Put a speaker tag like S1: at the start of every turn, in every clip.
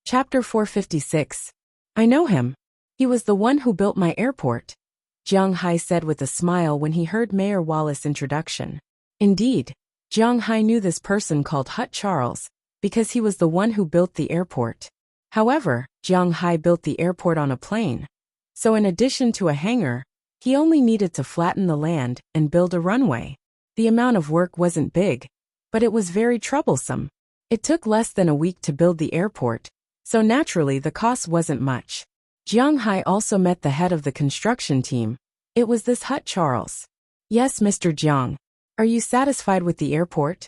S1: Chapter 456. I know him. He was the one who built my airport, Jiang Hai said with a smile when he heard Mayor Wallace's introduction. Indeed, Jiang Hai knew this person called Hut Charles, because he was the one who built the airport. However, Jiang Hai built the airport on a plane. So in addition to a hangar, he only needed to flatten the land and build a runway. The amount of work wasn't big, but it was very troublesome. It took less than a week to build the airport, so naturally the cost wasn't much. Jiang Hai also met the head of the construction team. It was this Hut Charles. Yes, Mr. Jiang. Are you satisfied with the airport?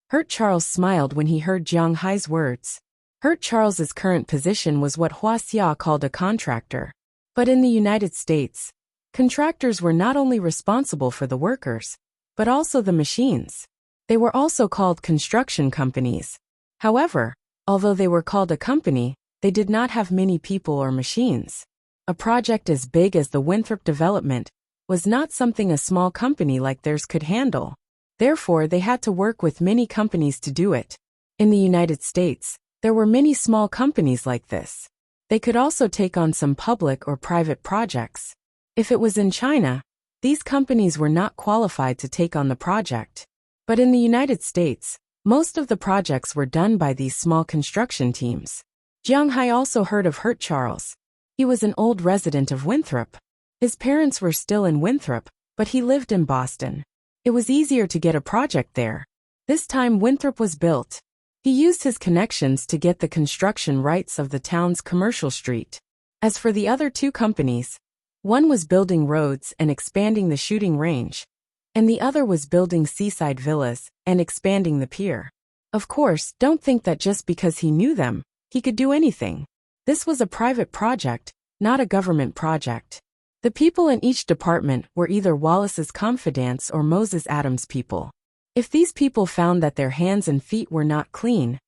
S1: Hut Charles smiled when he heard Jiang Hai's words. Hut Charles's current position was what Hua Xia called a contractor. But in the United States, contractors were not only responsible for the workers, but also the machines. They were also called construction companies. However, although they were called a company, they did not have many people or machines. A project as big as the Winthrop development was not something a small company like theirs could handle. Therefore, they had to work with many companies to do it. In the United States, there were many small companies like this. They could also take on some public or private projects. If it was in China, these companies were not qualified to take on the project. But in the United States, most of the projects were done by these small construction teams. Jiang Hai also heard of Hut Charles. He was an old resident of Winthrop. His parents were still in Winthrop, but he lived in Boston. It was easier to get a project there. This time Winthrop was built. He used his connections to get the construction rights of the town's commercial street. As for the other two companies, one was building roads and expanding the shooting range, and the other was building seaside villas and expanding the pier. Of course, don't think that just because he knew them, he could do anything. This was a private project, not a government project. The people in each department were either Wallace's confidants or Moses Adams' people. If these people found that their hands and feet were not clean,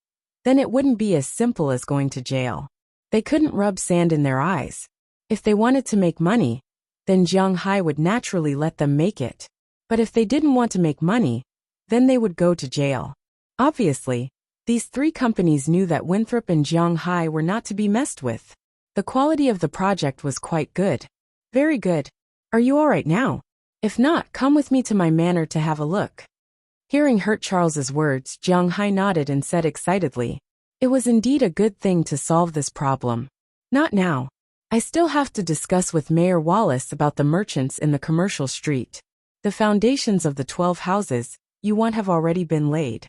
S1: then it wouldn't be as simple as going to jail. They couldn't rub sand in their eyes. If they wanted to make money, then Jiang Hai would naturally let them make it. But if they didn't want to make money, then they would go to jail. Obviously, these three companies knew that Winthrop and Jiang Hai were not to be messed with. The quality of the project was quite good. Very good. Are you all right now? If not, come with me to my manor to have a look. Hearing Hut Charles's words, Jiang Hai nodded and said excitedly, it was indeed a good thing to solve this problem. Not now. I still have to discuss with Mayor Wallace about the merchants in the commercial street. The foundations of the 12 houses you want have already been laid.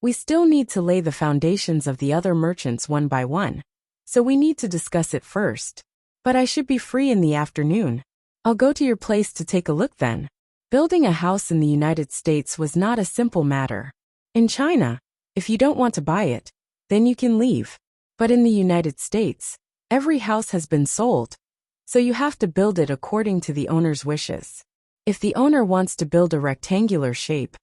S1: We still need to lay the foundations of the other merchants one by one, so we need to discuss it first. But I should be free in the afternoon. I'll go to your place to take a look then. Building a house in the United States was not a simple matter. In China, if you don't want to buy it, then you can leave. But in the United States, every house has been sold, so you have to build it according to the owner's wishes. If the owner wants to build a rectangular shape,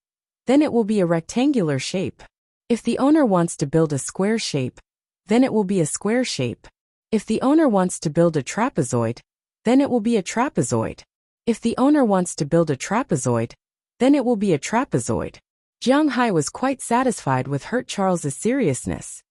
S1: then it will be a rectangular shape. If the owner wants to build a square shape, then it will be a square shape. If the owner wants to build a trapezoid, then it will be a trapezoid. If the owner wants to build a trapezoid, then it will be a trapezoid. Jiang Hai was quite satisfied with Hut Charles's seriousness.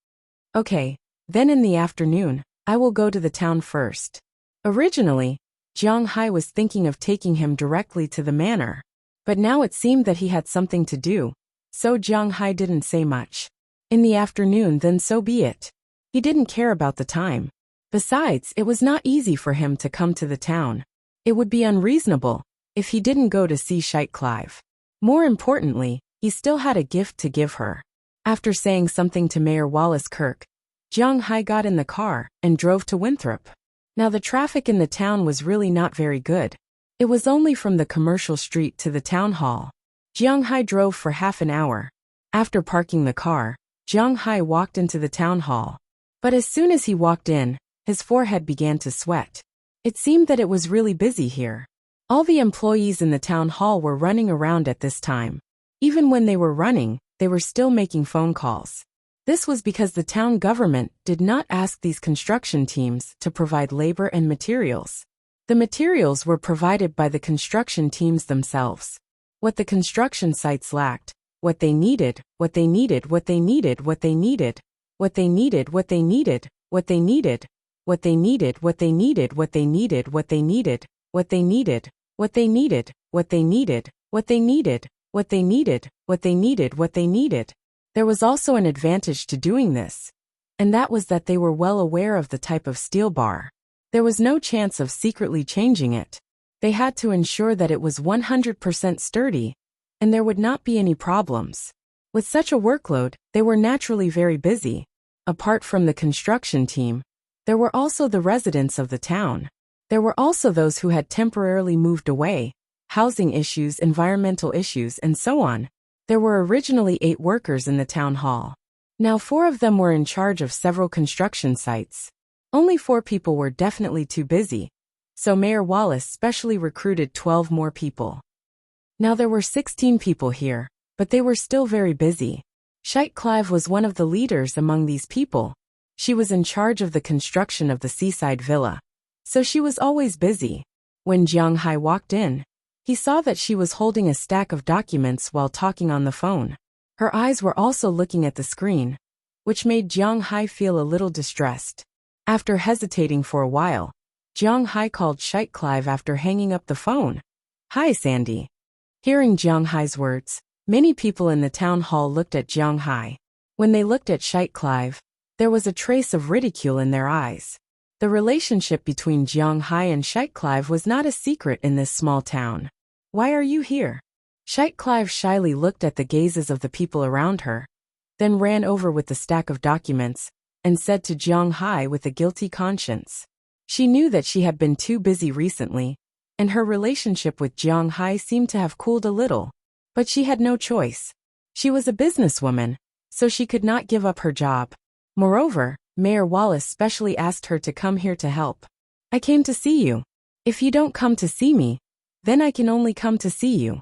S1: Okay, then in the afternoon, I will go to the town first. Originally, Jiang Hai was thinking of taking him directly to the manor, but now it seemed that he had something to do, so Jiang Hai didn't say much. In the afternoon, then so be it. He didn't care about the time. Besides, it was not easy for him to come to the town. It would be unreasonable if he didn't go to see Scheit Clive. More importantly, he still had a gift to give her. After saying something to Mayor Wallace Kirk, Jiang Hai got in the car and drove to Winthrop. Now the traffic in the town was really not very good. It was only from the commercial street to the town hall. Jiang Hai drove for half an hour. After parking the car, Jiang Hai walked into the town hall. But as soon as he walked in, his forehead began to sweat. It seemed that it was really busy here. All the employees in the town hall were running around at this time. Even when they were running, they were still making phone calls. This was because the town government did not ask these construction teams to provide labor and materials. The materials were provided by the construction teams themselves. What the construction sites lacked, what they needed, what they needed, what they needed, what they needed, what they needed, what they needed, what they needed, what they needed, what they needed, what they needed, what they needed, what they needed, what they needed, what they needed, what they needed. There was also an advantage to doing this, and that was that they were well aware of the type of steel bar. There was no chance of secretly changing it. They had to ensure that it was 100% sturdy, and there would not be any problems. With such a workload, they were naturally very busy. Apart from the construction team, there were also the residents of the town. There were also those who had temporarily moved away, housing issues, environmental issues, and so on. There were originally 8 workers in the town hall. Now 4 of them were in charge of several construction sites. Only 4 people were definitely too busy, so Mayor Wallace specially recruited 12 more people. Now there were 16 people here, but they were still very busy. Sheikh Clive was one of the leaders among these people. She was in charge of the construction of the seaside villa, so she was always busy. When Jiang Hai walked in, he saw that she was holding a stack of documents while talking on the phone. Her eyes were also looking at the screen, which made Jiang Hai feel a little distressed. After hesitating for a while, Jiang Hai called Sheikh Clive after hanging up the phone. "Hi, Sandy." Hearing Jiang Hai's words, many people in the town hall looked at Jiang Hai. When they looked at Sheikh Clive, there was a trace of ridicule in their eyes. The relationship between Jiang Hai and Sheikh Clive was not a secret in this small town. "Why are you here?" Sheikh Clive shyly looked at the gazes of the people around her, then ran over with the stack of documents, and said to Jiang Hai with a guilty conscience. She knew that she had been too busy recently, and her relationship with Jiang Hai seemed to have cooled a little. But she had no choice. She was a businesswoman, so she could not give up her job. Moreover, Mayor Wallace specially asked her to come here to help. "I came to see you. If you don't come to see me, then I can only come to see you."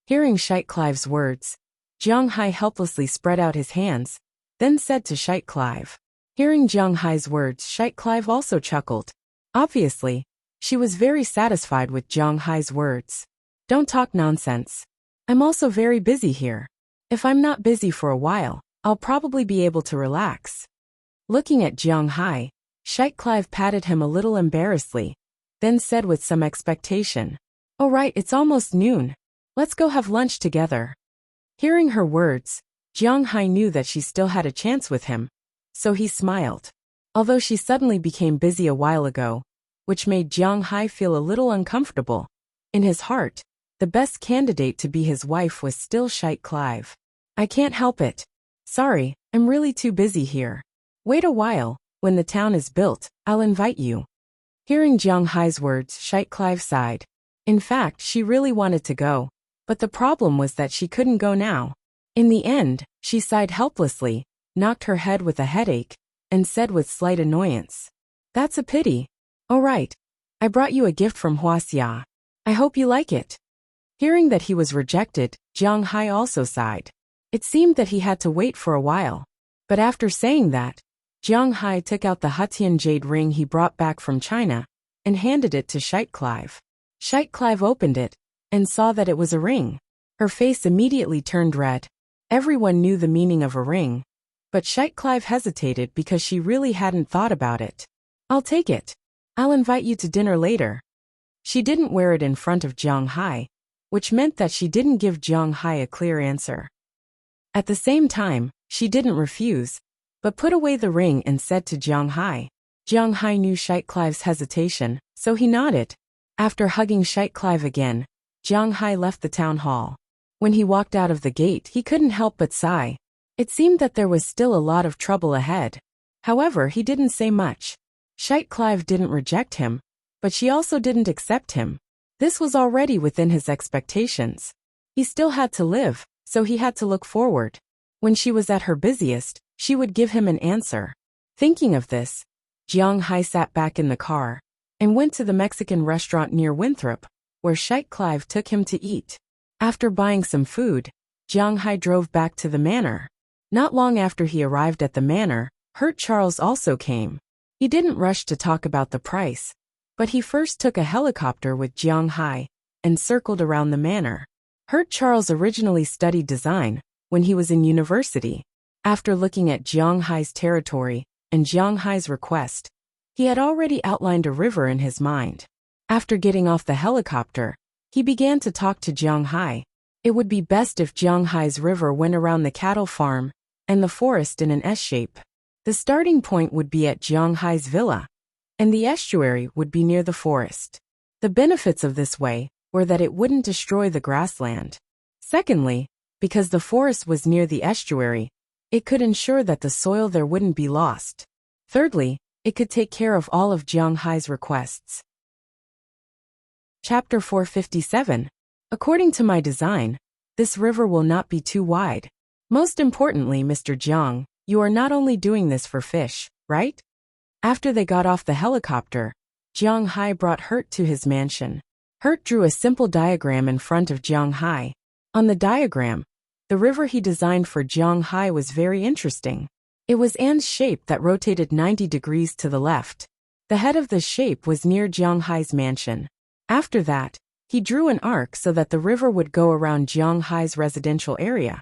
S1: Hearing Sheikh Clive's words, Jiang Hai helplessly spread out his hands, then said to Sheikh Clive. Hearing Jiang Hai's words, Sheikh Clive also chuckled. Obviously, she was very satisfied with Jiang Hai's words. "Don't talk nonsense. I'm also very busy here. If I'm not busy for a while, I'll probably be able to relax." Looking at Jiang Hai, Sheikh Clive patted him a little embarrassedly, then said with some expectation, "All right, it's almost noon. Let's go have lunch together." Hearing her words, Jiang Hai knew that she still had a chance with him, so he smiled. Although she suddenly became busy a while ago, which made Jiang Hai feel a little uncomfortable. In his heart, the best candidate to be his wife was still Sheikh Clive. "I can't help it. Sorry, I'm really too busy here. Wait a while, when the town is built, I'll invite you." Hearing Jiang Hai's words, Sheikh Clive sighed. In fact, she really wanted to go, but the problem was that she couldn't go now. In the end, she sighed helplessly, knocked her head with a headache, and said with slight annoyance, "That's a pity. All right, I brought you a gift from Huaxia. I hope you like it." Hearing that he was rejected, Jiang Hai also sighed. It seemed that he had to wait for a while. But after saying that, Jiang Hai took out the Hutian jade ring he brought back from China, and handed it to Sheikh Clive. Sheikh Clive opened it, and saw that it was a ring. Her face immediately turned red. Everyone knew the meaning of a ring, but Sheikh Clive hesitated because she really hadn't thought about it. "I'll take it. I'll invite you to dinner later." She didn't wear it in front of Jiang Hai, which meant that she didn't give Jiang Hai a clear answer. At the same time, she didn't refuse, but put away the ring and said to Jiang Hai. Jiang Hai knew Sheikh Clive's hesitation, so he nodded. After hugging Sheikh Clive again, Jiang Hai left the town hall. When he walked out of the gate, he couldn't help but sigh. It seemed that there was still a lot of trouble ahead. However, he didn't say much. Sheikh Clive didn't reject him, but she also didn't accept him. This was already within his expectations. He still had to live, so he had to look forward. When she was at her busiest, she would give him an answer. Thinking of this, Jiang Hai sat back in the car and went to the Mexican restaurant near Winthrop, where Sheikh Clive took him to eat. After buying some food, Jiang Hai drove back to the manor. Not long after he arrived at the manor, Hurt Charles also came. He didn't rush to talk about the price, but he first took a helicopter with Jiang Hai and circled around the manor. Hurt Charles originally studied design when he was in university, After looking at Jiang Hai's territory and Jiang Hai's request, he had already outlined a river in his mind. After getting off the helicopter, he began to talk to Jiang Hai. It would be best if Jiang Hai's river went around the cattle farm and the forest in an S shape. The starting point would be at Jiang Hai's villa, and the estuary would be near the forest. The benefits of this way were that it wouldn't destroy the grassland. Secondly, because the forest was near the estuary, it could ensure that the soil there wouldn't be lost. Thirdly, it could take care of all of Jiang Hai's requests. Chapter 457. According to my design, this river will not be too wide. Most importantly, Mr. Jiang, you are not only doing this for fish, right? After they got off the helicopter, Jiang Hai brought Hurt to his mansion. Hurt drew a simple diagram in front of Jiang Hai. On the diagram, the river he designed for Jiang Hai was very interesting. It was An's shape that rotated 90 degrees to the left. The head of the shape was near Jiang Hai's mansion. After that, he drew an arc so that the river would go around Jiang Hai's residential area,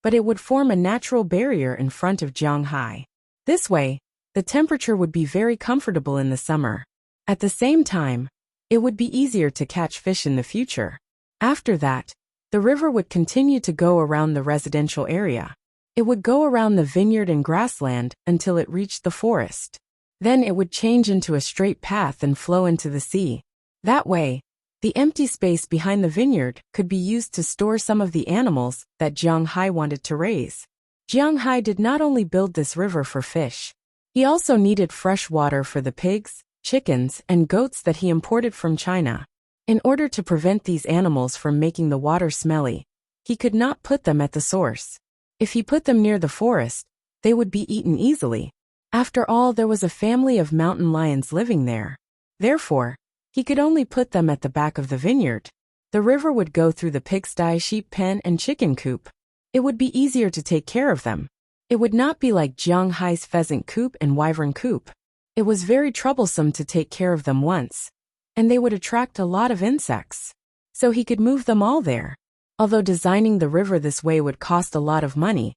S1: but it would form a natural barrier in front of Jiang Hai. This way, the temperature would be very comfortable in the summer. At the same time, it would be easier to catch fish in the future. After that, the river would continue to go around the residential area. It would go around the vineyard and grassland until it reached the forest. Then it would change into a straight path and flow into the sea. That way, the empty space behind the vineyard could be used to store some of the animals that Jiang Hai wanted to raise. Jiang Hai did not only build this river for fish. He also needed fresh water for the pigs, chickens, and goats that he imported from China. In order to prevent these animals from making the water smelly, he could not put them at the source. If he put them near the forest, they would be eaten easily. After all, there was a family of mountain lions living there. Therefore, he could only put them at the back of the vineyard. The river would go through the pigsty, sheep pen, and chicken coop. It would be easier to take care of them. It would not be like Jiang Hai's pheasant coop and wyvern coop. It was very troublesome to take care of them once, and they would attract a lot of insects. So he could move them all there. Although designing the river this way would cost a lot of money,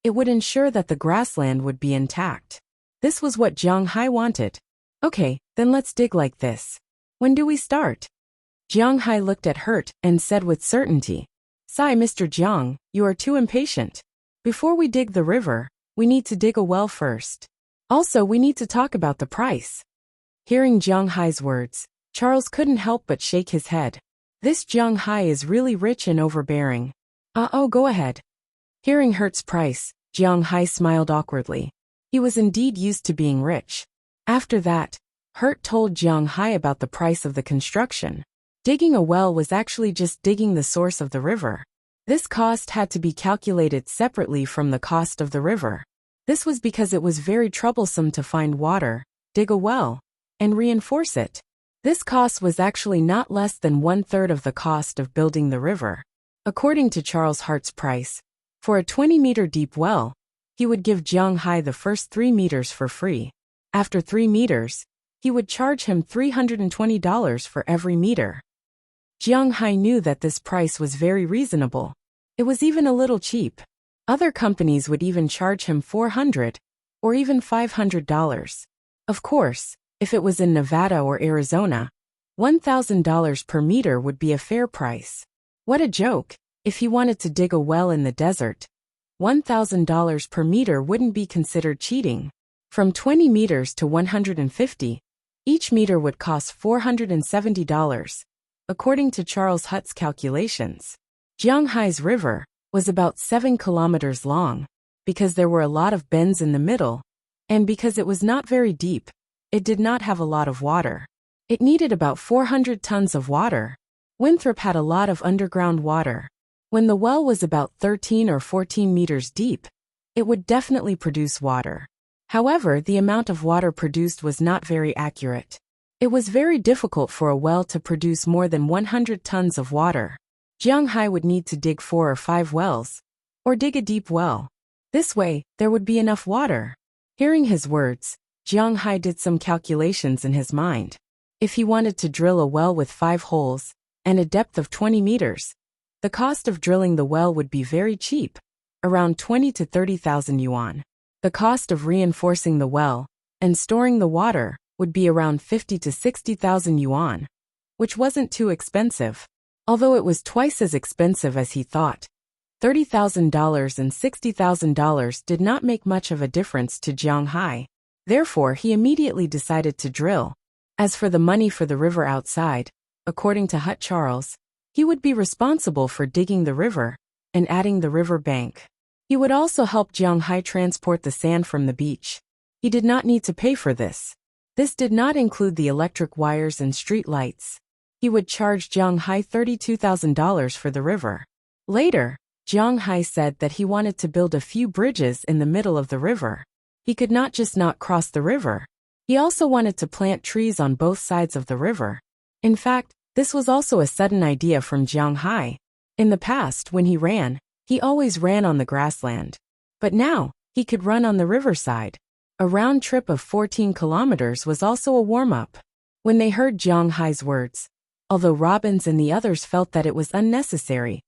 S1: it would ensure that the grassland would be intact. This was what Jiang Hai wanted. Okay, then let's dig like this. When do we start? Jiang Hai looked at Hurt and said with certainty, "Sigh, Mr. Jiang, you are too impatient. Before we dig the river, we need to dig a well first. Also, we need to talk about the price." Hearing Jiang Hai's words, Charles couldn't help but shake his head. This Jiang Hai is really rich and overbearing. Oh, go ahead. Hearing Hurt's price, Jiang Hai smiled awkwardly. He was indeed used to being rich. After that, Hurt told Jiang Hai about the price of the construction. Digging a well was actually just digging the source of the river. This cost had to be calculated separately from the cost of the river. This was because it was very troublesome to find water, dig a well, and reinforce it. This cost was actually not less than 1/3 of the cost of building the river. According to Charles Hart's price, for a 20-meter deep well, he would give Jiang Hai the first 3 meters for free. After 3 meters, he would charge him $320 for every meter. Jiang Hai knew that this price was very reasonable. It was even a little cheap. Other companies would even charge him $400 or even $500. Of course, if it was in Nevada or Arizona, $1,000 per meter would be a fair price. What a joke! If he wanted to dig a well in the desert, $1,000 per meter wouldn't be considered cheating. From 20 meters to 150, each meter would cost $470. According to Charles Hutt's calculations, Jiang Hai's river was about 7 kilometers long. Because there were a lot of bends in the middle, and because it was not very deep, it did not have a lot of water. It needed about 400 tons of water. Winthrop had a lot of underground water. When the well was about 13 or 14 meters deep, it would definitely produce water. However, the amount of water produced was not very accurate. It was very difficult for a well to produce more than 100 tons of water. Jiang Hai would need to dig 4 or 5 wells, or dig a deep well. This way, there would be enough water. Hearing his words, Jiang Hai did some calculations in his mind. If he wanted to drill a well with 5 holes, and a depth of 20 meters, the cost of drilling the well would be very cheap, around 20 to 30,000 yuan. The cost of reinforcing the well and storing the water would be around 50 to 60,000 yuan, which wasn't too expensive. Although it was twice as expensive as he thought, $30,000 and $60,000 did not make much of a difference to Jiang Hai. Therefore, he immediately decided to drill. As for the money for the river outside, according to Hut Charles, he would be responsible for digging the river and adding the river bank. He would also help Jiang Hai transport the sand from the beach. He did not need to pay for this. This did not include the electric wires and street lights. He would charge Jiang Hai $32,000 for the river. Later, Jiang Hai said that he wanted to build a few bridges in the middle of the river. He could not just not cross the river. He also wanted to plant trees on both sides of the river. In fact, this was also a sudden idea from Jiang Hai. In the past, when he always ran on the grassland. But now, he could run on the riverside. A round trip of 14 kilometers was also a warm-up. When they heard Jiang Hai's words, although Robbins and the others felt that it was unnecessary,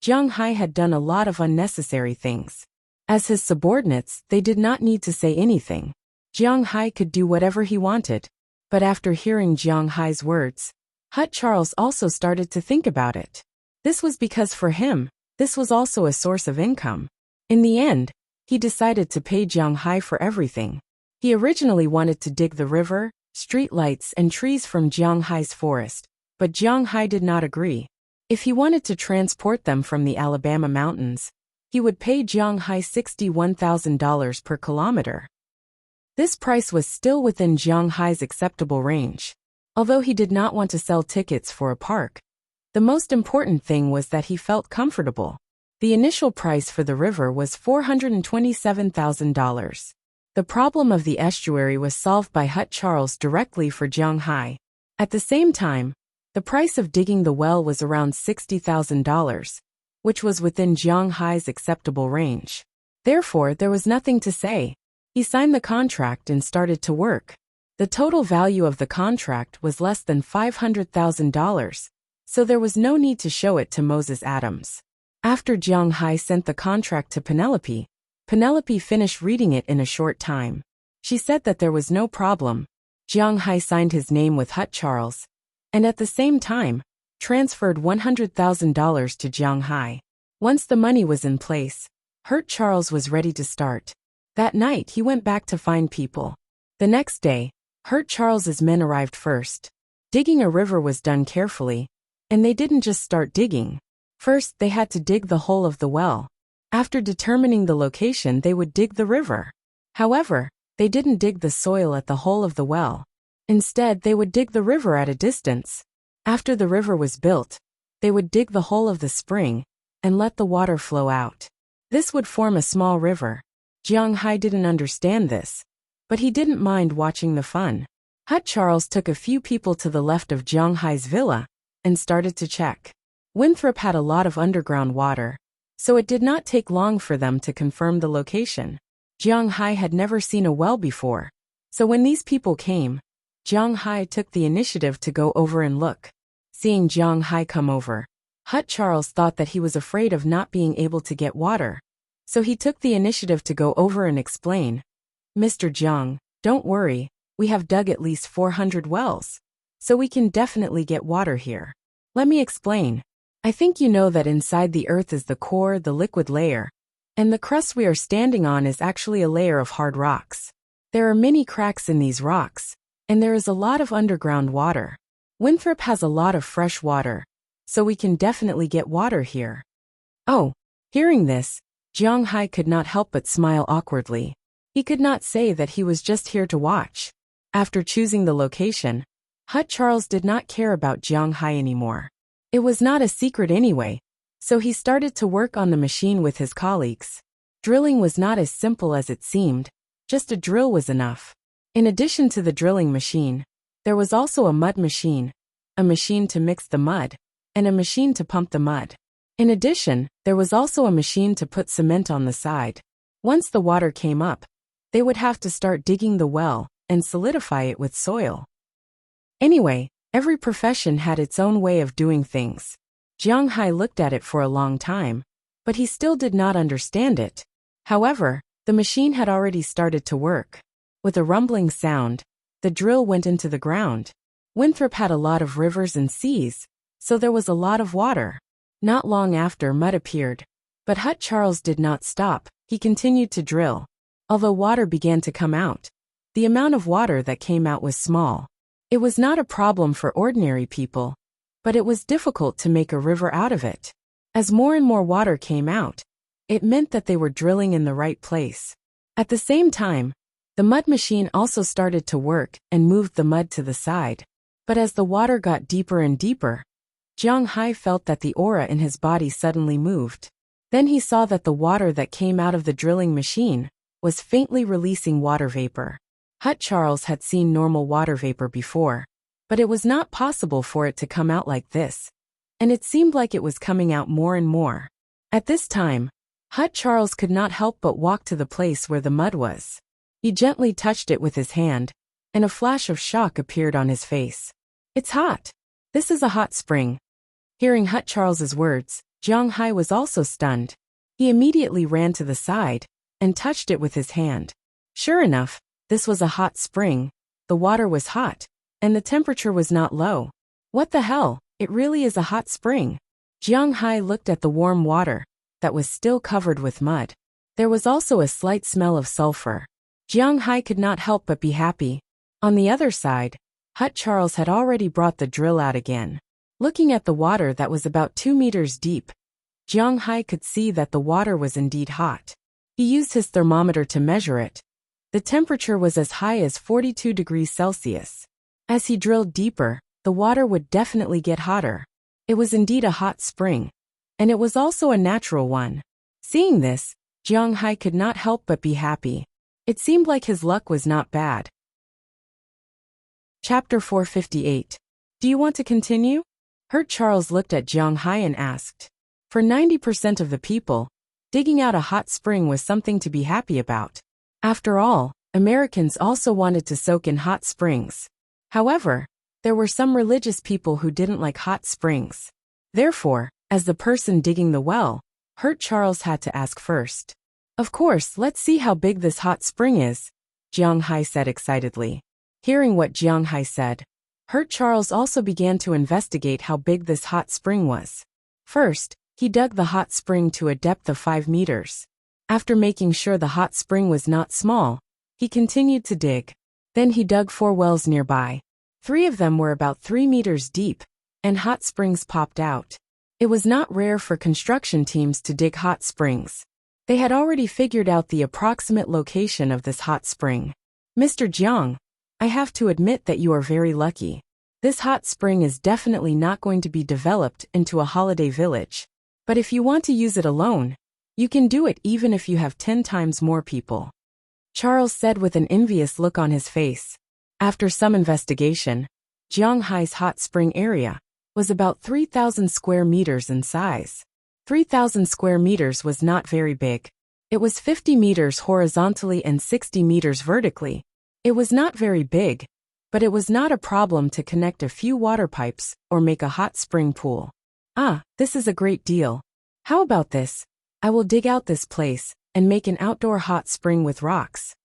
S1: Jiang Hai had done a lot of unnecessary things. As his subordinates, they did not need to say anything. Jiang Hai could do whatever he wanted. But after hearing Jiang Hai's words, Hut Charles also started to think about it. This was because for him, this was also a source of income. In the end, he decided to pay Jiang Hai for everything. He originally wanted to dig the river, street lights and trees from Jiang Hai's forest, but Jiang Hai did not agree. If he wanted to transport them from the Alabama mountains, he would pay Jiang Hai $61,000 per kilometer. This price was still within Jiang Hai's acceptable range. Although he did not want to sell tickets for a park, the most important thing was that he felt comfortable. The initial price for the river was $427,000. The problem of the estuary was solved by Hut Charles directly for Jiang Hai. At the same time, the price of digging the well was around $60,000, which was within Jiang Hai's acceptable range. Therefore, there was nothing to say. He signed the contract and started to work. The total value of the contract was less than $500,000, so there was no need to show it to Moses Adams. After Jiang Hai sent the contract to Penelope, Penelope finished reading it in a short time. She said that there was no problem. Jiang Hai signed his name with Hut Charles, and at the same time, transferred $100,000 to Jiang Hai. Once the money was in place, Hut Charles was ready to start. That night he went back to find people. The next day, Hut Charles's men arrived first. Digging a river was done carefully, and they didn't just start digging. First, they had to dig the hole of the well. After determining the location, they would dig the river. However, they didn't dig the soil at the hole of the well. Instead, they would dig the river at a distance. After the river was built, they would dig the hole of the spring and let the water flow out. This would form a small river. Jiang Hai didn't understand this, but he didn't mind watching the fun. Hut Charles took a few people to the left of Jiang Hai's villa and started to check. Winthrop had a lot of underground water, so it did not take long for them to confirm the location. Jiang Hai had never seen a well before, so when these people came, Jiang Hai took the initiative to go over and look. Seeing Jiang Hai come over, Hut Charles thought that he was afraid of not being able to get water, so he took the initiative to go over and explain. Mr. Jiang, don't worry, we have dug at least 400 wells, so we can definitely get water here. Let me explain. I think you know that inside the earth is the core, the liquid layer, and the crust we are standing on is actually a layer of hard rocks. There are many cracks in these rocks, and there is a lot of underground water. Winthrop has a lot of fresh water, so we can definitely get water here. Oh, hearing this, Jiang Hai could not help but smile awkwardly. He could not say that he was just here to watch. After choosing the location, Hut Charles did not care about Jiang Hai anymore. It was not a secret anyway, so he started to work on the machine with his colleagues. Drilling was not as simple as it seemed, just a drill was enough. In addition to the drilling machine, there was also a mud machine, a machine to mix the mud, and a machine to pump the mud. In addition, there was also a machine to put cement on the side. Once the water came up, they would have to start digging the well and solidify it with soil. Anyway, every profession had its own way of doing things. Jiang Hai looked at it for a long time, but he still did not understand it. However, the machine had already started to work. With a rumbling sound, the drill went into the ground. Winthrop had a lot of rivers and seas, so there was a lot of water. Not long after, mud appeared. But Hut Charles did not stop, he continued to drill. Although water began to come out, the amount of water that came out was small. It was not a problem for ordinary people, but it was difficult to make a river out of it. As more and more water came out, it meant that they were drilling in the right place. At the same time, the mud machine also started to work and moved the mud to the side. But as the water got deeper and deeper, Jiang Hai felt that the aura in his body suddenly moved. Then he saw that the water that came out of the drilling machine was faintly releasing water vapor. Hut Charles had seen normal water vapor before, but it was not possible for it to come out like this, and it seemed like it was coming out more and more. At this time, Hut Charles could not help but walk to the place where the mud was. He gently touched it with his hand, and a flash of shock appeared on his face. "It's hot. This is a hot spring." Hearing Hut Charles's words, Jiang Hai was also stunned. He immediately ran to the side and touched it with his hand. Sure enough, this was a hot spring. The water was hot, and the temperature was not low. What the hell, it really is a hot spring. Jiang Hai looked at the warm water that was still covered with mud. There was also a slight smell of sulfur. Jiang Hai could not help but be happy. On the other side, Hut Charles had already brought the drill out again. Looking at the water that was about 2 meters deep, Jiang Hai could see that the water was indeed hot. He used his thermometer to measure it. The temperature was as high as 42 degrees Celsius. As he drilled deeper, the water would definitely get hotter. It was indeed a hot spring, and it was also a natural one. Seeing this, Jiang Hai could not help but be happy. It seemed like his luck was not bad. Chapter 458. Do you want to continue? Hut Charles looked at Jiang Hai and asked. For 90% of the people, digging out a hot spring was something to be happy about. After all, Americans also wanted to soak in hot springs. However, there were some religious people who didn't like hot springs. Therefore, as the person digging the well, Hut Charles had to ask first. Of course, let's see how big this hot spring is, Jiang Hai said excitedly. Hearing what Jiang Hai said, Hut Charles also began to investigate how big this hot spring was. First, he dug the hot spring to a depth of 5 meters. After making sure the hot spring was not small, he continued to dig. Then he dug 4 wells nearby. 3 of them were about 3 meters deep, and hot springs popped out. It was not rare for construction teams to dig hot springs. They had already figured out the approximate location of this hot spring. Mr. Jiang, I have to admit that you are very lucky. This hot spring is definitely not going to be developed into a holiday village. But if you want to use it alone, you can do it even if you have 10 times more people. Charles said with an envious look on his face. After some investigation, Jiang Hai's hot spring area was about 3,000 square meters in size. 3,000 square meters was not very big. It was 50 meters horizontally and 60 meters vertically. It was not very big, but it was not a problem to connect a few water pipes or make a hot spring pool. Ah, this is a great deal. How about this? I will dig out this place and make an outdoor hot spring with rocks.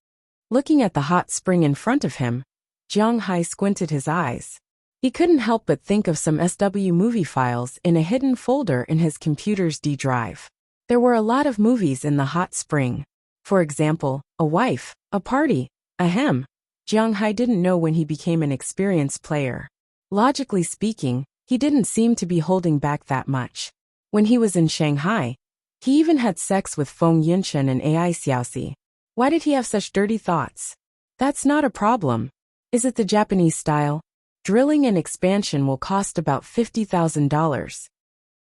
S1: Looking at the hot spring in front of him, Jiang Hai squinted his eyes. He couldn't help but think of some SW movie files in a hidden folder in his computer's D drive. There were a lot of movies in the hot spring. For example, a wife, a party, ahem. Jiang Hai didn't know when he became an experienced player. Logically speaking, he didn't seem to be holding back that much. When he was in Shanghai, he even had sex with Feng Yunshen and Ai Xiaoxi. Why did he have such dirty thoughts? That's not a problem. Is it the Japanese style? Drilling and expansion will cost about $50,000.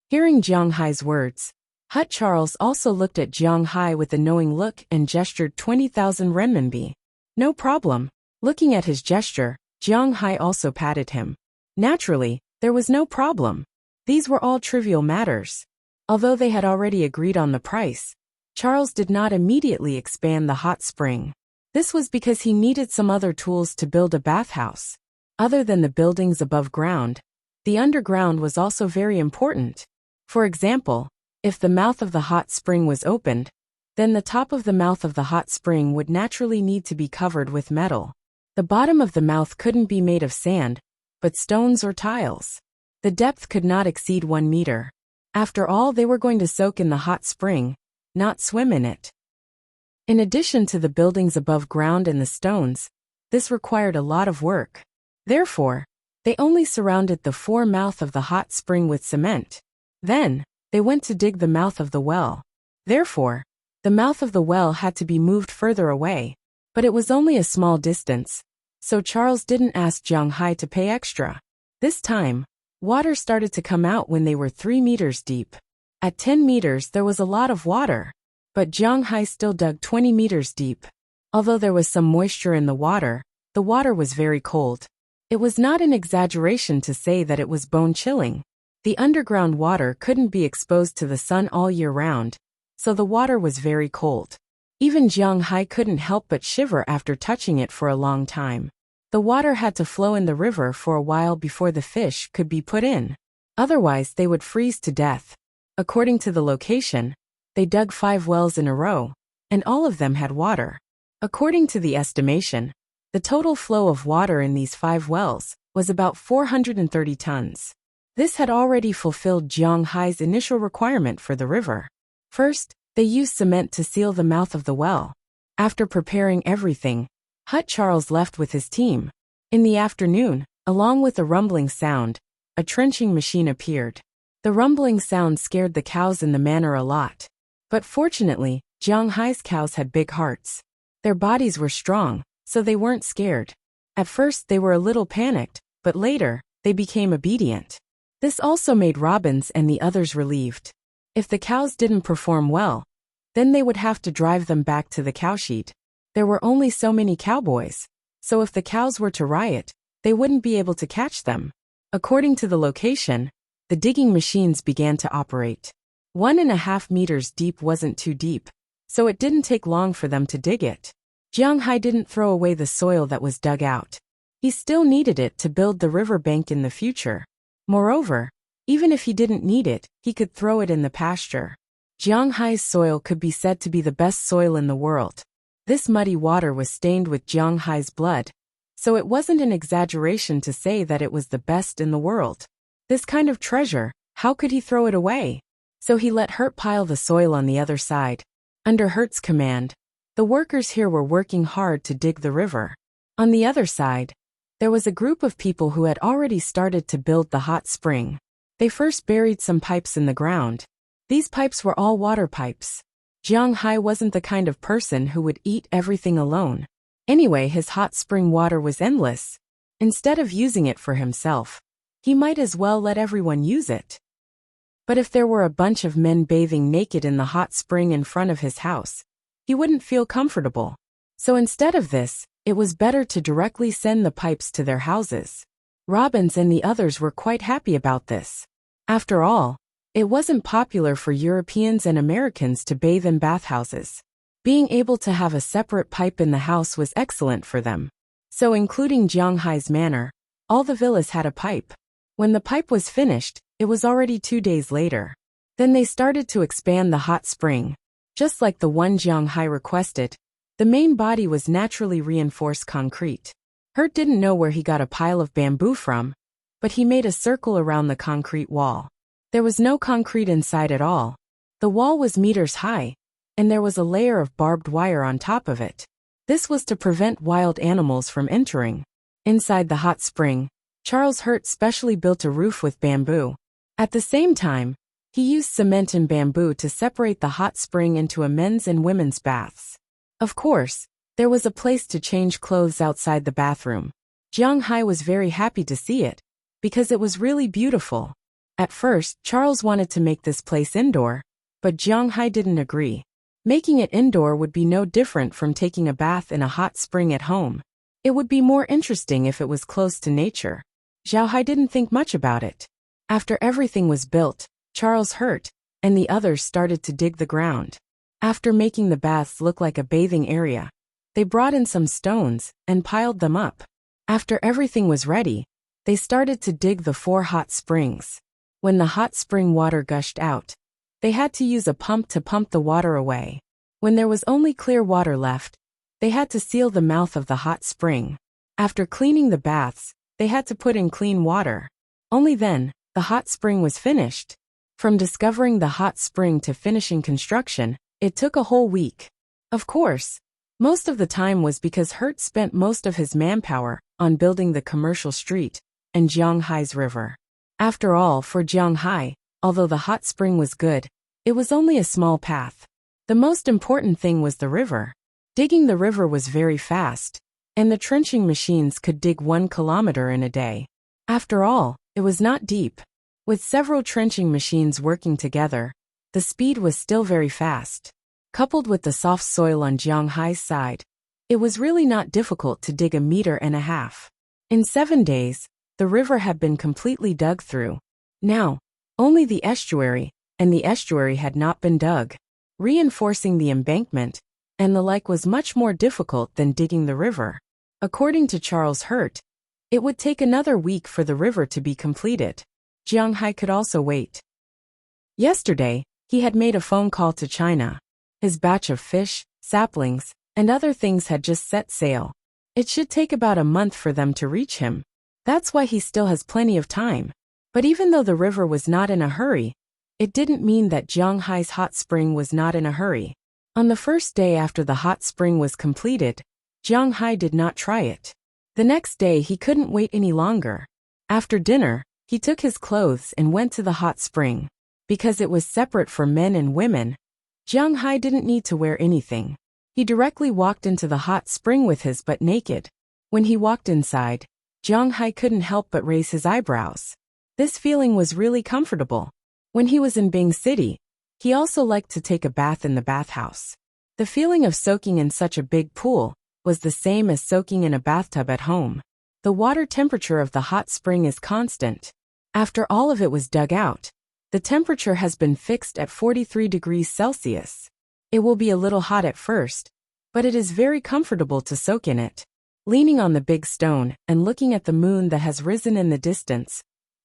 S1: Hearing Jiang Hai's words, Hut Charles also looked at Jiang Hai with a knowing look and gestured 20,000 renminbi. No problem. Looking at his gesture, Jiang Hai also patted him. Naturally, there was no problem. These were all trivial matters. Although they had already agreed on the price, Charles did not immediately expand the hot spring. This was because he needed some other tools to build a bathhouse. Other than the buildings above ground, the underground was also very important. For example, If the mouth of the hot spring was opened, then the top of the mouth of the hot spring would naturally need to be covered with metal. The bottom of the mouth couldn't be made of sand, but stones or tiles. The depth could not exceed 1 meter. After all, they were going to soak in the hot spring, not swim in it. In addition to the buildings above ground and the stones, this required a lot of work. Therefore, they only surrounded the mouth of the hot spring with cement. Then, they went to dig the mouth of the well. Therefore, the mouth of the well had to be moved further away. But it was only a small distance, so Charles didn't ask Jiang Hai to pay extra. This time, water started to come out when they were 3 meters deep. At 10 meters there was a lot of water. But Jiang Hai still dug 20 meters deep. Although there was some moisture in the water was very cold. It was not an exaggeration to say that it was bone-chilling. The underground water couldn't be exposed to the sun all year round, so the water was very cold. Even Jiang Hai couldn't help but shiver after touching it for a long time. The water had to flow in the river for a while before the fish could be put in. Otherwise they would freeze to death. According to the location, they dug 5 wells in a row, and all of them had water. According to the estimation, the total flow of water in these 5 wells was about 430 tons. This had already fulfilled Jiang Hai's initial requirement for the river. First, they used cement to seal the mouth of the well. After preparing everything, Hut Charles left with his team. In the afternoon, along with a rumbling sound, a trenching machine appeared. The rumbling sound scared the cows in the manor a lot. But fortunately, Jiang Hai's cows had big hearts. Their bodies were strong, so they weren't scared. At first they were a little panicked, but later, they became obedient. This also made Robbins and the others relieved. If the cows didn't perform well, then they would have to drive them back to the cowshed. There were only so many cowboys, so if the cows were to riot, they wouldn't be able to catch them. According to the location, the digging machines began to operate. 1.5 meters deep wasn't too deep, so it didn't take long for them to dig it. Jiang Hai didn't throw away the soil that was dug out. He still needed it to build the river bank in the future. Moreover, even if he didn't need it, he could throw it in the pasture. Jiang Hai's soil could be said to be the best soil in the world. This muddy water was stained with Jiang Hai's blood, so it wasn't an exaggeration to say that it was the best in the world. This kind of treasure, how could he throw it away? So he let Hurt pile the soil on the other side. Under Hurt's command, the workers here were working hard to dig the river. On the other side, there was a group of people who had already started to build the hot spring. They first buried some pipes in the ground. These pipes were all water pipes. Jiang Hai wasn't the kind of person who would eat everything alone. Anyway, his hot spring water was endless. Instead of using it for himself, he might as well let everyone use it. But if there were a bunch of men bathing naked in the hot spring in front of his house, he wouldn't feel comfortable. So instead of this, it was better to directly send the pipes to their houses. Robbins and the others were quite happy about this. After all, it wasn't popular for Europeans and Americans to bathe in bathhouses. Being able to have a separate pipe in the house was excellent for them. So including Jiang Hai's manor, all the villas had a pipe. When the pipe was finished, it was already 2 days later. Then they started to expand the hot spring. Just like the one Jiang Hai requested, the main body was naturally reinforced concrete. Hurt didn't know where he got a pile of bamboo from, but he made a circle around the concrete wall. There was no concrete inside at all. The wall was meters high, and there was a layer of barbed wire on top of it. This was to prevent wild animals from entering. Inside the hot spring, Charles Hurt specially built a roof with bamboo. At the same time, he used cement and bamboo to separate the hot spring into a men's and women's baths. Of course, there was a place to change clothes outside the bathroom. Jiang Hai was very happy to see it, because it was really beautiful. At first, Charles wanted to make this place indoor, but Jiang Hai didn't agree. Making it indoor would be no different from taking a bath in a hot spring at home. It would be more interesting if it was close to nature. Zhao Hai didn't think much about it. After everything was built, Charles Hurt and the others started to dig the ground. After making the baths look like a bathing area, they brought in some stones and piled them up. After everything was ready, they started to dig the 4 hot springs. When the hot spring water gushed out, They had to use a pump to pump the water away. When there was only clear water left, they had to seal the mouth of the hot spring. After cleaning the baths, they had to put in clean water. Only then, the hot spring was finished. From discovering the hot spring to finishing construction, it took a whole week. Of course, most of the time was because Hurt spent most of his manpower on building the commercial street and Jianghai's river. After all, for Jianghai, although the hot spring was good, it was only a small path. The most important thing was the river. Digging the river was very fast, and the trenching machines could dig 1 kilometer in a day. After all, it was not deep. With several trenching machines working together, the speed was still very fast. Coupled with the soft soil on Jianghai's side, it was really not difficult to dig 1.5 meters. In 7 days, the river had been completely dug through. Now, only the estuary, and the estuary had not been dug. Reinforcing the embankment, and the like was much more difficult than digging the river. According to Charles Hurt, it would take another week for the river to be completed. Jianghai could also wait. Yesterday, he had made a phone call to China. His batch of fish, saplings, and other things had just set sail. It should take about a month for them to reach him. That's why he still has plenty of time. But even though the river was not in a hurry, it didn't mean that Jianghai's hot spring was not in a hurry. On the first day after the hot spring was completed, Jianghai did not try it. The next day he couldn't wait any longer. After dinner, he took his clothes and went to the hot spring. Because it was separate for men and women, Jianghai didn't need to wear anything. He directly walked into the hot spring with his butt naked. When he walked inside, Jianghai couldn't help but raise his eyebrows. This feeling was really comfortable. When he was in Bing City, he also liked to take a bath in the bathhouse. The feeling of soaking in such a big pool was the same as soaking in a bathtub at home. The water temperature of the hot spring is constant. After all of it was dug out, the temperature has been fixed at 43 degrees Celsius. It will be a little hot at first, but it is very comfortable to soak in it. Leaning on the big stone and looking at the moon that has risen in the distance,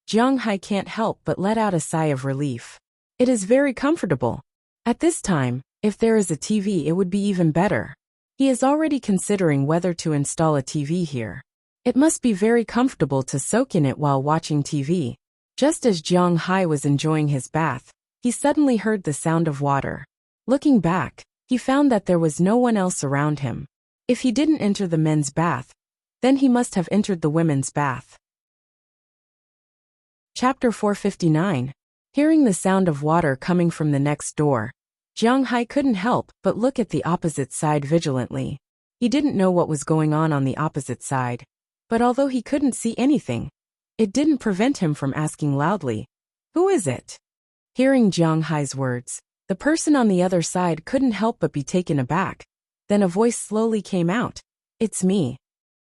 S1: Jianghai can't help but let out a sigh of relief. It is very comfortable. At this time, if there is a TV, it would be even better. He is already considering whether to install a TV here. It must be very comfortable to soak in it while watching TV. Just as Jianghai was enjoying his bath, he suddenly heard the sound of water. Looking back, he found that there was no one else around him. If he didn't enter the men's bath, then he must have entered the women's bath. Chapter 459. Hearing the sound of water coming from the next door, Jianghai couldn't help but look at the opposite side vigilantly. He didn't know what was going on the opposite side, but although he couldn't see anything, it didn't prevent him from asking loudly, "Who is it?" Hearing Jianghai's words, the person on the other side couldn't help but be taken aback. Then a voice slowly came out. "It's me."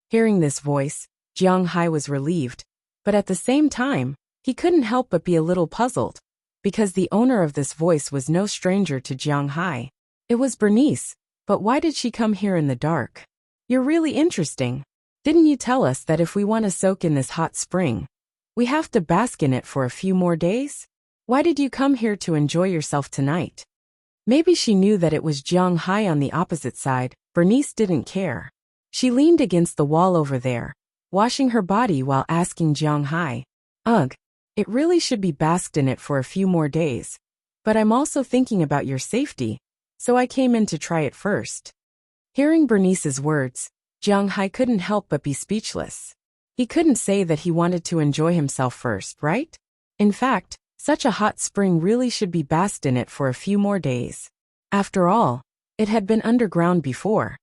S1: Hearing this voice, Jianghai was relieved, but at the same time, he couldn't help but be a little puzzled, because the owner of this voice was no stranger to Jianghai. It was Bernice, but why did she come here in the dark? "You're really interesting. Didn't you tell us that if we want to soak in this hot spring, we have to bask in it for a few more days? Why did you come here to enjoy yourself tonight?" Maybe she knew that it was Jianghai on the opposite side. Bernice didn't care. She leaned against the wall over there, washing her body while asking Jianghai, "Ugh, it really should be basked in it for a few more days. But I'm also thinking about your safety, so I came in to try it first." Hearing Bernice's words, Jianghai couldn't help but be speechless. He couldn't say that he wanted to enjoy himself first, right? In fact, such a hot spring really should be basked in it for a few more days. After all, it had been underground before,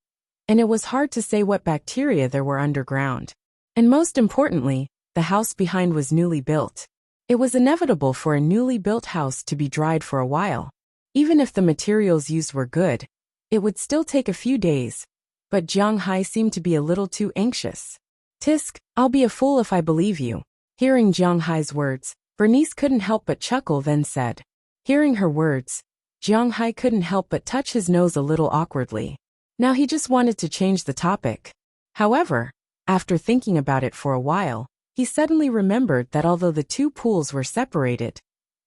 S1: and it was hard to say what bacteria there were underground. And most importantly, the house behind was newly built. It was inevitable for a newly built house to be dried for a while. Even if the materials used were good, it would still take a few days. But Jianghai seemed to be a little too anxious. "Tisk, I'll be a fool if I believe you." Hearing Jianghai's words, Bernice couldn't help but chuckle, then said. Hearing her words, Jianghai couldn't help but touch his nose a little awkwardly. Now he just wanted to change the topic. However, after thinking about it for a while, he suddenly remembered that although the two pools were separated,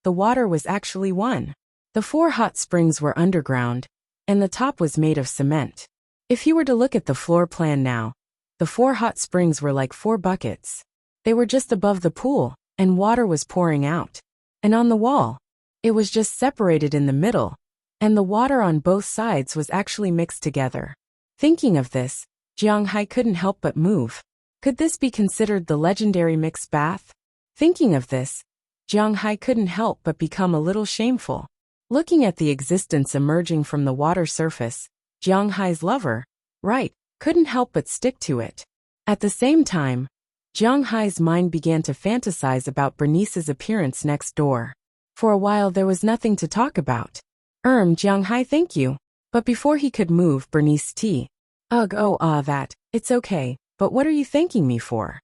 S1: the water was actually one. The 4 hot springs were underground, and the top was made of cement. If you were to look at the floor plan now, the 4 hot springs were like 4 buckets. They were just above the pool, and water was pouring out. And on the wall, it was just separated in the middle, and the water on both sides was actually mixed together. Thinking of this, Jiang Hai couldn't help but move. Could this be considered the legendary mixed bath? Thinking of this, Jiang Hai couldn't help but become a little shameful. Looking at the existence emerging from the water surface, Jiang Hai's lover, right, couldn't help but stick to it. At the same time, Jiang Hai's mind began to fantasize about Bernice's appearance next door. For a while there was nothing to talk about. Jiang Hai, thank you. But before he could move, Bernice that, it's okay, but what are you thanking me for?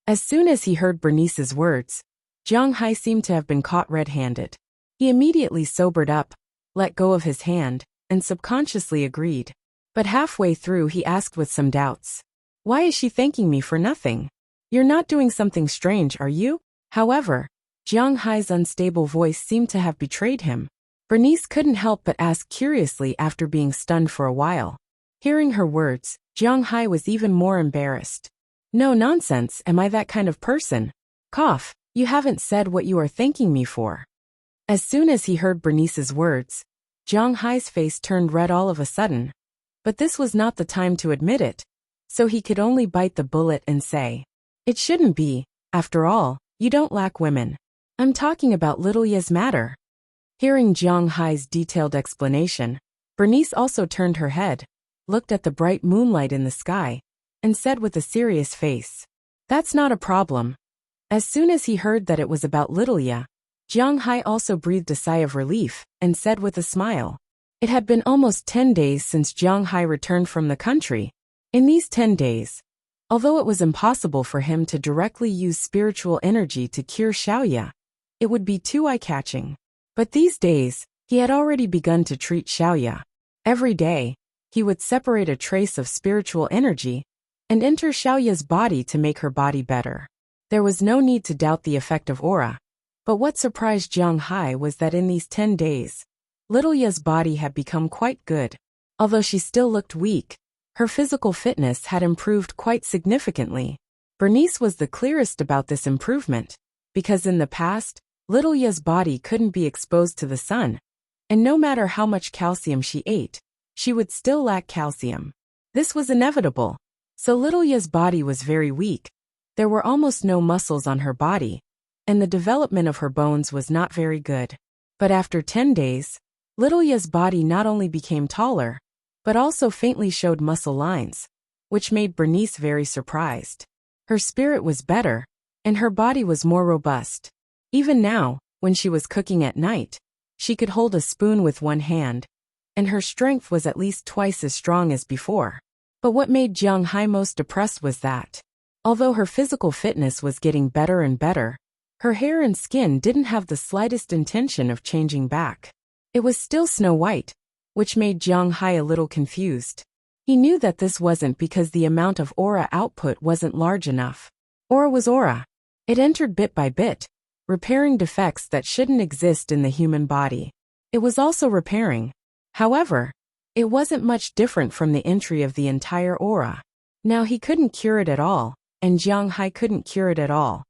S1: As soon as he heard Bernice's words, Jiang Hai seemed to have been caught red-handed. He immediately sobered up, let go of his hand, and subconsciously agreed. But halfway through he asked with some doubts. Why is she thanking me for nothing? You're not doing something strange, are you? However, Jiang Hai's unstable voice seemed to have betrayed him. Bernice couldn't help but ask curiously after being stunned for a while. Hearing her words, Jiang Hai was even more embarrassed. No nonsense, am I that kind of person? Cough, you haven't said what you are thanking me for. As soon as he heard Bernice's words, Jiang Hai's face turned red all of a sudden. But this was not the time to admit it, so he could only bite the bullet and say, it shouldn't be, after all, you don't lack women. I'm talking about little Ya's matter. Hearing Jiang Hai's detailed explanation, Bernice also turned her head, looked at the bright moonlight in the sky, and said with a serious face, that's not a problem. As soon as he heard that it was about little Ya, Jiang Hai also breathed a sigh of relief, and said with a smile. It had been almost 10 days since Jiang Hai returned from the country. In these 10 days, although it was impossible for him to directly use spiritual energy to cure Xiaoya, it would be too eye-catching. But these days, he had already begun to treat Xiaoya. Every day, he would separate a trace of spiritual energy and enter Xiaoya's body to make her body better. There was no need to doubt the effect of aura. But what surprised Jiang Hai was that in these 10 days, little Ya's body had become quite good. Although she still looked weak, her physical fitness had improved quite significantly. Bernice was the clearest about this improvement, because in the past, little Ya's body couldn't be exposed to the sun, and no matter how much calcium she ate, she would still lack calcium. This was inevitable, so little Ya's body was very weak. There were almost no muscles on her body, and the development of her bones was not very good. But after 10 days, little Ya's body not only became taller, but also faintly showed muscle lines, which made Bernice very surprised. Her spirit was better, and her body was more robust. Even now, when she was cooking at night, she could hold a spoon with one hand, and her strength was at least twice as strong as before. But what made Jiang Hai most depressed was that, although her physical fitness was getting better and better, her hair and skin didn't have the slightest intention of changing back. It was still snow white, which made Jiang Hai a little confused. He knew that this wasn't because the amount of aura output wasn't large enough. Aura was aura. It entered bit by bit, repairing defects that shouldn't exist in the human body. It was also repairing. However, it wasn't much different from the entry of the entire aura. Now he couldn't cure it at all, and Jiang Hai couldn't cure it at all.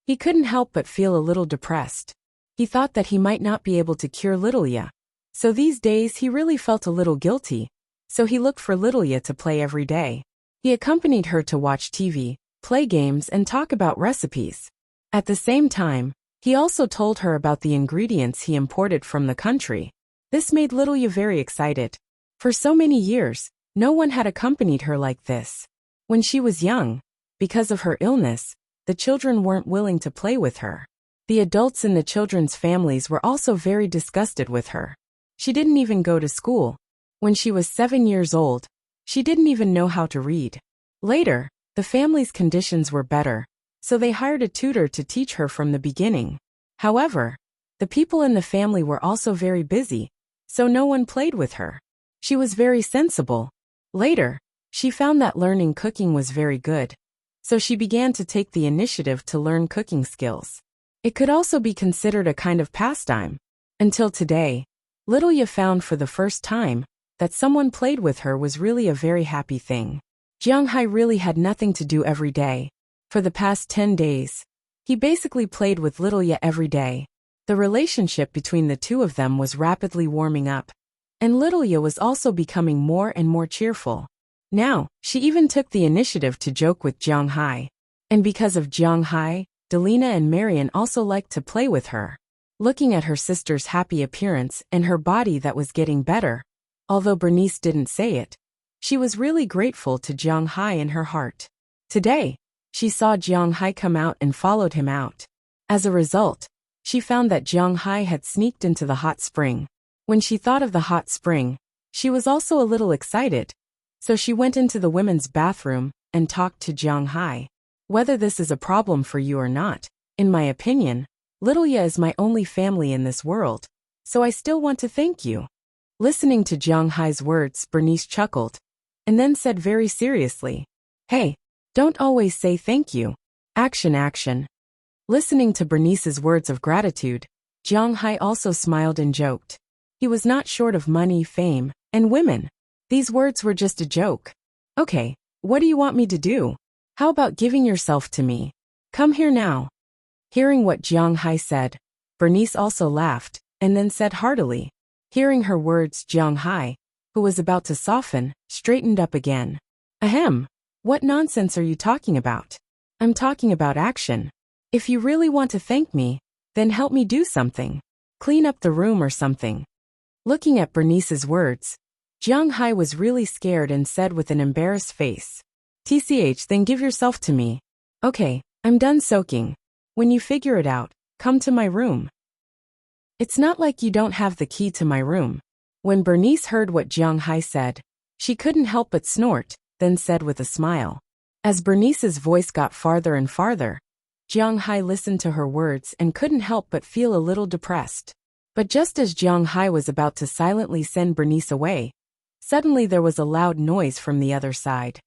S1: He couldn't help but feel a little depressed. He thought that he might not be able to cure little Ya. So these days he really felt a little guilty, so he looked for little Ya to play every day. He accompanied her to watch TV, play games, and talk about recipes. At the same time, he also told her about the ingredients he imported from the country. This made little Ya very excited. For so many years, no one had accompanied her like this. When she was young, because of her illness, the children weren't willing to play with her. The adults in the children's families were also very disgusted with her. She didn't even go to school. When she was 7 years old, she didn't even know how to read. Later, the family's conditions were better, so they hired a tutor to teach her from the beginning. However, the people in the family were also very busy, so no one played with her. She was very sensible. Later, she found that learning cooking was very good, so she began to take the initiative to learn cooking skills. It could also be considered a kind of pastime, Until today, little Ye found for the first time that someone played with her was really a very happy thing. Jiang Hai really had nothing to do every day. For the past 10 days, he basically played with little Ye every day. The relationship between the two of them was rapidly warming up, and little Ye was also becoming more and more cheerful. Now, she even took the initiative to joke with Jiang Hai. And because of Jiang Hai, Delina and Marian also liked to play with her. Looking at her sister's happy appearance and her body that was getting better, although Bernice didn't say it, she was really grateful to Jiang Hai in her heart. Today, she saw Jiang Hai come out and followed him out. As a result, she found that Jiang Hai had sneaked into the hot spring. When she thought of the hot spring, she was also a little excited, so she went into the women's bathroom and talked to Jiang Hai. Whether this is a problem for you or not, in my opinion, little Ye is my only family in this world, so I still want to thank you. Listening to Jiang Hai's words, Bernice chuckled, and then said very seriously, "Hey, don't always say thank you. Action, action." Listening to Bernice's words of gratitude, Jiang Hai also smiled and joked. He was not short of money, fame, and women. These words were just a joke. "Okay, what do you want me to do? How about giving yourself to me? Come here now." Hearing what Jiang Hai said, Bernice also laughed, and then said heartily. Hearing her words, Jiang Hai, who was about to soften, straightened up again. "Ahem, what nonsense are you talking about? I'm talking about action. If you really want to thank me, then help me do something. Clean up the room or something." Looking at Bernice's words, Jiang Hai was really scared and said with an embarrassed face, "TCH, then give yourself to me. Okay, I'm done soaking. When you figure it out, come to my room." "It's not like you don't have the key to my room." When Bernice heard what Jiang Hai said, she couldn't help but snort, then said with a smile. As Bernice's voice got farther and farther, Jiang Hai listened to her words and couldn't help but feel a little depressed. But just as Jiang Hai was about to silently send Bernice away, suddenly there was a loud noise from the other side.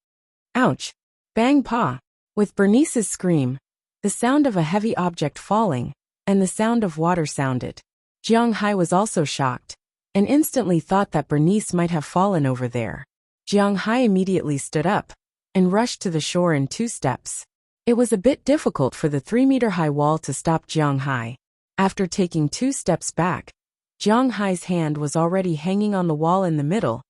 S1: Ouch! Bang pa! With Bernice's scream, the sound of a heavy object falling, and the sound of water sounded. Jiang Hai was also shocked, and instantly thought that Bernice might have fallen over there. Jiang Hai immediately stood up, and rushed to the shore in 2 steps. It was a bit difficult for the 3-meter-high wall to stop Jiang Hai. After taking 2 steps back, Jiang Hai's hand was already hanging on the wall in the middle.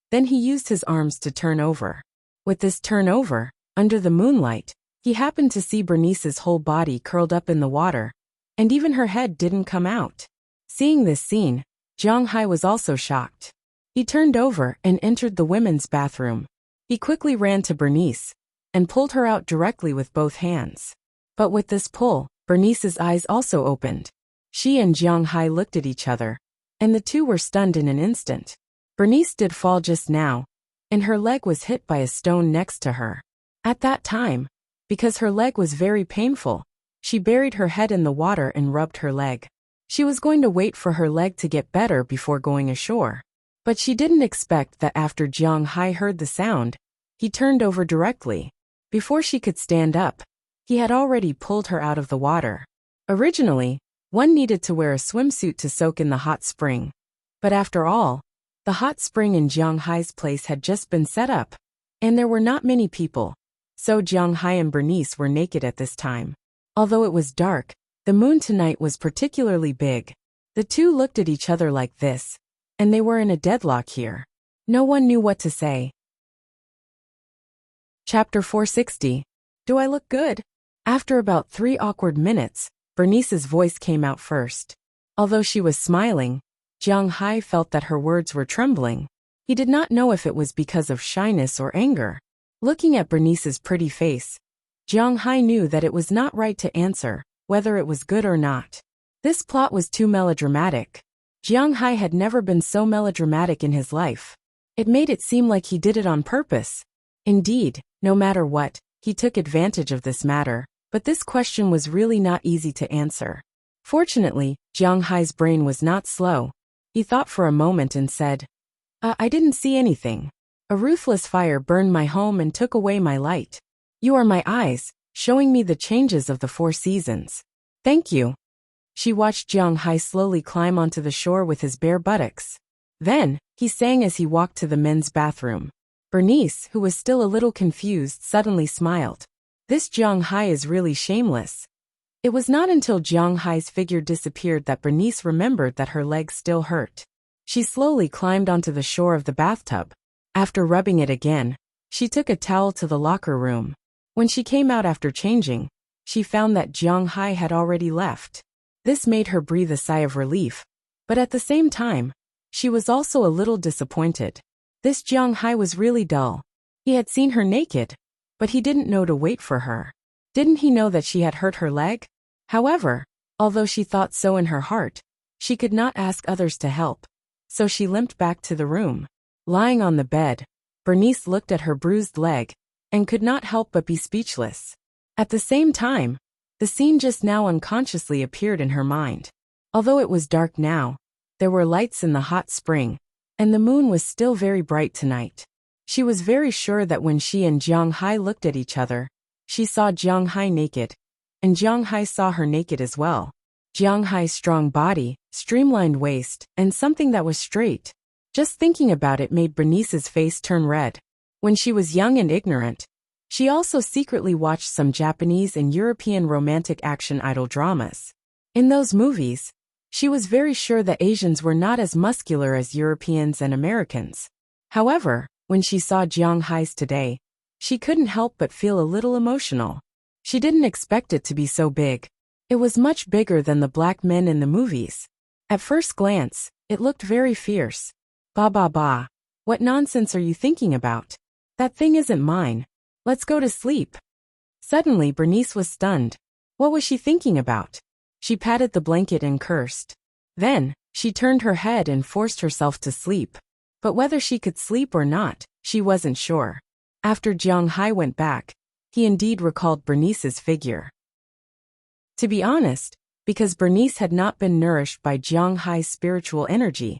S1: Then he used his arms to turn over. With this turnover, under the moonlight, he happened to see Bernice's whole body curled up in the water, and even her head didn't come out. Seeing this scene, Jiang Hai was also shocked. He turned over and entered the women's bathroom. He quickly ran to Bernice and pulled her out directly with both hands. But with this pull, Bernice's eyes also opened. She and Jiang Hai looked at each other, and the two were stunned in an instant. Bernice did fall just now, and her leg was hit by a stone next to her. At that time, because her leg was very painful, she buried her head in the water and rubbed her leg. She was going to wait for her leg to get better before going ashore. But she didn't expect that after Jiang Hai heard the sound, he turned over directly. Before she could stand up, he had already pulled her out of the water. Originally, one needed to wear a swimsuit to soak in the hot spring. But after all, the hot spring in Jiang Hai's place had just been set up, and there were not many people, so Jiang Hai and Bernice were naked at this time. Although it was dark, the moon tonight was particularly big. The two looked at each other like this, and they were in a deadlock here. No one knew what to say. Chapter 460. Do I look good? After about 3 awkward minutes, Bernice's voice came out first. Although she was smiling, Jiang Hai felt that her words were trembling. He did not know if it was because of shyness or anger. Looking at Bernice's pretty face, Jiang Hai knew that it was not right to answer whether it was good or not. This plot was too melodramatic. Jiang Hai had never been so melodramatic in his life. It made it seem like he did it on purpose. Indeed, no matter what, he took advantage of this matter, but this question was really not easy to answer. Fortunately, Jiang Hai's brain was not slow. He thought for a moment and said, I didn't see anything. A ruthless fire burned my home and took away my light. You are my eyes, showing me the changes of the 4 seasons. Thank you." She watched Jiang Hai slowly climb onto the shore with his bare buttocks. Then, he sang as he walked to the men's bathroom. Bernice, who was still a little confused, suddenly smiled. This Jiang Hai is really shameless. It was not until Jiang Hai's figure disappeared that Bernice remembered that her legs still hurt. She slowly climbed onto the shore of the bathtub. After rubbing it again, she took a towel to the locker room. When she came out after changing, she found that Jiang Hai had already left. This made her breathe a sigh of relief, but at the same time, she was also a little disappointed. This Jiang Hai was really dull. He had seen her naked, but he didn't know to wait for her. Didn't he know that she had hurt her leg? However, although she thought so in her heart, she could not ask others to help, so she limped back to the room. Lying on the bed, Bernice looked at her bruised leg and could not help but be speechless. At the same time, the scene just now unconsciously appeared in her mind. Although it was dark now, there were lights in the hot spring, and the moon was still very bright tonight. She was very sure that when she and Jiang Hai looked at each other, she saw Jiang Hai naked, and Jiang Hai saw her naked as well. Jiang Hai's strong body, streamlined waist, and something that was straight. Just thinking about it made Bernice's face turn red. When she was young and ignorant, she also secretly watched some Japanese and European romantic action idol dramas. In those movies, she was very sure that Asians were not as muscular as Europeans and Americans. However, when she saw Jiang Hai's today, she couldn't help but feel a little emotional. She didn't expect it to be so big. It was much bigger than the black men in the movies. At first glance, it looked very fierce. Ba ba ba. What nonsense are you thinking about? That thing isn't mine. Let's go to sleep. Suddenly Bernice was stunned. What was she thinking about? She patted the blanket and cursed. Then, she turned her head and forced herself to sleep. But whether she could sleep or not, she wasn't sure. After Jiang Hai went back, he indeed recalled Bernice's figure. To be honest, because Bernice had not been nourished by Jiang Hai's spiritual energy,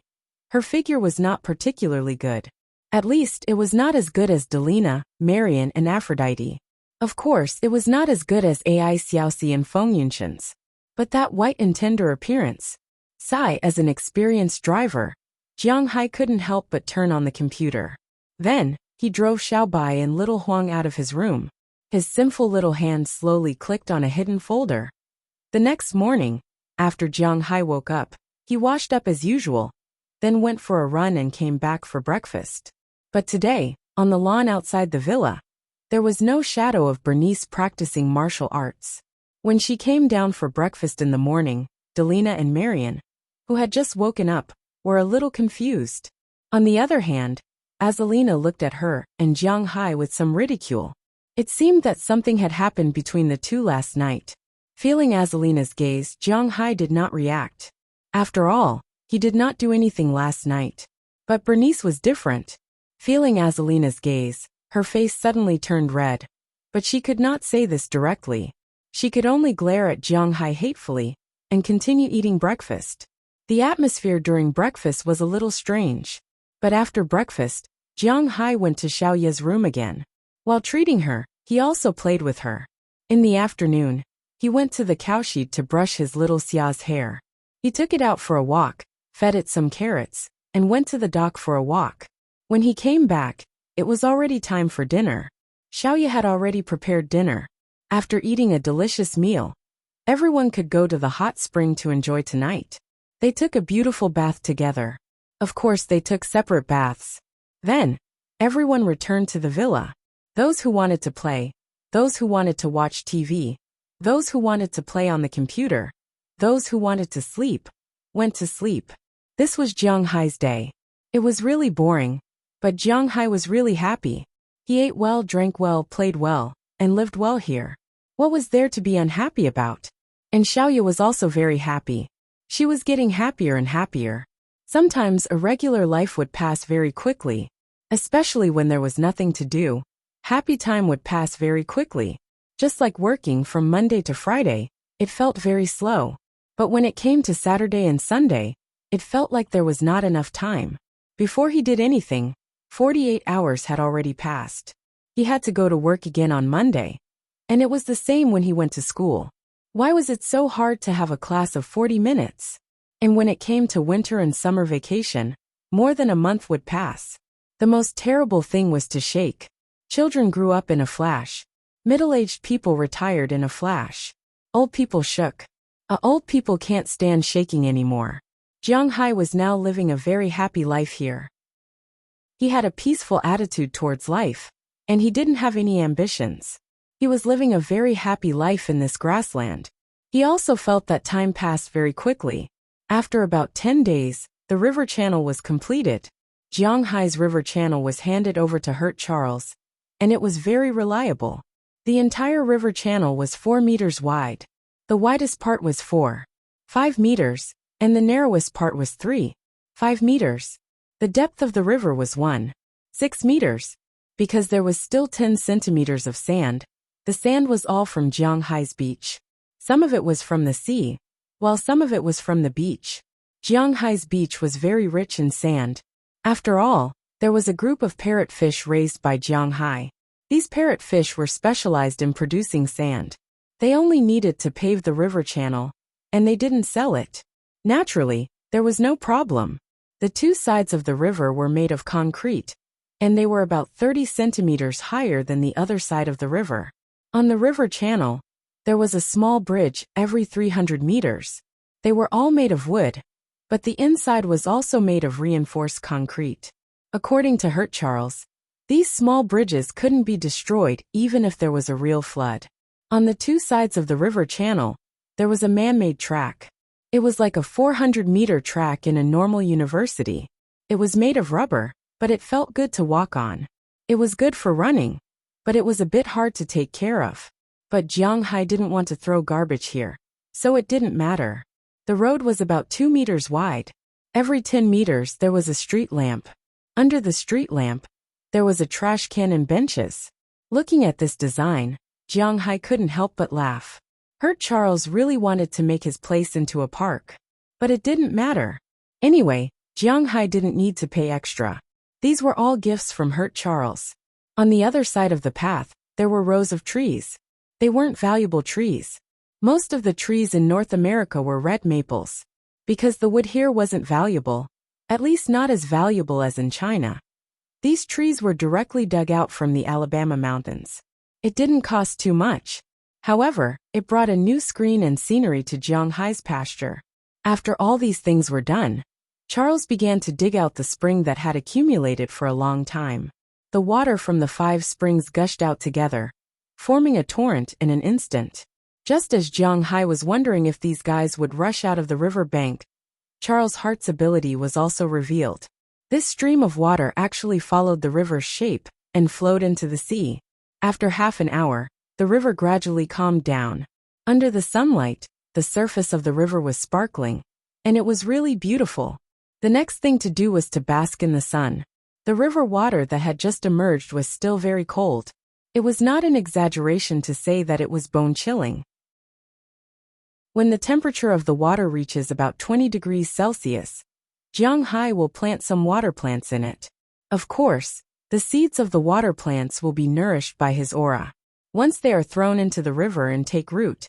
S1: her figure was not particularly good. At least, it was not as good as Delina, Marian, and Aphrodite. Of course, it was not as good as Ai Xiaoxi and Feng Yunshan's. But that white and tender appearance. Sai, as an experienced driver, Jiang Hai couldn't help but turn on the computer. Then, he drove Xiaobai and little Huang out of his room. His sinful little hand slowly clicked on a hidden folder. The next morning, after Jiang Hai woke up, he washed up as usual, then went for a run and came back for breakfast. But today, on the lawn outside the villa, there was no shadow of Bernice practicing martial arts. When she came down for breakfast in the morning, Delina and Marian, who had just woken up, were a little confused. On the other hand, Azalina looked at her and Jiang Hai with some ridicule. It seemed that something had happened between the two last night. Feeling Azalina's gaze, Jiang Hai did not react. After all, he did not do anything last night. But Bernice was different. Feeling Azalina's gaze, her face suddenly turned red. But she could not say this directly. She could only glare at Jiang Hai hatefully and continue eating breakfast. The atmosphere during breakfast was a little strange. But after breakfast, Jiang Hai went to Xiaoya's room again. While treating her, he also played with her. In the afternoon, he went to the cowshed to brush his little Xia's hair. He took it out for a walk, fed it some carrots, and went to the dock for a walk. When he came back, it was already time for dinner. Xiaoya had already prepared dinner. After eating a delicious meal, everyone could go to the hot spring to enjoy tonight. They took a beautiful bath together. Of course, they took separate baths. Then, everyone returned to the villa. Those who wanted to play, those who wanted to watch TV, those who wanted to play on the computer, those who wanted to sleep, went to sleep. This was Jiang Hai's day. It was really boring, but Jiang Hai was really happy. He ate well, drank well, played well, and lived well here. What was there to be unhappy about? And Xiaoya was also very happy. She was getting happier and happier. Sometimes a regular life would pass very quickly, especially when there was nothing to do. Happy time would pass very quickly. Just like working from Monday to Friday, it felt very slow. But when it came to Saturday and Sunday, it felt like there was not enough time. Before he did anything, 48 hours had already passed. He had to go to work again on Monday. And it was the same when he went to school. Why was it so hard to have a class of 40 minutes? And when it came to winter and summer vacation, more than a month would pass. The most terrible thing was to shake. Children grew up in a flash. Middle-aged people retired in a flash. Old people shook. Old people can't stand shaking anymore. Jiang Hai was now living a very happy life here. He had a peaceful attitude towards life, and he didn't have any ambitions. He was living a very happy life in this grassland. He also felt that time passed very quickly. After about 10 days, the river channel was completed. Jiang Hai's river channel was handed over to Hurt Charles, and it was very reliable. The entire river channel was 4 meters wide. The widest part was 4.5 meters, and the narrowest part was 3.5 meters. The depth of the river was 1.6 meters. Because there was still 10 centimeters of sand, the sand was all from Jiang Hai's beach. Some of it was from the sea, while some of it was from the beach. Jiang Hai's beach was very rich in sand. After all, there was a group of parrotfish raised by Jiang Hai. These parrotfish were specialized in producing sand. They only needed to pave the river channel, and they didn't sell it. Naturally, there was no problem. The two sides of the river were made of concrete, and they were about 30 centimeters higher than the other side of the river. On the river channel, there was a small bridge every 300 meters. They were all made of wood, but the inside was also made of reinforced concrete. According to Hurt Charles, these small bridges couldn't be destroyed even if there was a real flood. On the two sides of the river channel, there was a man-made track. It was like a 400-meter track in a normal university. It was made of rubber, but it felt good to walk on. It was good for running, but it was a bit hard to take care of. But Jiang Hai didn't want to throw garbage here, so it didn't matter. The road was about 2 meters wide. Every 10 meters there was a street lamp. Under the street lamp, there was a trash can and benches. Looking at this design, Jiang Hai couldn't help but laugh. Hurt Charles really wanted to make his place into a park. But it didn't matter. Anyway, Jiang Hai didn't need to pay extra. These were all gifts from Hurt Charles. On the other side of the path, there were rows of trees. They weren't valuable trees. Most of the trees in North America were red maples. Because the wood here wasn't valuable, at least not as valuable as in China. These trees were directly dug out from the Alabama mountains. It didn't cost too much. However, it brought a new screen and scenery to Jiang Hai's pasture. After all these things were done, Charles began to dig out the spring that had accumulated for a long time. The water from the 5 springs gushed out together, forming a torrent in an instant. Just as Jiang Hai was wondering if these guys would rush out of the river bank, Charles Hart's ability was also revealed. This stream of water actually followed the river's shape and flowed into the sea. After half an hour, the river gradually calmed down. Under the sunlight, the surface of the river was sparkling, and it was really beautiful. The next thing to do was to bask in the sun. The river water that had just emerged was still very cold. It was not an exaggeration to say that it was bone-chilling. When the temperature of the water reaches about 20 degrees Celsius, Jiang Hai will plant some water plants in it. Of course, the seeds of the water plants will be nourished by his aura. Once they are thrown into the river and take root,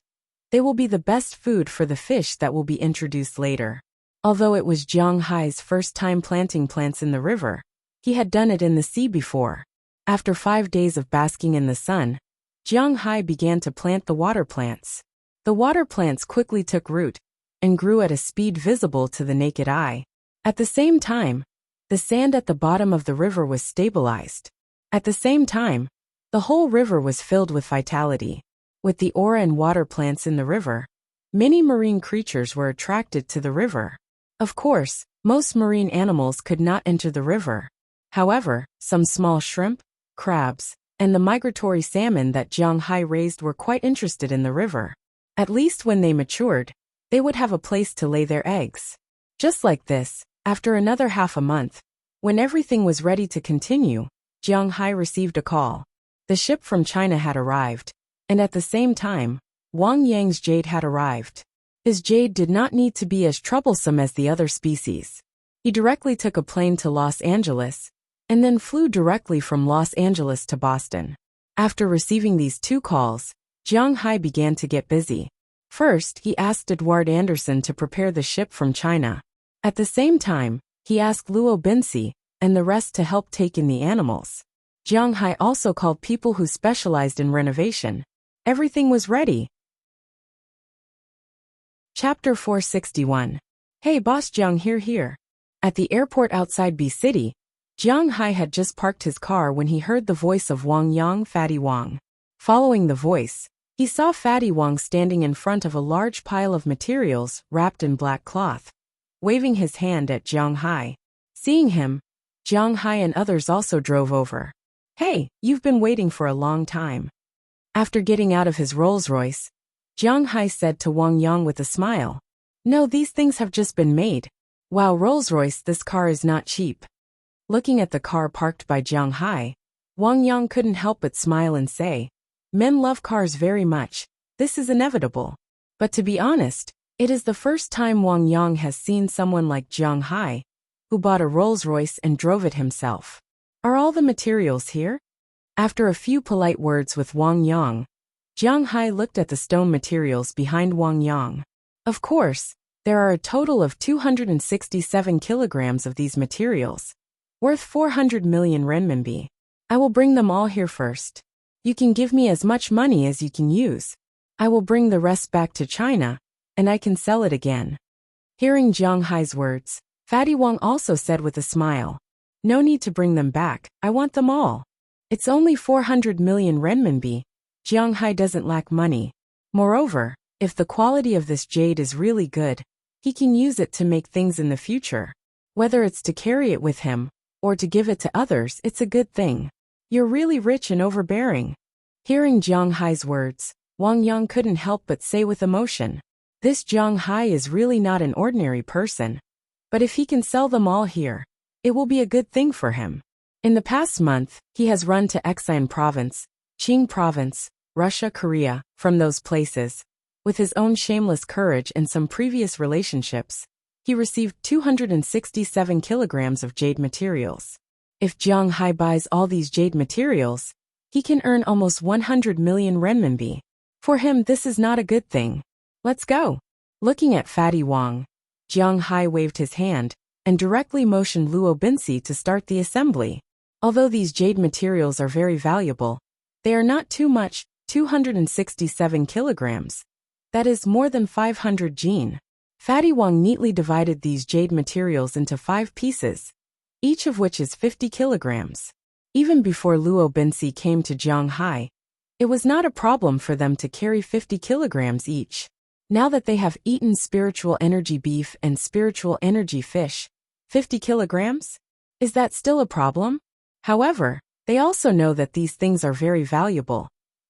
S1: they will be the best food for the fish that will be introduced later. Although it was Jiang Hai's first time planting plants in the river, he had done it in the sea before. After 5 days of basking in the sun, Jiang Hai began to plant the water plants. The water plants quickly took root and grew at a speed visible to the naked eye. At the same time, the sand at the bottom of the river was stabilized. At the same time, the whole river was filled with vitality. With the aura and water plants in the river, many marine creatures were attracted to the river. Of course, most marine animals could not enter the river. However, some small shrimp, crabs, and the migratory salmon that Jiang Hai raised were quite interested in the river. At least when they matured, they would have a place to lay their eggs. Just like this, after another half a month, when everything was ready to continue, Jiang Hai received a call. The ship from China had arrived, and at the same time, Wang Yang's jade had arrived. His jade did not need to be as troublesome as the other species. He directly took a plane to Los Angeles, and then flew directly from Los Angeles to Boston. After receiving these 2 calls, Jiang Hai began to get busy. First, he asked Edward Anderson to prepare the ship from China. At the same time, he asked Luo Binci and the rest to help take in the animals. Jiang Hai also called people who specialized in renovation. Everything was ready. Chapter 461. Hey boss, Jiang here. At the airport outside B City, Jiang Hai had just parked his car when he heard the voice of Wang Yang, Fatty Wang. Following the voice, he saw Fatty Wang standing in front of a large pile of materials wrapped in black cloth, waving his hand at Jiang Hai. Seeing him, Jiang Hai and others also drove over. Hey, you've been waiting for a long time. After getting out of his Rolls-Royce, Jiang Hai said to Wang Yang with a smile, No, these things have just been made. Wow, Rolls-Royce, this car is not cheap. Looking at the car parked by Jiang Hai, Wang Yang couldn't help but smile and say, Men love cars very much, this is inevitable. But to be honest, it is the first time Wang Yang has seen someone like Jiang Hai, who bought a Rolls-Royce and drove it himself. Are all the materials here? After a few polite words with Wang Yang, Jiang Hai looked at the stone materials behind Wang Yang. Of course, there are a total of 267 kilograms of these materials, worth 400 million renminbi. I will bring them all here first. You can give me as much money as you can use. I will bring the rest back to China, and I can sell it again. Hearing Jiang Hai's words, Fatty Wang also said with a smile, No need to bring them back, I want them all. It's only 400 million renminbi. Jiang Hai doesn't lack money. Moreover, if the quality of this jade is really good, he can use it to make things in the future. Whether it's to carry it with him, or to give it to others, it's a good thing. You're really rich and overbearing. Hearing Jiang Hai's words, Wang Yang couldn't help but say with emotion, This Jiang Hai is really not an ordinary person. But if he can sell them all here, it will be a good thing for him. In the past month, he has run to Exine Province, Qing Province, Russia, Korea, from those places. With his own shameless courage and some previous relationships, he received 267 kilograms of jade materials. If Jiang Hai buys all these jade materials, he can earn almost 100 million renminbi. For him, this is not a good thing. Let's go. Looking at Fatty Wang, Jiang Hai waved his hand and directly motioned Luo Binci to start the assembly. Although these jade materials are very valuable, they are not too much, 267 kilograms. That is more than 500 jin. Fatty Wang neatly divided these jade materials into 5 pieces, each of which is 50 kilograms. Even before Luo Binci came to Jiang Hai, it was not a problem for them to carry 50 kilograms each. Now that they have eaten spiritual energy beef and spiritual energy fish, 50 kilograms? Is that still a problem? However, they also know that these things are very valuable,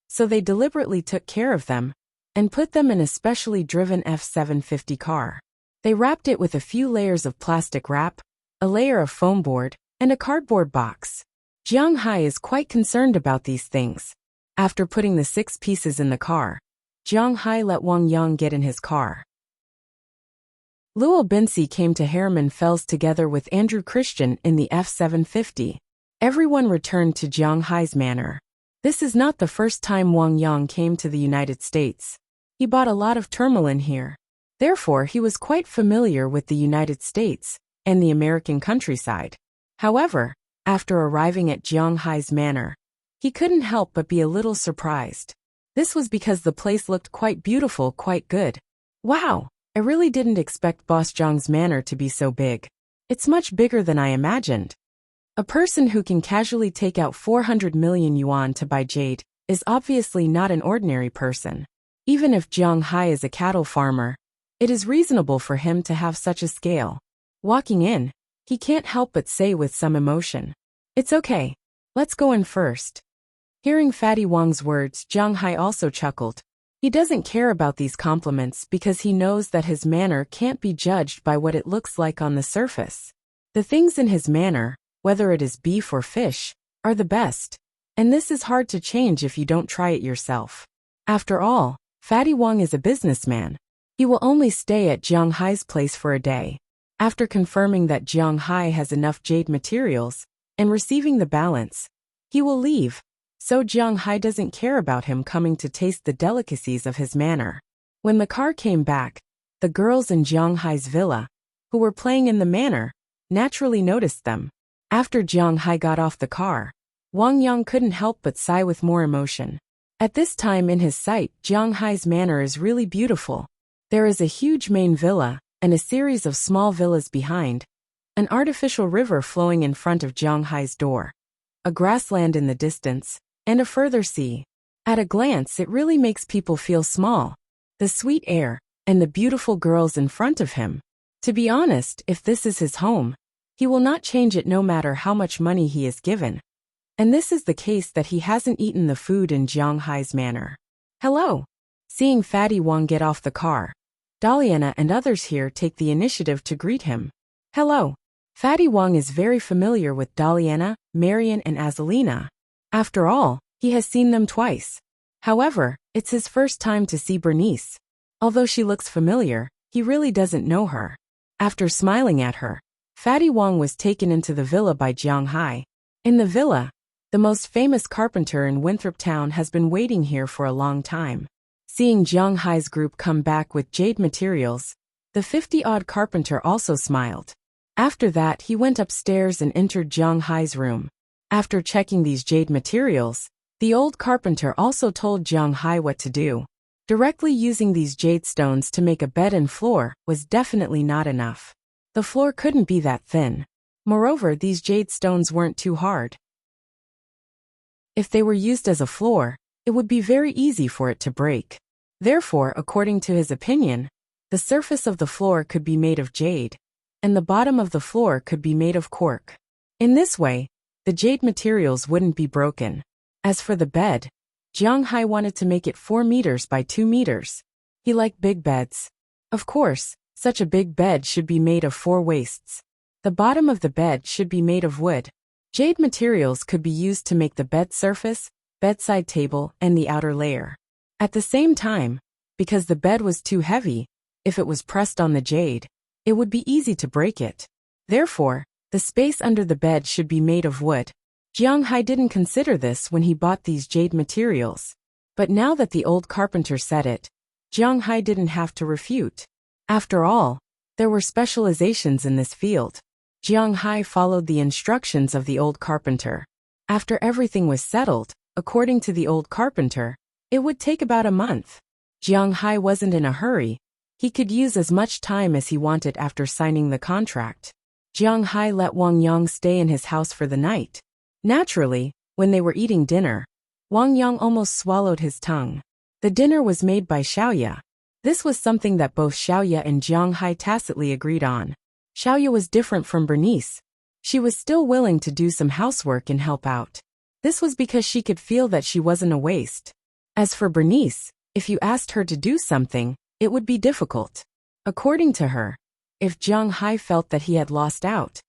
S1: so they deliberately took care of them and put them in a specially driven F750 car. They wrapped it with a few layers of plastic wrap, a layer of foam board, and a cardboard box. Jiang Hai is quite concerned about these things. After putting the 6 pieces in the car, Jiang Hai let Wang Yang get in his car. Luo Binci came to Hermann Fels together with Andrew Christian in the F750. Everyone returned to Jiang Hai's manor. This is not the first time Wang Yang came to the United States. He bought a lot of tourmaline here. Therefore, he was quite familiar with the United States and the American countryside. However, after arriving at Jiang Hai's manor, he couldn't help but be a little surprised. This was because the place looked quite beautiful, quite good. Wow, I really didn't expect Boss Zhang's manor to be so big. It's much bigger than I imagined. A person who can casually take out 400 million yuan to buy jade is obviously not an ordinary person. Even if Jiang Hai is a cattle farmer, it is reasonable for him to have such a scale. Walking in, he can't help but say with some emotion, It's okay. Let's go in first. Hearing Fatty Wang's words, Jiang Hai also chuckled. He doesn't care about these compliments because he knows that his manor can't be judged by what it looks like on the surface. The things in his manor, whether it is beef or fish, are the best, and this is hard to change if you don't try it yourself. After all, Fatty Wang is a businessman. He will only stay at Jiang Hai's place for a day. After confirming that Jiang Hai has enough jade materials and receiving the balance, he will leave, so Jiang Hai doesn't care about him coming to taste the delicacies of his manor. When the car came back, the girls in Jiang Hai's villa, who were playing in the manor, naturally noticed them. After Jiang Hai got off the car, Wang Yang couldn't help but sigh with more emotion. At this time in his sight, Jiang Hai's manor is really beautiful. There is a huge main villa, and a series of small villas behind, an artificial river flowing in front of Jiang Hai's door, a grassland in the distance, and a further sea. At a glance, it really makes people feel small. The sweet air, and the beautiful girls in front of him. To be honest, if this is his home, he will not change it no matter how much money he is given. And this is the case that he hasn't eaten the food in Jiang Hai's manor. Hello. Seeing Fatty Wang get off the car, Daliana and others here take the initiative to greet him. Hello. Fatty Wang is very familiar with Daliana, Marian and Azalina. After all, he has seen them twice. However, it's his first time to see Bernice. Although she looks familiar, he really doesn't know her. After smiling at her, Fatty Wang was taken into the villa by Jiang Hai. In the villa, the most famous carpenter in Winthrop Town has been waiting here for a long time. Seeing Jiang Hai's group come back with jade materials, the 50-odd carpenter also smiled. After that, he went upstairs and entered Jiang Hai's room. After checking these jade materials, the old carpenter also told Jiang Hai what to do. Directly using these jade stones to make a bed and floor was definitely not enough. The floor couldn't be that thin. Moreover, these jade stones weren't too hard. If they were used as a floor, it would be very easy for it to break. Therefore, according to his opinion, the surface of the floor could be made of jade, and the bottom of the floor could be made of cork. In this way, the jade materials wouldn't be broken. As for the bed, Jiang Hai wanted to make it 4 meters by 2 meters. He liked big beds. Of course, such a big bed should be made of 4 waists. The bottom of the bed should be made of wood. Jade materials could be used to make the bed surface, bedside table, and the outer layer. At the same time, because the bed was too heavy, if it was pressed on the jade, it would be easy to break it. Therefore, the space under the bed should be made of wood. Jiang Hai didn't consider this when he bought these jade materials. But now that the old carpenter said it, Jiang Hai didn't have to refute. After all, there were specializations in this field. Jiang Hai followed the instructions of the old carpenter. After everything was settled, according to the old carpenter, it would take about a month. Jiang Hai wasn't in a hurry. He could use as much time as he wanted after signing the contract. Jiang Hai let Wang Yang stay in his house for the night. Naturally, when they were eating dinner, Wang Yang almost swallowed his tongue. The dinner was made by Xiaoya. This was something that both Xiaoya and Jiang Hai tacitly agreed on. Xiaoya was different from Bernice. She was still willing to do some housework and help out. This was because she could feel that she wasn't a waste. As for Bernice, if you asked her to do something, it would be difficult. According to her, if Jiang Hai felt that he had lost out,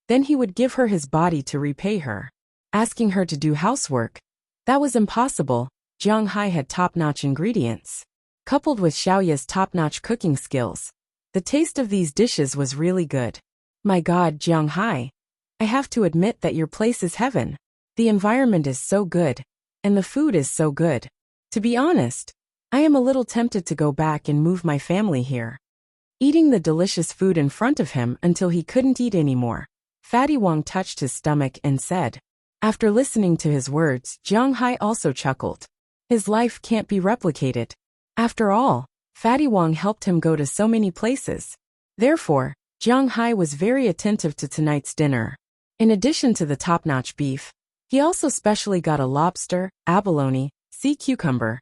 S1: then he would give her his body to repay her. Asking her to do housework, that was impossible. Jiang Hai had top-notch ingredients. Coupled with Xiaoya's top-notch cooking skills, the taste of these dishes was really good. My God, Jiang Hai, I have to admit that your place is heaven. The environment is so good, and the food is so good. To be honest, I am a little tempted to go back and move my family here. Eating the delicious food in front of him until he couldn't eat anymore, Fatty Wang touched his stomach and said. After listening to his words, Jiang Hai also chuckled. His life can't be replicated. After all, Fatty Wang helped him go to so many places. Therefore, Jiang Hai was very attentive to tonight's dinner. In addition to the top-notch beef, he also specially got a lobster, abalone, sea cucumber.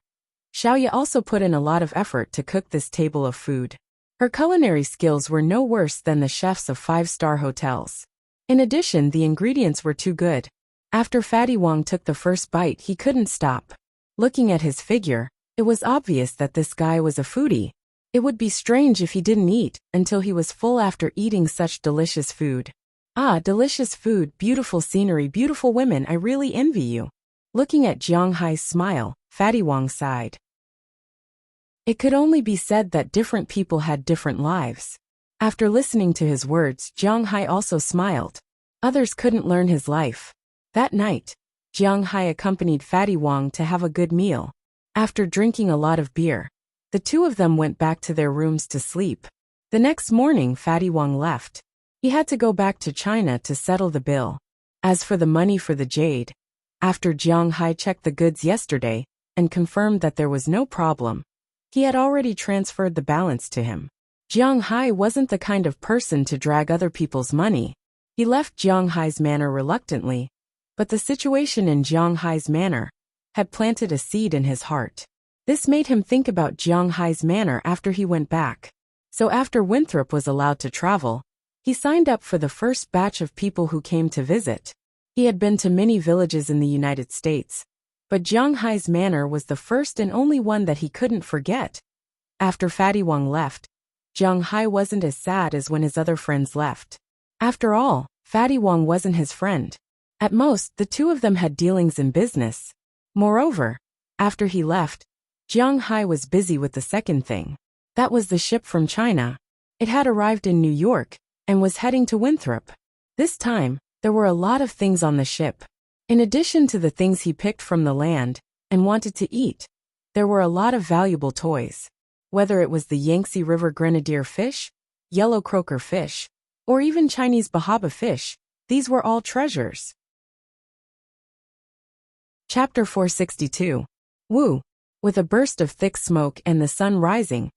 S1: Xiaoya also put in a lot of effort to cook this table of food. Her culinary skills were no worse than the chefs of 5-star hotels. In addition, the ingredients were too good. After Fatty Wang took the first bite, he couldn't stop. Looking at his figure, it was obvious that this guy was a foodie. It would be strange if he didn't eat until he was full after eating such delicious food. Ah, delicious food, beautiful scenery, beautiful women, I really envy you. Looking at Jiang Hai's smile, Fatty Wang sighed. It could only be said that different people had different lives. After listening to his words, Jiang Hai also smiled. Others couldn't learn his life. That night, Jiang Hai accompanied Fatty Wang to have a good meal. After drinking a lot of beer, The two of them went back to their rooms to sleep. The next morning, Fatty Wang left. He had to go back to China to settle the bill. As for the money for the jade, after Jiang Hai checked the goods yesterday and confirmed that there was no problem, he had already transferred the balance to him. Jiang Hai wasn't the kind of person to drag other people's money. He left Jiang Hai's manor reluctantly, but the situation in Jiang Hai's manor had planted a seed in his heart. This made him think about Jiang Hai's manor after he went back. So after Winthrop was allowed to travel, he signed up for the first batch of people who came to visit. He had been to many villages in the United States, but Jiang Hai's manor was the first and only one that he couldn't forget. After Fatty Wang left, Jiang Hai wasn't as sad as when his other friends left. After all, Fatty Wang wasn't his friend. At most, the two of them had dealings in business. Moreover, after he left, Jiang Hai was busy with the second thing. That was the ship from China. It had arrived in New York and was heading to Winthrop. This time, there were a lot of things on the ship. In addition to the things he picked from the land and wanted to eat, there were a lot of valuable toys. Whether it was the Yangtze River grenadier fish, yellow croaker fish, or even Chinese bahaba fish, these were all treasures. Chapter 462. Wu. With a burst of thick smoke and the sun rising,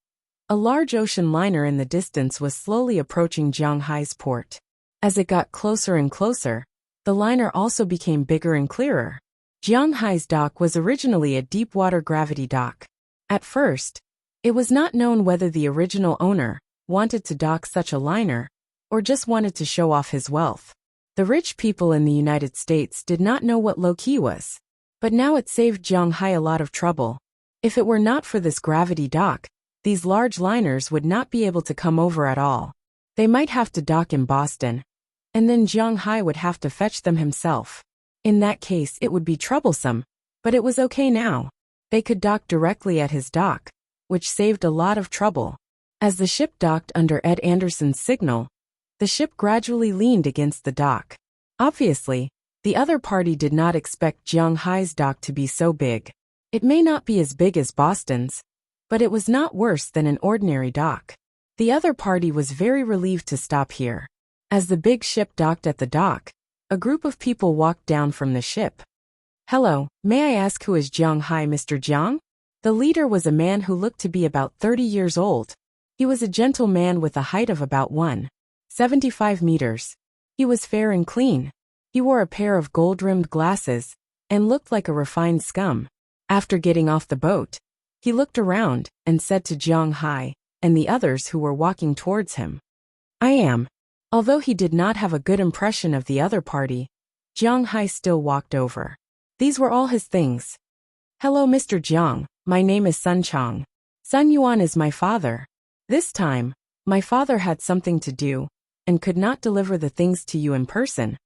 S1: a large ocean liner in the distance was slowly approaching Jiang Hai's port. As it got closer and closer, the liner also became bigger and clearer. Jiang Hai's dock was originally a deep-water gravity dock. At first, it was not known whether the original owner wanted to dock such a liner or just wanted to show off his wealth. The rich people in the United States did not know what low-key was, but now it saved Jiang Hai a lot of trouble. If it were not for this gravity dock, these large liners would not be able to come over at all. They might have to dock in Boston, and then Jiang Hai would have to fetch them himself. In that case, it would be troublesome, but it was okay now. They could dock directly at his dock, which saved a lot of trouble. As the ship docked under Ed Anderson's signal, the ship gradually leaned against the dock. Obviously, the other party did not expect Jiang Hai's dock to be so big. It may not be as big as Boston's, but it was not worse than an ordinary dock. The other party was very relieved to stop here. As the big ship docked at the dock, a group of people walked down from the ship. "Hello, may I ask who is Jiang Hai, Mr. Jiang?" The leader was a man who looked to be about 30 years old. He was a gentle man with a height of about 1.75 meters. He was fair and clean. He wore a pair of gold-rimmed glasses and looked like a refined scum. After getting off the boat, he looked around and said to Jiang Hai and the others who were walking towards him, "I am." Although he did not have a good impression of the other party, Jiang Hai still walked over. These were all his things. "Hello, Mr. Jiang, my name is Sun Chang. Sun Yuan is my father. This time, my father had something to do and could not deliver the things to you in person,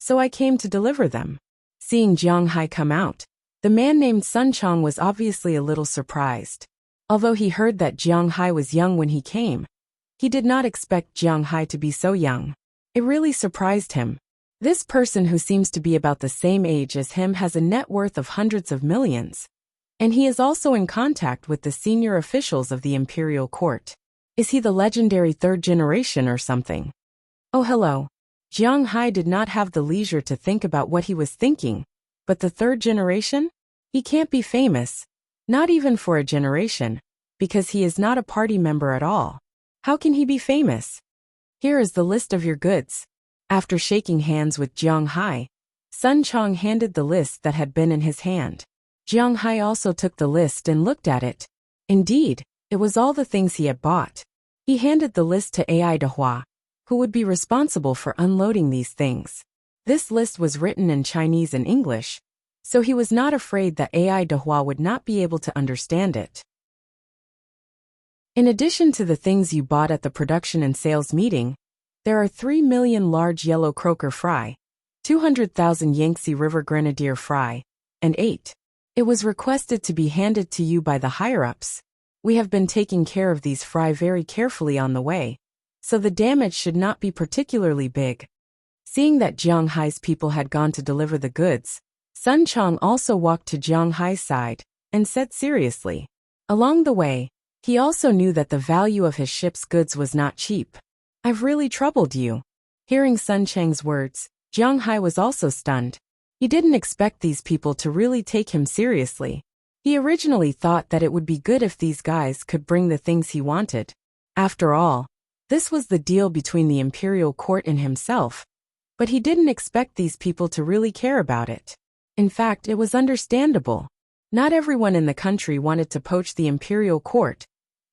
S1: so I came to deliver them." Seeing Jiang Hai come out, the man named Sun Chang was obviously a little surprised. Although he heard that Jiang Hai was young when he came, he did not expect Jiang Hai to be so young. It really surprised him. This person who seems to be about the same age as him has a net worth of hundreds of millions, and he is also in contact with the senior officials of the imperial court. Is he the legendary third generation or something? Oh, hello. Jiang Hai did not have the leisure to think about what he was thinking, but the third generation? He can't be famous, not even for a generation, because he is not a party member at all. How can he be famous? Here is the list of your goods. After shaking hands with Jiang Hai, Sun Chang handed the list that had been in his hand. Jiang Hai also took the list and looked at it. Indeed, it was all the things he had bought. He handed the list to Ai Dehua, who would be responsible for unloading these things. This list was written in Chinese and English, so he was not afraid that Ai Dehua would not be able to understand it. In addition to the things you bought at the production and sales meeting, there are 3 million large yellow croaker fry, 200,000 Yangtze River grenadier fry, and 8. It was requested to be handed to you by the higher-ups. We have been taking care of these fry very carefully on the way, so the damage should not be particularly big. Seeing that Jiang Hai's people had gone to deliver the goods, Sun Chang also walked to Jiang Hai's side and said seriously. Along the way, He also knew that the value of his ship's goods was not cheap. "I've really troubled you." Hearing Sun Chang's words, Jiang Hai was also stunned. He didn't expect these people to really take him seriously. He originally thought that it would be good if these guys could bring the things he wanted. After all, this was the deal between the imperial court and himself. But he didn't expect these people to really care about it. In fact, it was understandable. Not everyone in the country wanted to poach the imperial court,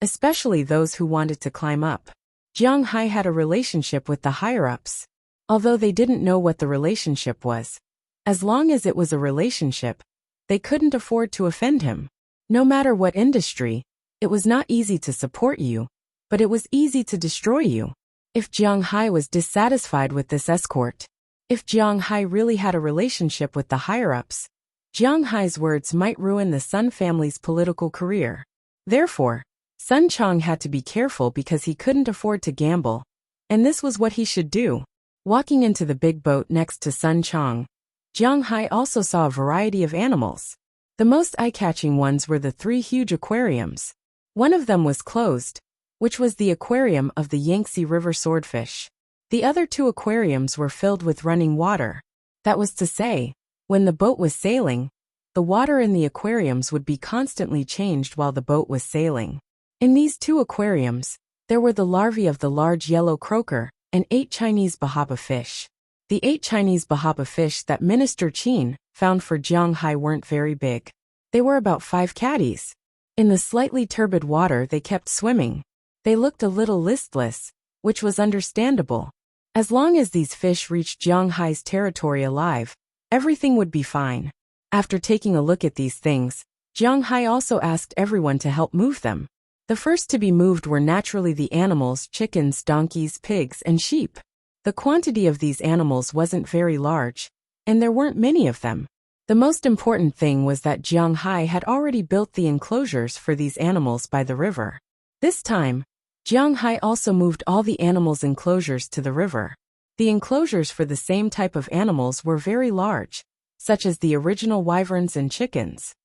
S1: especially those who wanted to climb up. Jiang Hai had a relationship with the higher-ups. Although they didn't know what the relationship was. As long as it was a relationship, they couldn't afford to offend him. No matter what industry, it was not easy to support you, but it was easy to destroy you. If Jiang Hai was dissatisfied with this escort, if Jiang Hai really had a relationship with the higher-ups, Jiang Hai's words might ruin the Sun family's political career. Therefore, Sun Chang had to be careful because he couldn't afford to gamble, and this was what he should do. Walking into the big boat next to Sun Chang, Jiang Hai also saw a variety of animals. The most eye-catching ones were the 3 huge aquariums. One of them was closed, which was the aquarium of the Yangtze River swordfish. The other 2 aquariums were filled with running water. That was to say, when the boat was sailing, the water in the aquariums would be constantly changed while the boat was sailing. In these 2 aquariums, there were the larvae of the large yellow croaker and 8 Chinese bahaba fish. The 8 Chinese bahaba fish that Minister Qin found for Jiang Hai weren't very big. They were about 5 caddies. In the slightly turbid water they kept swimming. They looked a little listless, which was understandable. As long as these fish reached Jiang Hai's territory alive, everything would be fine. After taking a look at these things, Jiang Hai also asked everyone to help move them. The first to be moved were naturally the animals: chickens, donkeys, pigs, and sheep. The quantity of these animals wasn't very large, and there weren't many of them. The most important thing was that Jiang Hai had already built the enclosures for these animals by the river. This time, Jiang Hai also moved all the animals' enclosures to the river. The enclosures for the same type of animals were very large, such as the original wyverns and chickens.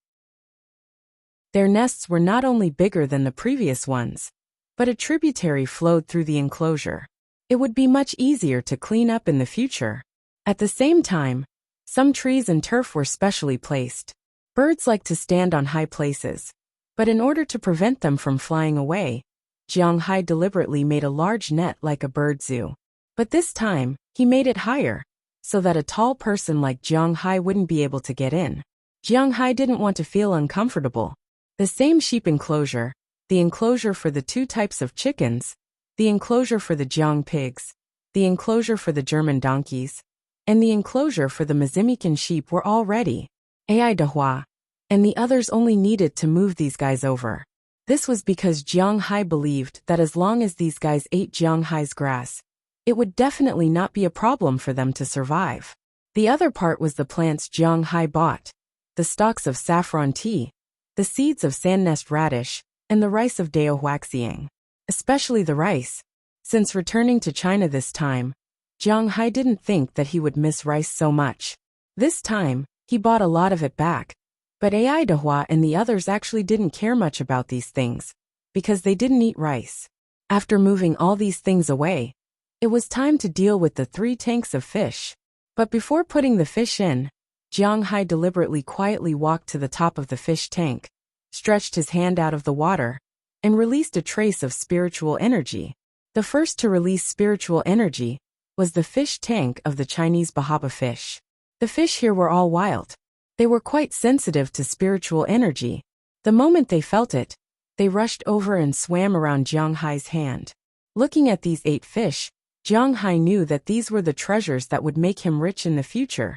S1: Their nests were not only bigger than the previous ones, but a tributary flowed through the enclosure. It would be much easier to clean up in the future. At the same time, some trees and turf were specially placed. Birds like to stand on high places, but in order to prevent them from flying away, Jiang Hai deliberately made a large net like a bird zoo. But this time, he made it higher, so that a tall person like Jiang Hai wouldn't be able to get in. Jiang Hai didn't want to feel uncomfortable. The same sheep enclosure, the enclosure for the 2 types of chickens, the enclosure for the Jiang pigs, the enclosure for the German donkeys, and the enclosure for the Mazimican sheep were all ready. Ai Dehua, and the others only needed to move these guys over. This was because Jiang Hai believed that as long as these guys ate Jiang Hai's grass, it would definitely not be a problem for them to survive. The other part was the plants Jiang Hai bought, the stalks of saffron tea, the seeds of sandnest radish, and the rice of Daohuaxiang. Especially the rice. Since returning to China this time, Jiang Hai didn't think that he would miss rice so much. This time, he bought a lot of it back. But Ai Dehua and the others actually didn't care much about these things, because they didn't eat rice. After moving all these things away, it was time to deal with the 3 tanks of fish. But before putting the fish in, Jiang Hai deliberately quietly walked to the top of the fish tank, stretched his hand out of the water, and released a trace of spiritual energy. The first to release spiritual energy was the fish tank of the Chinese bahaba fish. The fish here were all wild. They were quite sensitive to spiritual energy. The moment they felt it, they rushed over and swam around Jiang Hai's hand. Looking at these 8 fish, Jiang Hai knew that these were the treasures that would make him rich in the future.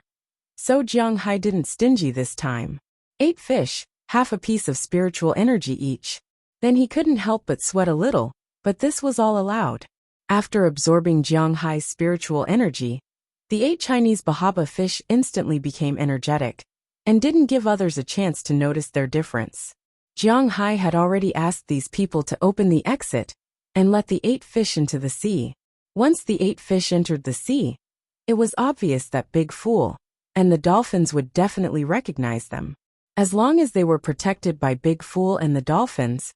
S1: So Jiang Hai didn't stingy this time. 8 fish, half a piece of spiritual energy each. Then he couldn't help but sweat a little, but this was all allowed. After absorbing Jiang Hai's spiritual energy, the 8 Chinese bahaba fish instantly became energetic, and didn't give others a chance to notice their difference. Jiang Hai had already asked these people to open the exit, and let the 8 fish into the sea. Once the 8 fish entered the sea, it was obvious that Big Fool and the dolphins would definitely recognize them. As long as they were protected by Big Fool and the dolphins,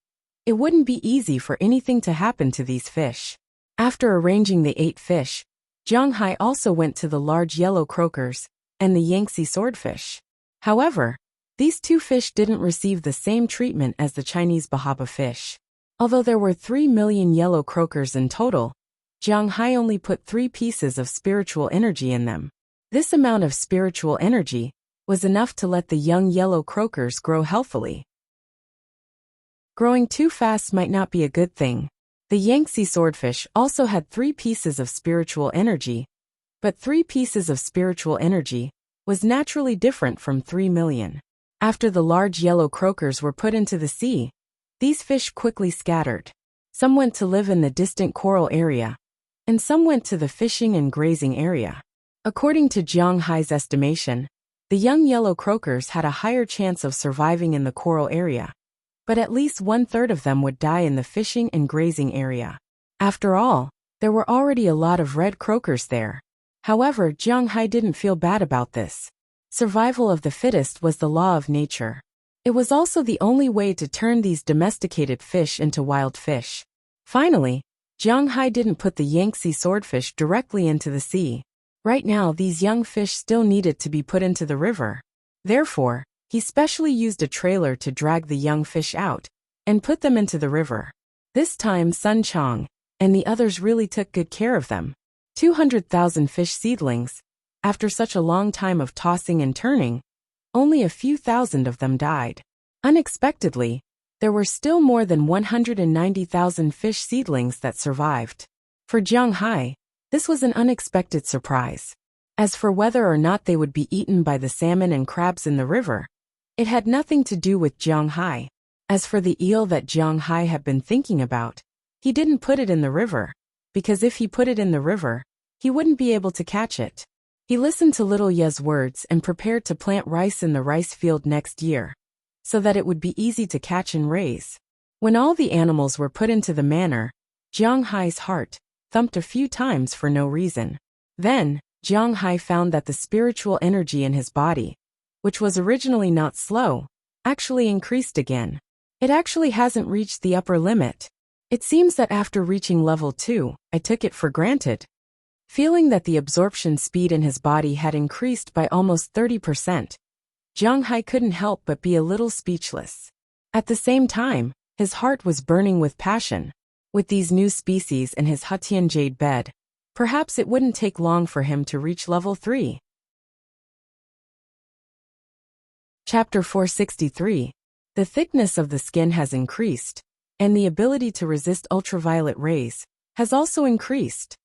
S1: It wouldn't be easy for anything to happen to these fish. After arranging the 8 fish, Jiang Hai also went to the large yellow croakers and the Yangtze swordfish. However, these 2 fish didn't receive the same treatment as the Chinese bahaba fish. Although there were 3 million yellow croakers in total, Jiang Hai only put 3 pieces of spiritual energy in them. This amount of spiritual energy was enough to let the young yellow croakers grow healthily. Growing too fast might not be a good thing. The Yangtze swordfish also had 3 pieces of spiritual energy, but 3 pieces of spiritual energy was naturally different from 3 million. After the large yellow croakers were put into the sea, these fish quickly scattered. Some went to live in the distant coral area, and some went to the fishing and grazing area. According to Jiang Hai's estimation, the young yellow croakers had a higher chance of surviving in the coral area, but at least 1/3 of them would die in the fishing and grazing area. After all, there were already a lot of red croakers there. However, Jiang Hai didn't feel bad about this. Survival of the fittest was the law of nature. It was also the only way to turn these domesticated fish into wild fish. Finally, Jiang Hai didn't put the Yangtze swordfish directly into the sea. Right now, these young fish still needed to be put into the river. Therefore, he specially used a trailer to drag the young fish out and put them into the river. This time, Sun Chang and the others really took good care of them. 200,000 fish seedlings. After such a long time of tossing and turning, only a few thousand of them died. Unexpectedly, there were still more than 190,000 fish seedlings that survived. For Jiang Hai, this was an unexpected surprise. As for whether or not they would be eaten by the salmon and crabs in the river, it had nothing to do with Jiang Hai. As for the eel that Jiang Hai had been thinking about, he didn't put it in the river, because if he put it in the river, he wouldn't be able to catch it. He listened to Little Ye's words and prepared to plant rice in the rice field next year, so that it would be easy to catch and raise. When all the animals were put into the manor, Jiang Hai's heart thumped a few times for no reason. Then, Jiang Hai found that the spiritual energy in his body, which was originally not slow, actually increased again. It actually hasn't reached the upper limit. It seems that after reaching level 2, I took it for granted. Feeling that the absorption speed in his body had increased by almost 30%, Jiang Hai couldn't help but be a little speechless. At the same time, his heart was burning with passion. With these new species in his Hutian jade bed, perhaps it wouldn't take long for him to reach level 3. Chapter 463. The thickness of the skin has increased, and the ability to resist ultraviolet rays has also increased.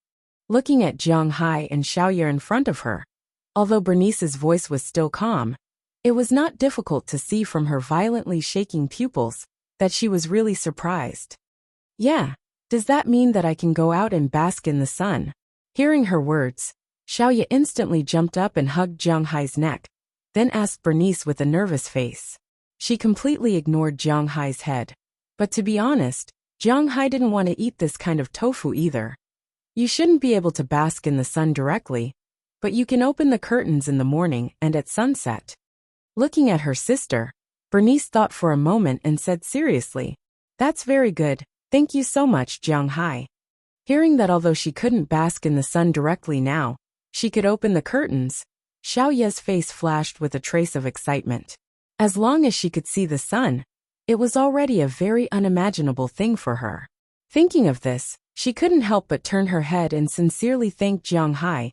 S1: Looking at Jiang Hai and Xiaoye in front of her, although Bernice's voice was still calm, it was not difficult to see from her violently shaking pupils that she was really surprised. Yeah, does that mean that I can go out and bask in the sun? Hearing her words, Xiaoye instantly jumped up and hugged Jiang Hai's neck, then asked Bernice with a nervous face. She completely ignored Jiang Hai's head. But to be honest, Jiang Hai didn't want to eat this kind of tofu either. You shouldn't be able to bask in the sun directly, but you can open the curtains in the morning and at sunset. Looking at her sister, Bernice thought for a moment and said seriously, "That's very good, thank you so much, Jiang Hai." Hearing that although she couldn't bask in the sun directly now, she could open the curtains, Xiaoye's face flashed with a trace of excitement. As long as she could see the sun, it was already a very unimaginable thing for her. Thinking of this, she couldn't help but turn her head and sincerely thank Jiang Hai.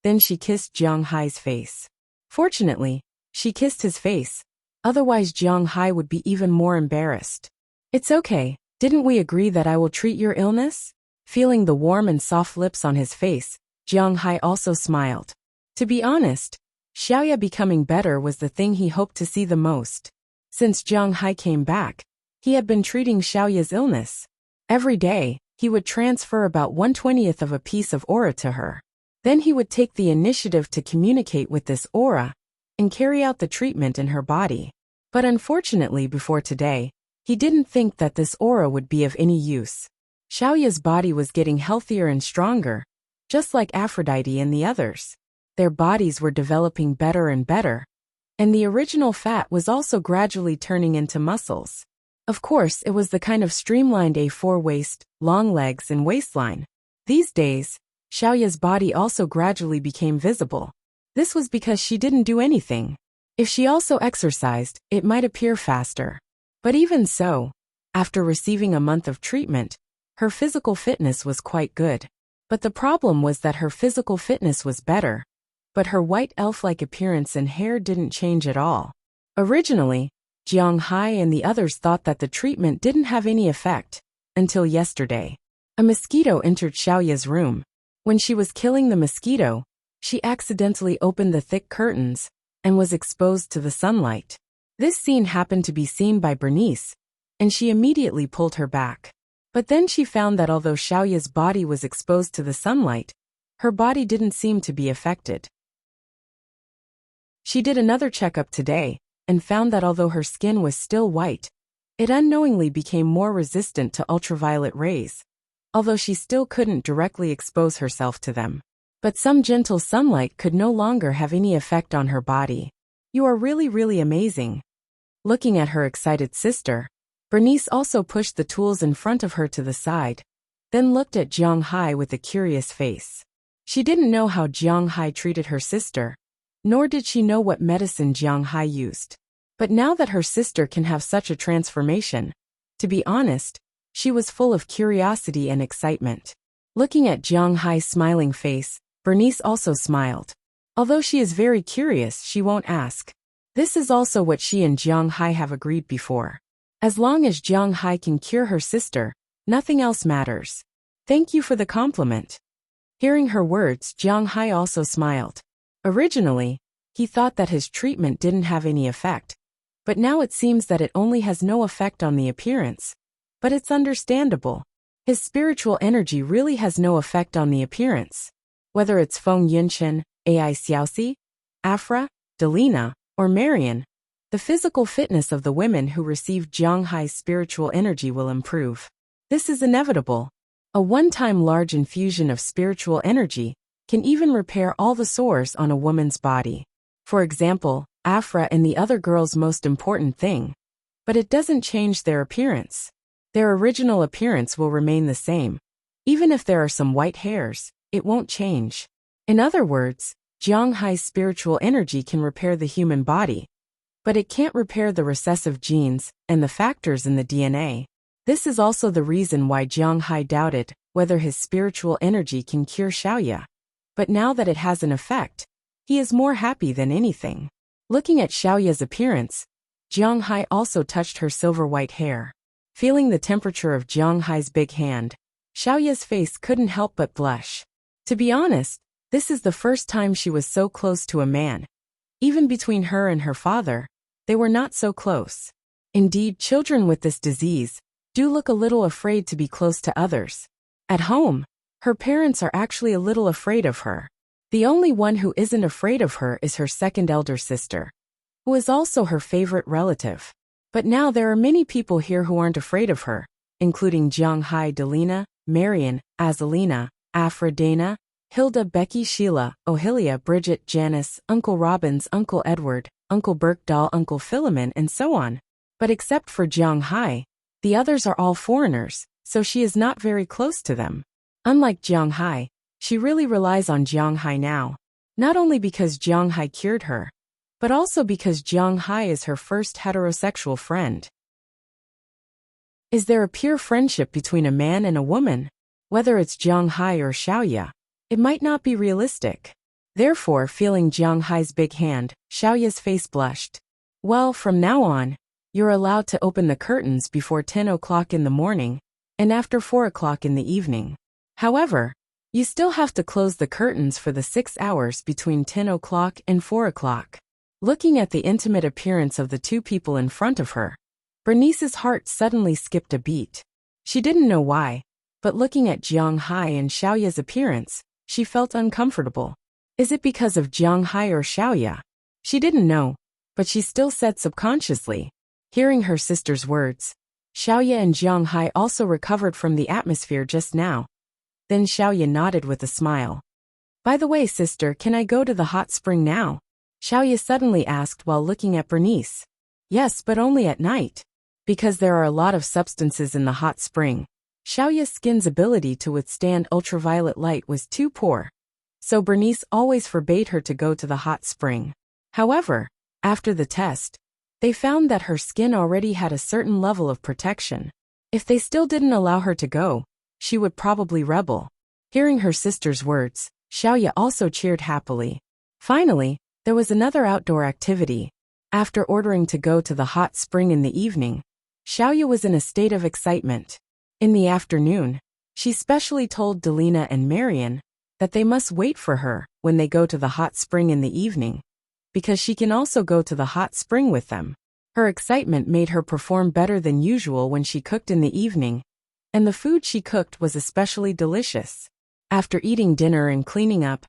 S1: Then she kissed Jiang Hai's face. Fortunately, she kissed his face, otherwise Jiang Hai would be even more embarrassed. "It's okay, didn't we agree that I will treat your illness?" Feeling the warm and soft lips on his face, Jiang Hai also smiled. To be honest, Xiaoye becoming better was the thing he hoped to see the most. Since Jiang Hai came back, he had been treating Xiaoye's illness. Every day, he would transfer about 1/20th of a piece of aura to her. Then he would take the initiative to communicate with this aura and carry out the treatment in her body. But unfortunately before today, he didn't think that this aura would be of any use. Xiaoye's body was getting healthier and stronger, just like Aphrodite and the others. Their bodies were developing better and better, and the original fat was also gradually turning into muscles. Of course, it was the kind of streamlined A4 waist, long legs and waistline. These days, Xiaoya's body also gradually became visible. This was because she didn't do anything. If she also exercised, it might appear faster. But even so, after receiving a month of treatment, her physical fitness was quite good. But the problem was that her physical fitness was better, but her white elf-like appearance and hair didn't change at all. Originally, Jiang Hai and the others thought that the treatment didn't have any effect, until yesterday. A mosquito entered Xiaoya's room. When she was killing the mosquito, she accidentally opened the thick curtains and was exposed to the sunlight. This scene happened to be seen by Bernice, and she immediately pulled her back. But then she found that although Xiaoya's body was exposed to the sunlight, her body didn't seem to be affected. She did another checkup today, and found that although her skin was still white, it unknowingly became more resistant to ultraviolet rays, although she still couldn't directly expose herself to them. But some gentle sunlight could no longer have any effect on her body. You are really amazing. Looking at her excited sister, Bernice also pushed the tools in front of her to the side, then looked at Jiang Hai with a curious face. She didn't know how Jiang Hai treated her sister, nor did she know what medicine Jiang Hai used. But now that her sister can have such a transformation, to be honest, she was full of curiosity and excitement. Looking at Jiang Hai's smiling face, Bernice also smiled. Although she is very curious, she won't ask. This is also what she and Jiang Hai have agreed before. As long as Jiang Hai can cure her sister, nothing else matters. Thank you for the compliment. Hearing her words, Jiang Hai also smiled. Originally, he thought that his treatment didn't have any effect, but now it seems that it only has no effect on the appearance. But it's understandable. His spiritual energy really has no effect on the appearance. Whether it's Feng Yunchen, Ai Xiaoxi, Afra, Delina, or Marian, the physical fitness of the women who receive Jiang Hai's spiritual energy will improve. This is inevitable. A one-time large infusion of spiritual energy can even repair all the sores on a woman's body. For example, Afra and the other girls' most important thing. But it doesn't change their appearance. Their original appearance will remain the same. Even if there are some white hairs, it won't change. In other words, Jiang Hai's spiritual energy can repair the human body, but it can't repair the recessive genes and the factors in the DNA. This is also the reason why Jiang Hai doubted whether his spiritual energy can cure Xiaoya. But now that it has an effect, he is more happy than anything. Looking at Xiaoya's appearance, Jiang Hai also touched her silver white hair. Feeling the temperature of Jiang Hai's big hand, Xiaoya's face couldn't help but blush. To be honest, this is the first time she was so close to a man. Even between her and her father, they were not so close. Indeed, children with this disease do look a little afraid to be close to others. At home, her parents are actually a little afraid of her. The only one who isn't afraid of her is her second elder sister, who is also her favorite relative. But now there are many people here who aren't afraid of her, including Jiang Hai, Delina, Marian, Azalina, Afra, Dana, Hilda, Becky, Sheila, Ohilia, Bridget, Janice, Uncle Robbins, Uncle Edward, Uncle Birkdahl, Uncle Philemon, and so on. But except for Jiang Hai, the others are all foreigners, so she is not very close to them. Unlike Jiang Hai, she really relies on Jiang Hai now. Not only because Jiang Hai cured her, but also because Jiang Hai is her first heterosexual friend. Is there a pure friendship between a man and a woman? Whether it's Jiang Hai or Xiaoya, it might not be realistic. Therefore, feeling Jiang Hai's big hand, Xiaoya's face blushed. Well, from now on, you're allowed to open the curtains before 10 o'clock in the morning, and after 4 o'clock in the evening. However, you still have to close the curtains for the 6 hours between 10 o'clock and 4 o'clock. Looking at the intimate appearance of the two people in front of her, Bernice's heart suddenly skipped a beat. She didn't know why, but looking at Jiang Hai and Xiaoya's appearance, she felt uncomfortable. Is it because of Jiang Hai or Xiaoya? She didn't know, but she still said subconsciously. Hearing her sister's words, Xiaoya and Jiang Hai also recovered from the atmosphere just now. Then Xiaoya nodded with a smile. By the way, sister, can I go to the hot spring now? Xiaoya suddenly asked while looking at Bernice. Yes, but only at night. Because there are a lot of substances in the hot spring, Xiaoya's skin's ability to withstand ultraviolet light was too poor. So Bernice always forbade her to go to the hot spring. However, after the test, they found that her skin already had a certain level of protection. If they still didn't allow her to go, she would probably rebel. Hearing her sister's words, Xiaoya also cheered happily. Finally, there was another outdoor activity. After ordering to go to the hot spring in the evening, Xiaoya was in a state of excitement. In the afternoon, she specially told Delina and Marian that they must wait for her when they go to the hot spring in the evening, because she can also go to the hot spring with them. Her excitement made her perform better than usual when she cooked in the evening, and the food she cooked was especially delicious. After eating dinner and cleaning up,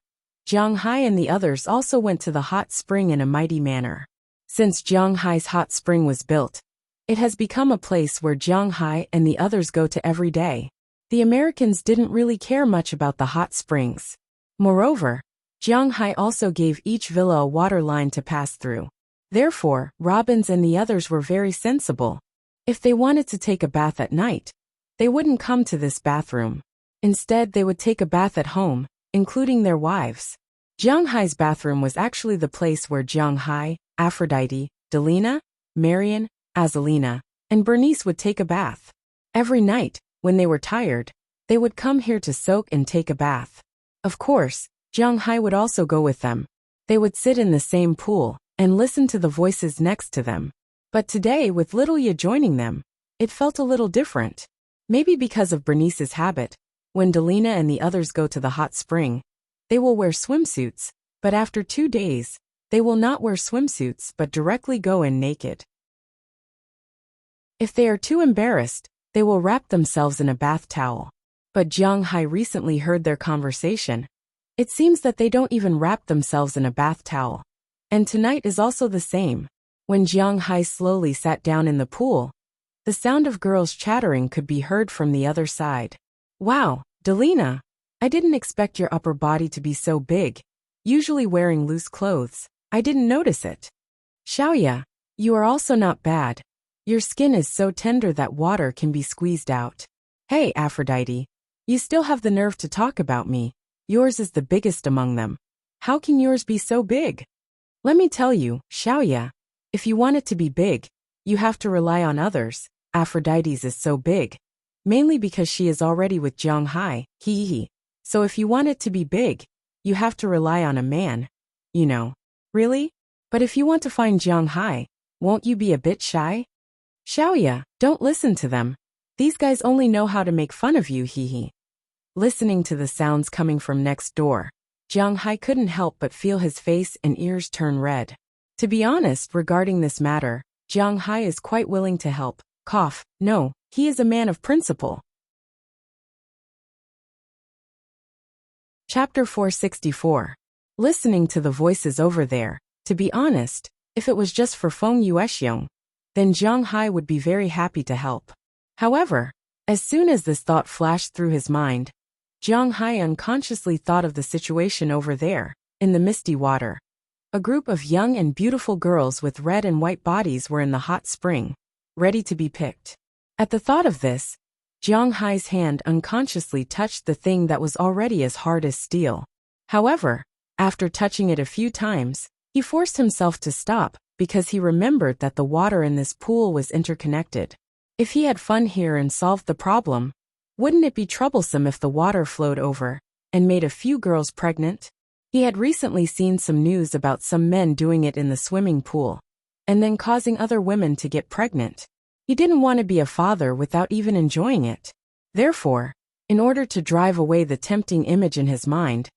S1: Jiang Hai and the others also went to the hot spring in a mighty manner. Since Jiang Hai's hot spring was built, it has become a place where Jiang Hai and the others go to every day. The Americans didn't really care much about the hot springs. Moreover, Jiang Hai also gave each villa a water line to pass through. Therefore, Robbins and the others were very sensible. If they wanted to take a bath at night, they wouldn't come to this bathroom. Instead, they would take a bath at home, including their wives. Jiang Hai's bathroom was actually the place where Jiang Hai, Aphrodite, Delina, Marian, Azalina, and Bernice would take a bath. Every night, when they were tired, they would come here to soak and take a bath. Of course, Jiang Hai would also go with them. They would sit in the same pool and listen to the voices next to them. But today, with little Ye joining them, it felt a little different. Maybe because of Bernice's habit, when Delina and the others go to the hot spring, they will wear swimsuits, but after 2 days, they will not wear swimsuits but directly go in naked. If they are too embarrassed, they will wrap themselves in a bath towel. But Jiang Hai recently heard their conversation. It seems that they don't even wrap themselves in a bath towel. And tonight is also the same. When Jiang Hai slowly sat down in the pool, the sound of girls chattering could be heard from the other side. Wow, Delina, I didn't expect your upper body to be so big. Usually wearing loose clothes, I didn't notice it. Xiaoya, you are also not bad. Your skin is so tender that water can be squeezed out. Hey, Aphrodite, you still have the nerve to talk about me. Yours is the biggest among them. How can yours be so big? Let me tell you, Xiaoya, if you want it to be big, you have to rely on others. Aphrodite's is so big, mainly because she is already with Jiang Hai, hee. So if you want it to be big, you have to rely on a man. You know. Really? But if you want to find Jiang Hai, won't you be a bit shy? Xiaoya, don't listen to them. These guys only know how to make fun of you, hee. Listening to the sounds coming from next door, Jiang Hai couldn't help but feel his face and ears turn red. To be honest regarding this matter, Jiang Hai is quite willing to help. Cough, no, he is a man of principle. Chapter 464. Listening to the voices over there, to be honest, if it was just for Feng Yuexiong, then Jiang Hai would be very happy to help. However, as soon as this thought flashed through his mind, Jiang Hai unconsciously thought of the situation over there, in the misty water. A group of young and beautiful girls with red and white bodies were in the hot spring, ready to be picked. At the thought of this, Jiang Hai's hand unconsciously touched the thing that was already as hard as steel. However, after touching it a few times, he forced himself to stop, because he remembered that the water in this pool was interconnected. If he had fun here and solved the problem, wouldn't it be troublesome if the water flowed over and made a few girls pregnant? He had recently seen some news about some men doing it in the swimming pool, and then causing other women to get pregnant. He didn't want to be a father without even enjoying it. Therefore, in order to drive away the tempting image in his mind,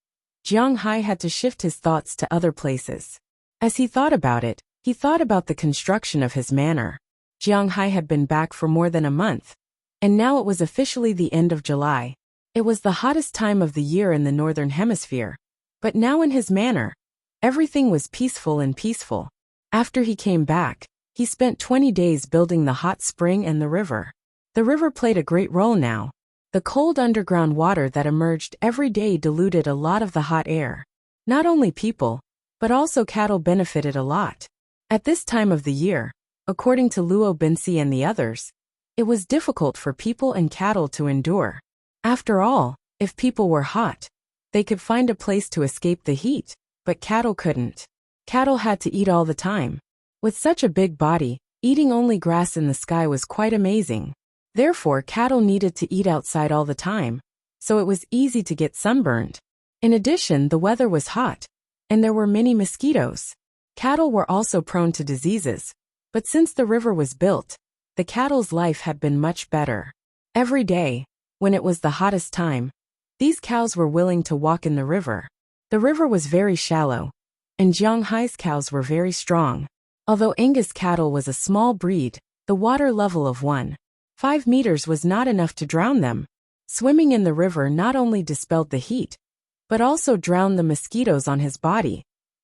S1: Jiang Hai had to shift his thoughts to other places. As he thought about it, he thought about the construction of his manor. Jiang Hai had been back for more than a month, and now it was officially the end of July. It was the hottest time of the year in the northern hemisphere, but now in his manor, everything was peaceful and peaceful. After he came back, he spent 20 days building the hot spring and the river. The river played a great role now. The cold underground water that emerged every day diluted a lot of the hot air. Not only people, but also cattle benefited a lot. At this time of the year, According to Luo Binsi and the others, it was difficult for people and cattle to endure. After all, if people were hot, they could find a place to escape the heat, but cattle couldn't. Cattle had to eat all the time. With such a big body, eating only grass in the sky was quite amazing. Therefore, cattle needed to eat outside all the time, so it was easy to get sunburned. In addition, the weather was hot, and there were many mosquitoes. Cattle were also prone to diseases, but since the river was built, the cattle's life had been much better. Every day, when it was the hottest time, these cows were willing to walk in the river. The river was very shallow, and Jiang Hai's cows were very strong. Although Angus cattle was a small breed, the water level of 1.5 meters was not enough to drown them. Swimming in the river not only dispelled the heat, but also drowned the mosquitoes on his body,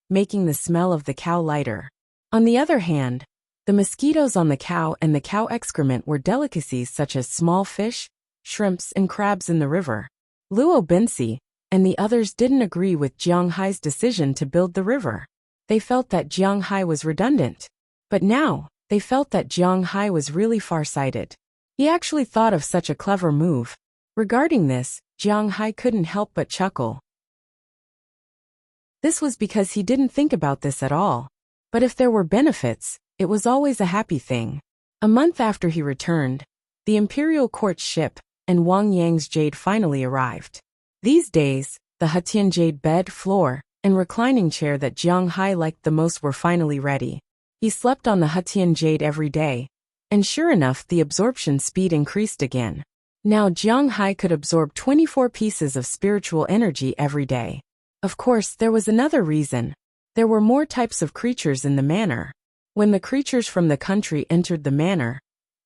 S1: making the smell of the cow lighter. On the other hand, the mosquitoes on the cow and the cow excrement were delicacies such as small fish, shrimps, and crabs in the river. Luo Binsi and the others didn't agree with Jiang Hai's decision to build the river. They felt that Jiang Hai was redundant. But now, they felt that Jiang Hai was really far-sighted. He actually thought of such a clever move. Regarding this, Jiang Hai couldn't help but chuckle. This was because he didn't think about this at all. But if there were benefits, it was always a happy thing. A month after he returned, the imperial court ship and Wang Yang's jade finally arrived. These days, the Hetian jade bed, floor, and reclining chair that Jiang Hai liked the most were finally ready. He slept on the Hetian jade every day, and sure enough, the absorption speed increased again. Now Jiang Hai could absorb 24 pieces of spiritual energy every day. Of course, there was another reason. There were more types of creatures in the manor. When the creatures from the country entered the manor,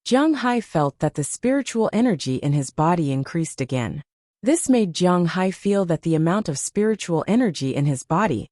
S1: Jiang Hai felt that the spiritual energy in his body increased again. This made Jiang Hai feel that the amount of spiritual energy in his body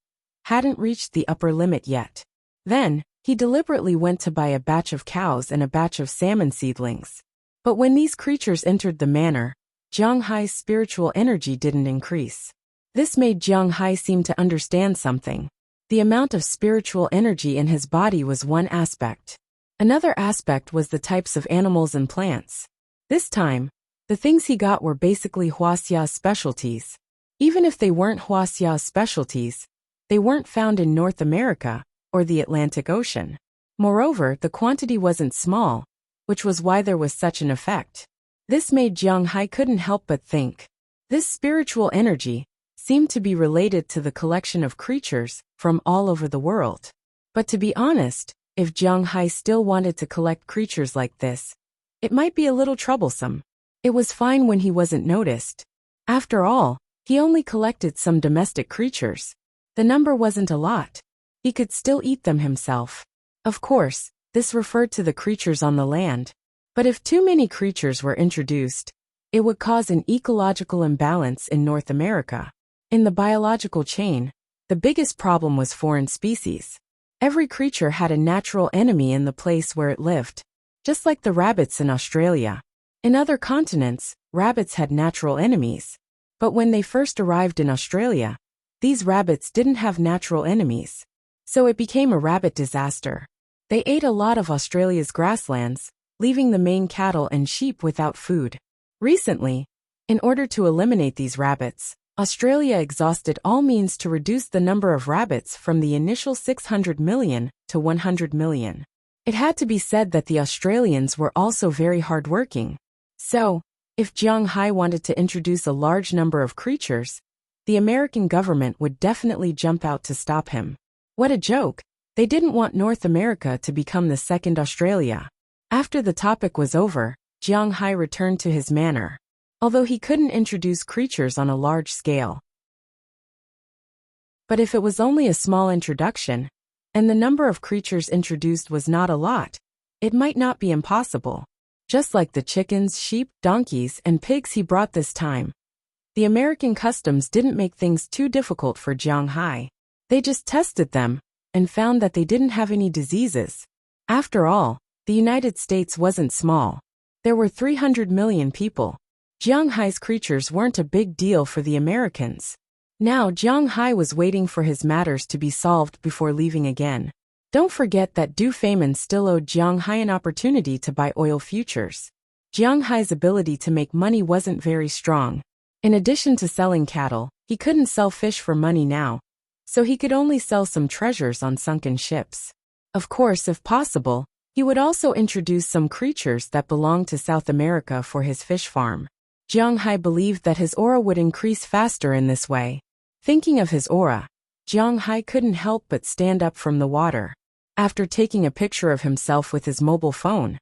S1: hadn't reached the upper limit yet. Then, he deliberately went to buy a batch of cows and a batch of salmon seedlings. But when these creatures entered the manor, Jiang Hai's spiritual energy didn't increase. This made Jiang Hai seem to understand something. The amount of spiritual energy in his body was one aspect. Another aspect was the types of animals and plants. This time, the things he got were basically Huaxia's specialties. Even if they weren't Huaxia's specialties, they weren't found in North America or the Atlantic Ocean. Moreover, the quantity wasn't small, which was why there was such an effect. This made Jiang Hai couldn't help but think. This spiritual energy seemed to be related to the collection of creatures from all over the world. But to be honest, if Jiang Hai still wanted to collect creatures like this, it might be a little troublesome. It was fine when he wasn't noticed. After all, he only collected some domestic creatures. The number wasn't a lot. He could still eat them himself. Of course, this referred to the creatures on the land. But if too many creatures were introduced, it would cause an ecological imbalance in North America. In the biological chain, the biggest problem was foreign species. Every creature had a natural enemy in the place where it lived, just like the rabbits in Australia. In other continents, rabbits had natural enemies. But when they first arrived in Australia, these rabbits didn't have natural enemies. So it became a rabbit disaster. They ate a lot of Australia's grasslands, leaving the main cattle and sheep without food. Recently, in order to eliminate these rabbits, Australia exhausted all means to reduce the number of rabbits from the initial 600 million to 100 million. It had to be said that the Australians were also very hardworking. So, if Jiang Hai wanted to introduce a large number of creatures, the American government would definitely jump out to stop him. What a joke! They didn't want North America to become the second Australia. After the topic was over, Jiang Hai returned to his manor. Although he couldn't introduce creatures on a large scale. But if it was only a small introduction, and the number of creatures introduced was not a lot, it might not be impossible. Just like the chickens, sheep, donkeys, and pigs he brought this time. The American customs didn't make things too difficult for Jiang Hai. They just tested them, and found that they didn't have any diseases. After all, the United States wasn't small. There were 300 million people. Jiang Hai's creatures weren't a big deal for the Americans. Now Jiang Hai was waiting for his matters to be solved before leaving again. Don't forget that Du Feynman still owed Jiang Hai an opportunity to buy oil futures. Jiang Hai's ability to make money wasn't very strong. In addition to selling cattle, he couldn't sell fish for money now, so he could only sell some treasures on sunken ships. Of course, if possible, he would also introduce some creatures that belonged to South America for his fish farm. Jiang Hai believed that his aura would increase faster in this way. Thinking of his aura, Jiang Hai couldn't help but stand up from the water. After taking a picture of himself with his mobile phone,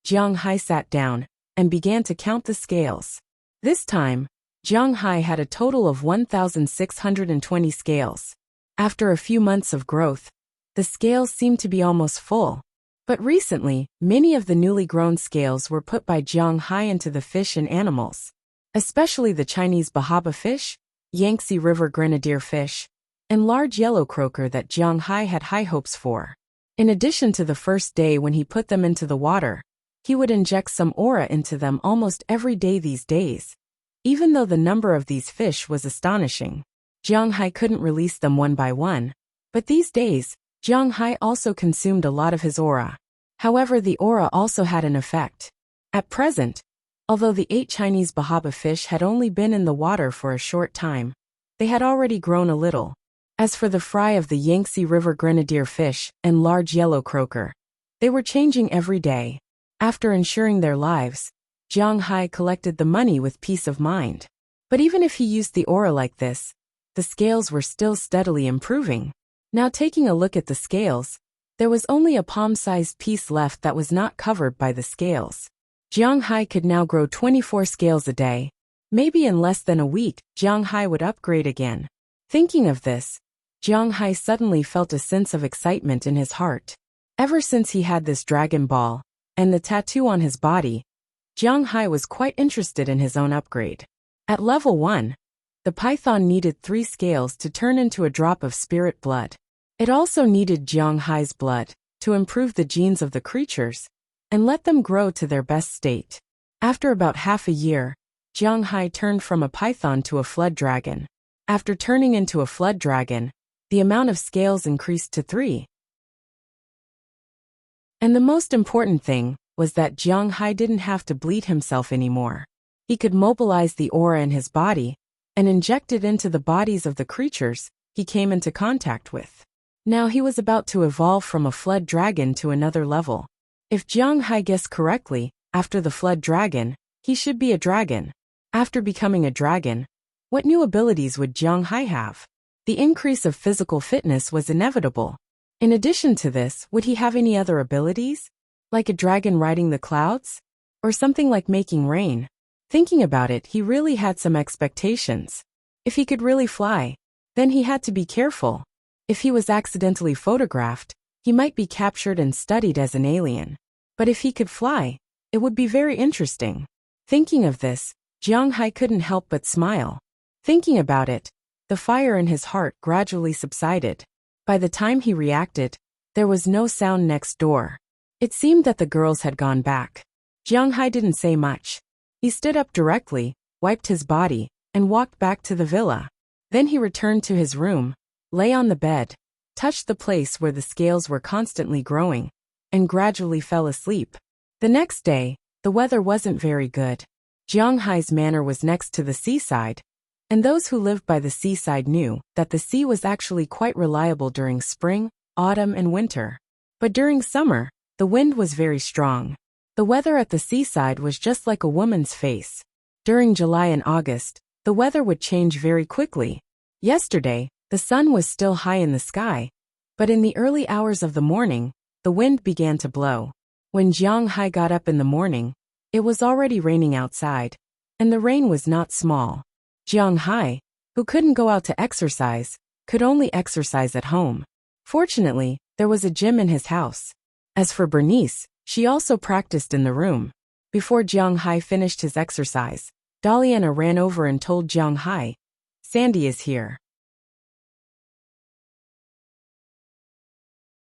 S1: Jiang Hai sat down and began to count the scales. This time, Jiang Hai had a total of 1,620 scales. After a few months of growth, the scales seemed to be almost full. But recently, many of the newly grown scales were put by Jiang Hai into the fish and animals, especially the Chinese bahaba fish, Yangtze River grenadier fish, and large yellow croaker that Jiang Hai had high hopes for. In addition to the first day when he put them into the water, he would inject some aura into them almost every day these days. Even though the number of these fish was astonishing, Jiang Hai couldn't release them one by one, but these days, Jiang Hai also consumed a lot of his aura. However, the aura also had an effect. At present, although the 8 Chinese bahaba fish had only been in the water for a short time, they had already grown a little. As for the fry of the Yangtze River grenadier fish and large yellow croaker, they were changing every day. After ensuring their lives, Jiang Hai collected the money with peace of mind. But even if he used the aura like this, the scales were still steadily improving. Now taking a look at the scales, there was only a palm-sized piece left that was not covered by the scales. Jiang Hai could now grow 24 scales a day. Maybe in less than a week, Jiang Hai would upgrade again. Thinking of this, Jiang Hai suddenly felt a sense of excitement in his heart. Ever since he had this dragon ball and the tattoo on his body, Jiang Hai was quite interested in his own upgrade. At level 1, the python needed 3 scales to turn into a drop of spirit blood. It also needed Jiang Hai's blood to improve the genes of the creatures and let them grow to their best state. After about half a year, Jiang Hai turned from a python to a flood dragon. After turning into a flood dragon, the amount of scales increased to 3. And the most important thing was that Jiang Hai didn't have to bleed himself anymore. He could mobilize the aura in his body and inject it into the bodies of the creatures he came into contact with. Now he was about to evolve from a flood dragon to another level. If Jiang Hai guessed correctly, after the flood dragon, he should be a dragon. After becoming a dragon, what new abilities would Jiang Hai have? The increase of physical fitness was inevitable. In addition to this, would he have any other abilities? Like a dragon riding the clouds? Or something like making rain? Thinking about it, he really had some expectations. If he could really fly, then he had to be careful. If he was accidentally photographed, he might be captured and studied as an alien. But if he could fly, it would be very interesting. Thinking of this, Jiang Hai couldn't help but smile. Thinking about it, the fire in his heart gradually subsided. By the time he reacted, there was no sound next door. It seemed that the girls had gone back. Jiang Hai didn't say much. He stood up directly, wiped his body, and walked back to the villa. Then he returned to his room, lay on the bed, touched the place where the scales were constantly growing, and gradually fell asleep. The next day, the weather wasn't very good. Jiang Hai's manor was next to the seaside, and those who lived by the seaside knew that the sea was actually quite reliable during spring, autumn, and winter. But during summer, the wind was very strong. The weather at the seaside was just like a woman's face. During July and August, the weather would change very quickly. Yesterday, the sun was still high in the sky, but in the early hours of the morning, the wind began to blow. When Jiang Hai got up in the morning, it was already raining outside, and the rain was not small. Jiang Hai, who couldn't go out to exercise, could only exercise at home. Fortunately, there was a gym in his house. As for Bernice, she also practiced in the room. Before Jiang Hai finished his exercise, Daliana ran over and told Jiang Hai, "Sandy is here."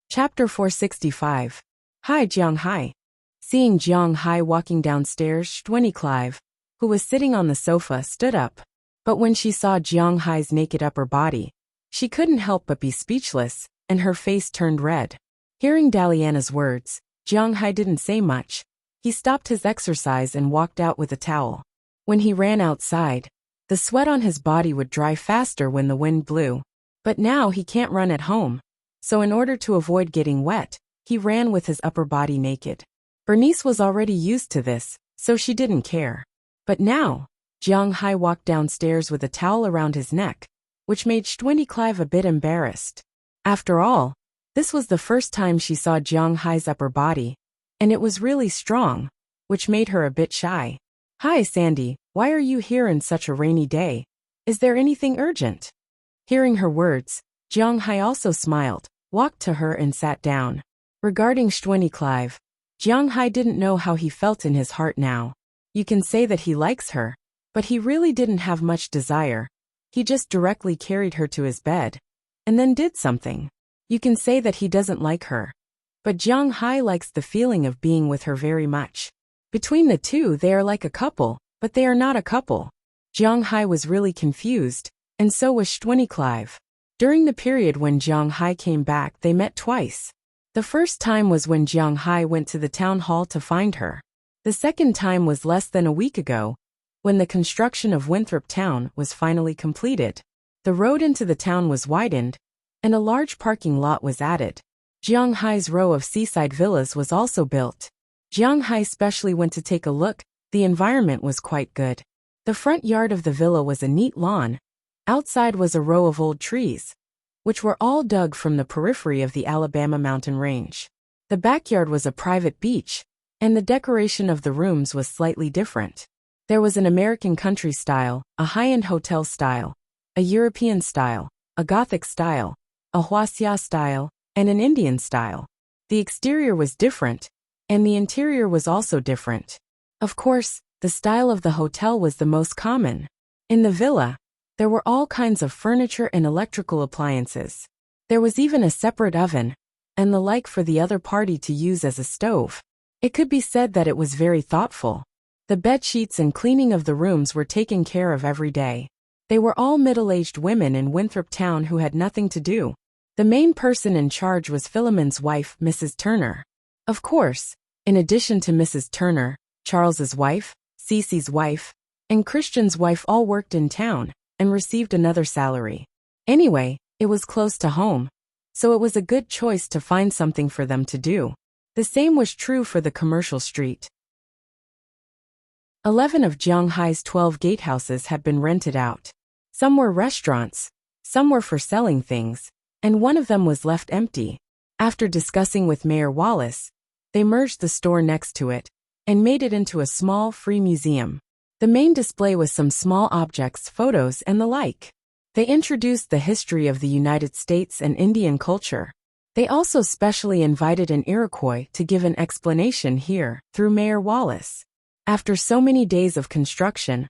S1: Chapter 465. Hi Jiang Hai. Seeing Jiang Hai walking downstairs, Shtuani Clive, who was sitting on the sofa, stood up. But when she saw Jiang Hai's naked upper body, she couldn't help but be speechless, and her face turned red. Hearing Daliana's words, Jiang Hai didn't say much. He stopped his exercise and walked out with a towel. When he ran outside, the sweat on his body would dry faster when the wind blew. But now he can't run at home. So in order to avoid getting wet, he ran with his upper body naked. Bernice was already used to this, so she didn't care. But now, Jiang Hai walked downstairs with a towel around his neck, which made Stwenny Clive a bit embarrassed. After all, this was the first time she saw Jiang Hai's upper body, and it was really strong, which made her a bit shy. "Hi, Sandy, why are you here in such a rainy day? Is there anything urgent?" Hearing her words, Jiang Hai also smiled, walked to her and sat down. Regarding Stwenny Clive, Jiang Hai didn't know how he felt in his heart now. You can say that he likes her, but he really didn't have much desire. He just directly carried her to his bed, and then did something. You can say that he doesn't like her. But Jiang Hai likes the feeling of being with her very much. Between the two they are like a couple, but they are not a couple. Jiang Hai was really confused, and so was Stwenny Clive. During the period when Jiang Hai came back they met twice. The first time was when Jiang Hai went to the town hall to find her. The second time was less than a week ago, when the construction of Winthrop Town was finally completed. The road into the town was widened, and a large parking lot was added. Jiang Hai's row of seaside villas was also built. Jiang Hai specially went to take a look. The environment was quite good. The front yard of the villa was a neat lawn. Outside was a row of old trees, which were all dug from the periphery of the Alabama mountain range. The backyard was a private beach, and the decoration of the rooms was slightly different. There was an American country style, a high-end hotel style, a European style, a Gothic style, a Huaxia style, and an Indian style. The exterior was different, and the interior was also different. Of course, the style of the hotel was the most common. In the villa, there were all kinds of furniture and electrical appliances. There was even a separate oven, and the like for the other party to use as a stove. It could be said that it was very thoughtful. The bed sheets and cleaning of the rooms were taken care of every day. They were all middle-aged women in Winthrop Town who had nothing to do. The main person in charge was Philemon's wife, Mrs. Turner. Of course, in addition to Mrs. Turner, Charles's wife, Cece's wife, and Christian's wife all worked in town and received another salary. Anyway, it was close to home, so it was a good choice to find something for them to do. The same was true for the commercial street. 11 of Jiang Hai's 12 gatehouses had been rented out. Some were restaurants, some were for selling things, and one of them was left empty. After discussing with Mayor Wallace, they merged the store next to it and made it into a small, free museum. The main display was some small objects, photos, and the like. They introduced the history of the United States and Indian culture. They also specially invited an Iroquois to give an explanation here, through Mayor Wallace. After so many days of construction,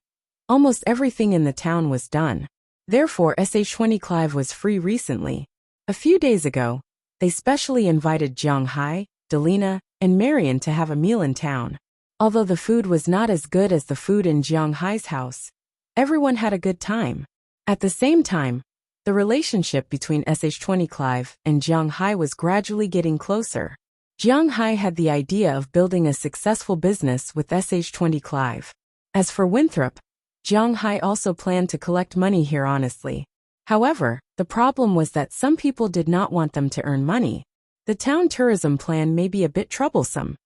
S1: almost everything in the town was done. Therefore, Stwenny Clive was free recently. A few days ago, they specially invited Jiang Hai, Delina, and Marion to have a meal in town. Although the food was not as good as the food in Jiang Hai's house, everyone had a good time. At the same time, the relationship between Stwenny Clive and Jiang Hai was gradually getting closer. Jiang Hai had the idea of building a successful business with Stwenny Clive. As for Winthrop, Jiang Hai also planned to collect money here honestly. However, the problem was that some people did not want them to earn money. The town tourism plan may be a bit troublesome.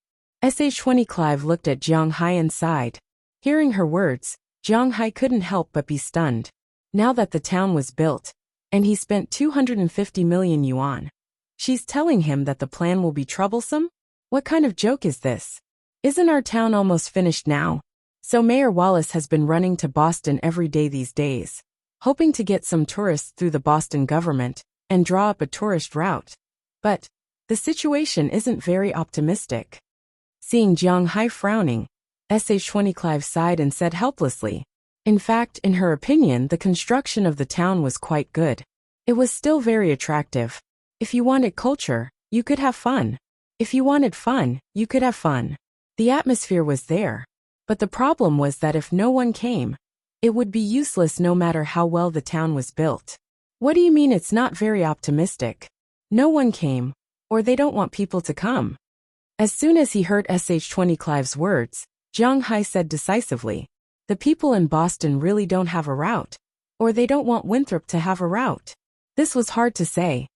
S1: Stwenny Clive looked at Jiang Hai and sighed. Hearing her words, Jiang Hai couldn't help but be stunned. Now that the town was built, and he spent 250 million yuan, she's telling him that the plan will be troublesome? What kind of joke is this? Isn't our town almost finished now? So Mayor Wallace has been running to Boston every day these days, hoping to get some tourists through the Boston government and draw up a tourist route. But the situation isn't very optimistic. Seeing Jiang Hai frowning, Stwenny Clive sighed and said helplessly. In fact, in her opinion, the construction of the town was quite good. It was still very attractive. If you wanted culture, you could have fun. If you wanted fun, you could have fun. The atmosphere was there. But the problem was that if no one came, it would be useless no matter how well the town was built. What do you mean it's not very optimistic? No one came. or they don't want people to come. As soon as he heard SH-20 Clive's words, Jiang Hai said decisively, the people in Boston really don't have a route, or they don't want Winthrop to have a route. This was hard to say.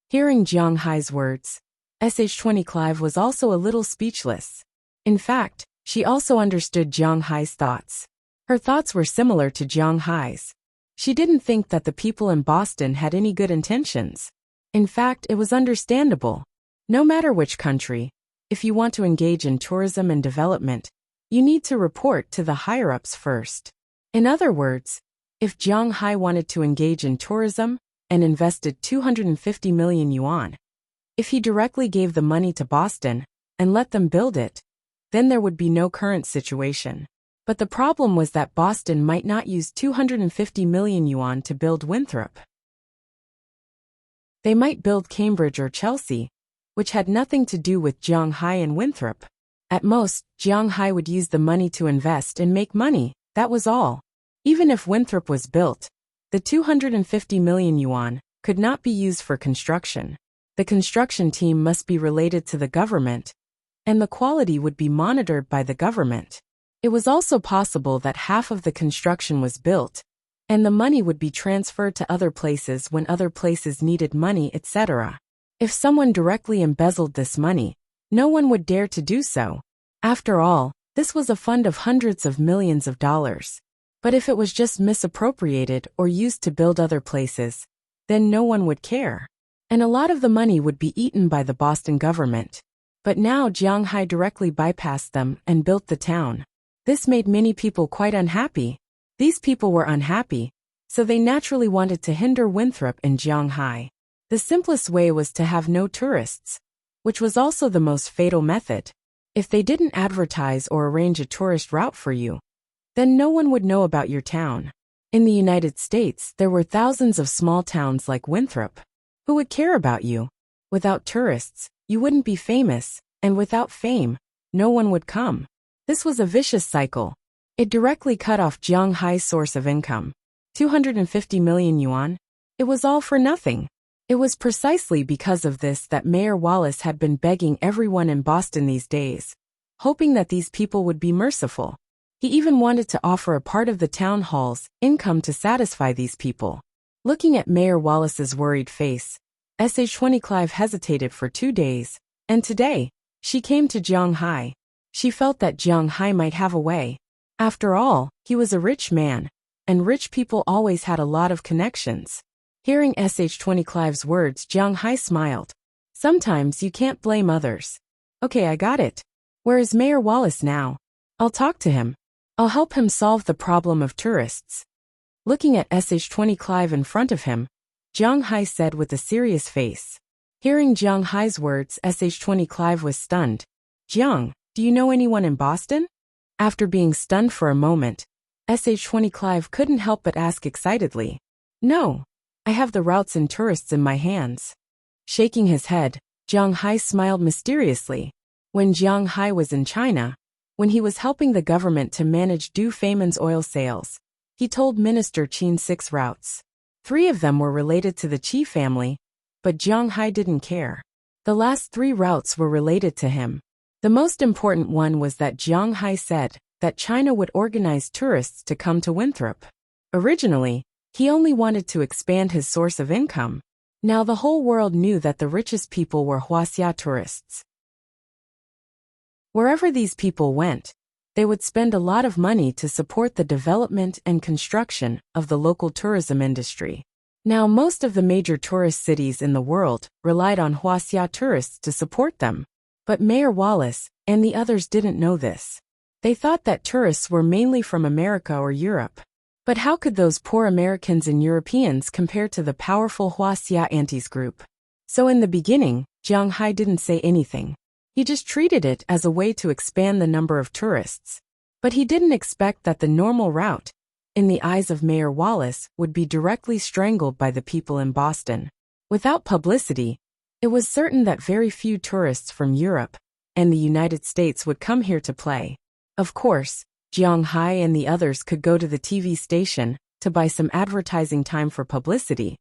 S1: Hearing Jiang Hai's words, SH-20 Clive was also a little speechless. In fact, she also understood Jiang Hai's thoughts. Her thoughts were similar to Jiang Hai's. She didn't think that the people in Boston had any good intentions. In fact, it was understandable. No matter which country, if you want to engage in tourism and development, you need to report to the higher-ups first. In other words, if Jiang Hai wanted to engage in tourism and invested 250 million yuan, if he directly gave the money to Boston and let them build it, then there would be no current situation. But the problem was that Boston might not use 250 million yuan to build Winthrop. They might build Cambridge or Chelsea, which had nothing to do with Jiang Hai and Winthrop. At most, Jiang Hai would use the money to invest and make money, that was all. Even if Winthrop was built, the 250 million yuan could not be used for construction. The construction team must be related to the government, and the quality would be monitored by the government. It was also possible that half of the construction was built, and the money would be transferred to other places when other places needed money, etc. If someone directly embezzled this money, no one would dare to do so. After all, this was a fund of hundreds of millions of dollars. But if it was just misappropriated or used to build other places, then no one would care. And a lot of the money would be eaten by the Boston government. But now Jiang Hai directly bypassed them and built the town. This made many people quite unhappy. These people were unhappy, so they naturally wanted to hinder Winthrop and Jiang Hai. The simplest way was to have no tourists, which was also the most fatal method. If they didn't advertise or arrange a tourist route for you, then no one would know about your town. In the United States, there were thousands of small towns like Winthrop. Who would care about you? Without tourists, you wouldn't be famous, and without fame, no one would come. This was a vicious cycle. It directly cut off Jiang Hai's source of income. 250 million yuan? It was all for nothing. It was precisely because of this that Mayor Wallace had been begging everyone in Boston these days, hoping that these people would be merciful. He even wanted to offer a part of the town hall's income to satisfy these people. Looking at Mayor Wallace's worried face, SH-20 Clive hesitated for 2 days, and today, she came to Jiang Hai. She felt that Jiang Hai might have a way. After all, he was a rich man, and rich people always had a lot of connections. Hearing SH-20 Clive's words, Jiang Hai smiled. Sometimes you can't blame others. Okay, I got it. Where is Mayor Wallace now? I'll talk to him. I'll help him solve the problem of tourists. Looking at SH-20 Clive in front of him, Jiang Hai said with a serious face. Hearing Jiang Hai's words, SH-20 Clive was stunned. Jiang, do you know anyone in Boston? After being stunned for a moment, SH-20 Clive couldn't help but ask excitedly. No, I have the routes and tourists in my hands. Shaking his head, Jiang Hai smiled mysteriously. When Jiang Hai was in China, when he was helping the government to manage Du Feimin's oil sales, he told Minister Qin 6 routes. 3 of them were related to the Qi family, but Jiang Hai didn't care. The last 3 routes were related to him. The most important one was that Jiang Hai said that China would organize tourists to come to Winthrop. Originally, he only wanted to expand his source of income. Now the whole world knew that the richest people were Huaxia tourists. Wherever these people went, they would spend a lot of money to support the development and construction of the local tourism industry. Now most of the major tourist cities in the world relied on Huaxia tourists to support them. But Mayor Wallace and the others didn't know this. They thought that tourists were mainly from America or Europe. But how could those poor Americans and Europeans compare to the powerful Huaxia Antis group? So in the beginning, Jiang Hai didn't say anything. He just treated it as a way to expand the number of tourists. But he didn't expect that the normal route, in the eyes of Mayor Wallace, would be directly strangled by the people in Boston. Without publicity, it was certain that very few tourists from Europe and the United States would come here to play. Of course, Jiang Hai and the others could go to the TV station to buy some advertising time for publicity.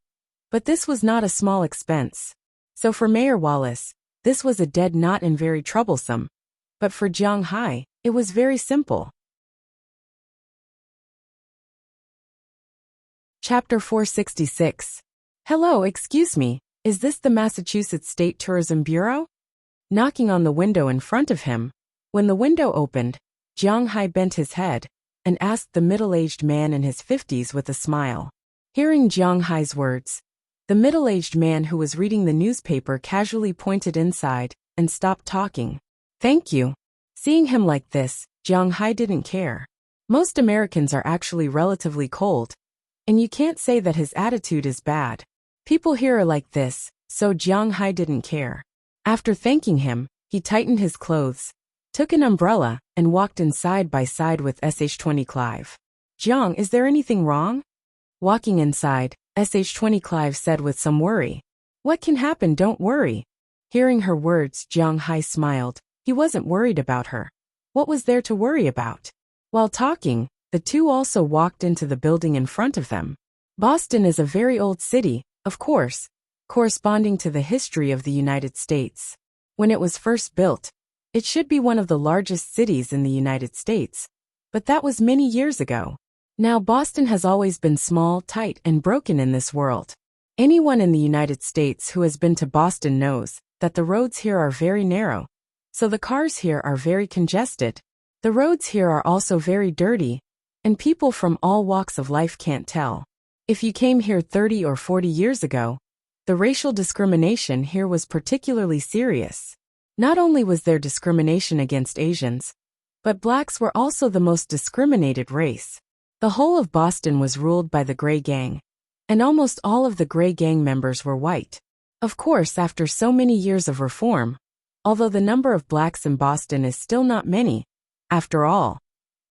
S1: But this was not a small expense. So for Mayor Wallace, this was a dead knot and very troublesome. But for Jiang Hai, it was very simple. Chapter 466. Hello, excuse me, is this the Massachusetts State Tourism Bureau? Knocking on the window in front of him. When the window opened, Jiang Hai bent his head and asked the middle-aged man in his 50s with a smile. Hearing Jiang Hai's words, the middle-aged man who was reading the newspaper casually pointed inside and stopped talking. Thank you. Seeing him like this, Jiang Hai didn't care. Most Americans are actually relatively cold, and you can't say that his attitude is bad. People here are like this, so Jiang Hai didn't care. After thanking him, he tightened his clothes, took an umbrella, and walked in side by side with SH-20 Clive. Jiang, is there anything wrong? Walking inside, SH-20 Clive said with some worry. What can happen, don't worry. Hearing her words, Jiang Hai smiled. He wasn't worried about her. What was there to worry about? While talking, the two also walked into the building in front of them. Boston is a very old city, of course, corresponding to the history of the United States. When it was first built, it should be one of the largest cities in the United States. But that was many years ago. Now Boston has always been small, tight, and broken in this world. Anyone in the United States who has been to Boston knows that the roads here are very narrow, so the cars here are very congested. The roads here are also very dirty, and people from all walks of life can't tell. If you came here 30 or 40 years ago, the racial discrimination here was particularly serious. Not only was there discrimination against Asians, but blacks were also the most discriminated race. The whole of Boston was ruled by the Gray Gang, and almost all of the Gray Gang members were white. Of course, after so many years of reform, although the number of blacks in Boston is still not many, after all,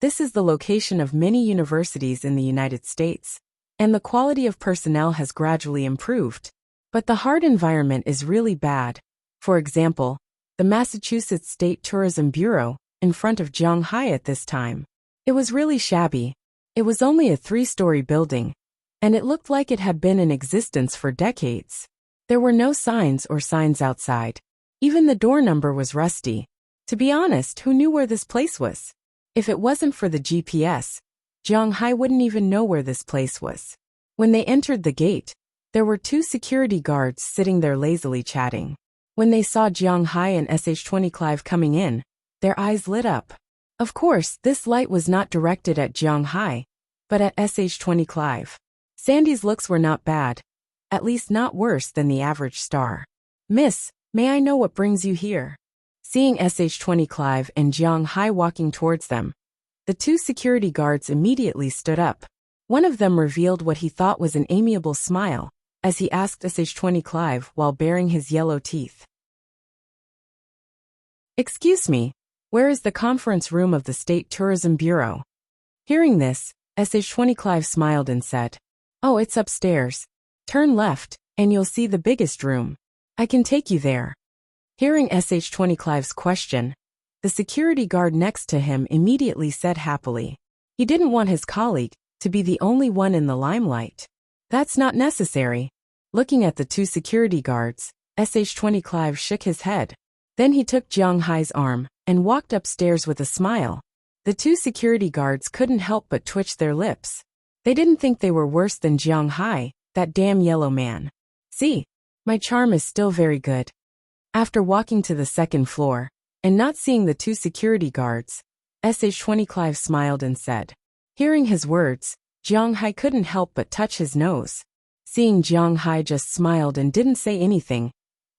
S1: this is the location of many universities in the United States, and the quality of personnel has gradually improved. But the hard environment is really bad. For example, the Massachusetts State Tourism Bureau, in front of Jiang Hai at this time. It was really shabby. It was only a 3-story building, and it looked like it had been in existence for decades. There were no signs or signs outside. Even the door number was rusty. To be honest, who knew where this place was? If it wasn't for the GPS, Jiang Hai wouldn't even know where this place was. When they entered the gate, there were 2 security guards sitting there lazily chatting. When they saw Jiang Hai and SH-20 Clive coming in, their eyes lit up. Of course, this light was not directed at Jiang Hai, but at SH-20 Clive. Sandy's looks were not bad, at least not worse than the average star. Miss, may I know what brings you here? Seeing SH-20 Clive and Jiang Hai walking towards them, the 2 security guards immediately stood up. One of them revealed what he thought was an amiable smile, as he asked SH-20 Clive while baring his yellow teeth. Excuse me, where is the conference room of the State Tourism Bureau? Hearing this, SH-20 Clive smiled and said, Oh, it's upstairs. Turn left, and you'll see the biggest room. I can take you there. Hearing SH-20 Clive's question, the security guard next to him immediately said happily. He didn't want his colleague to be the only one in the limelight. That's not necessary. Looking at the 2 security guards, SH-20 Clive shook his head. Then he took Jiang Hai's arm and walked upstairs with a smile. The 2 security guards couldn't help but twitch their lips. They didn't think they were worse than Jiang Hai, that damn yellow man. See, my charm is still very good. After walking to the 2nd floor, and not seeing the 2 security guards, SH-20 Clive smiled and said. Hearing his words, Jiang Hai couldn't help but touch his nose. Seeing Jiang Hai just smiled and didn't say anything,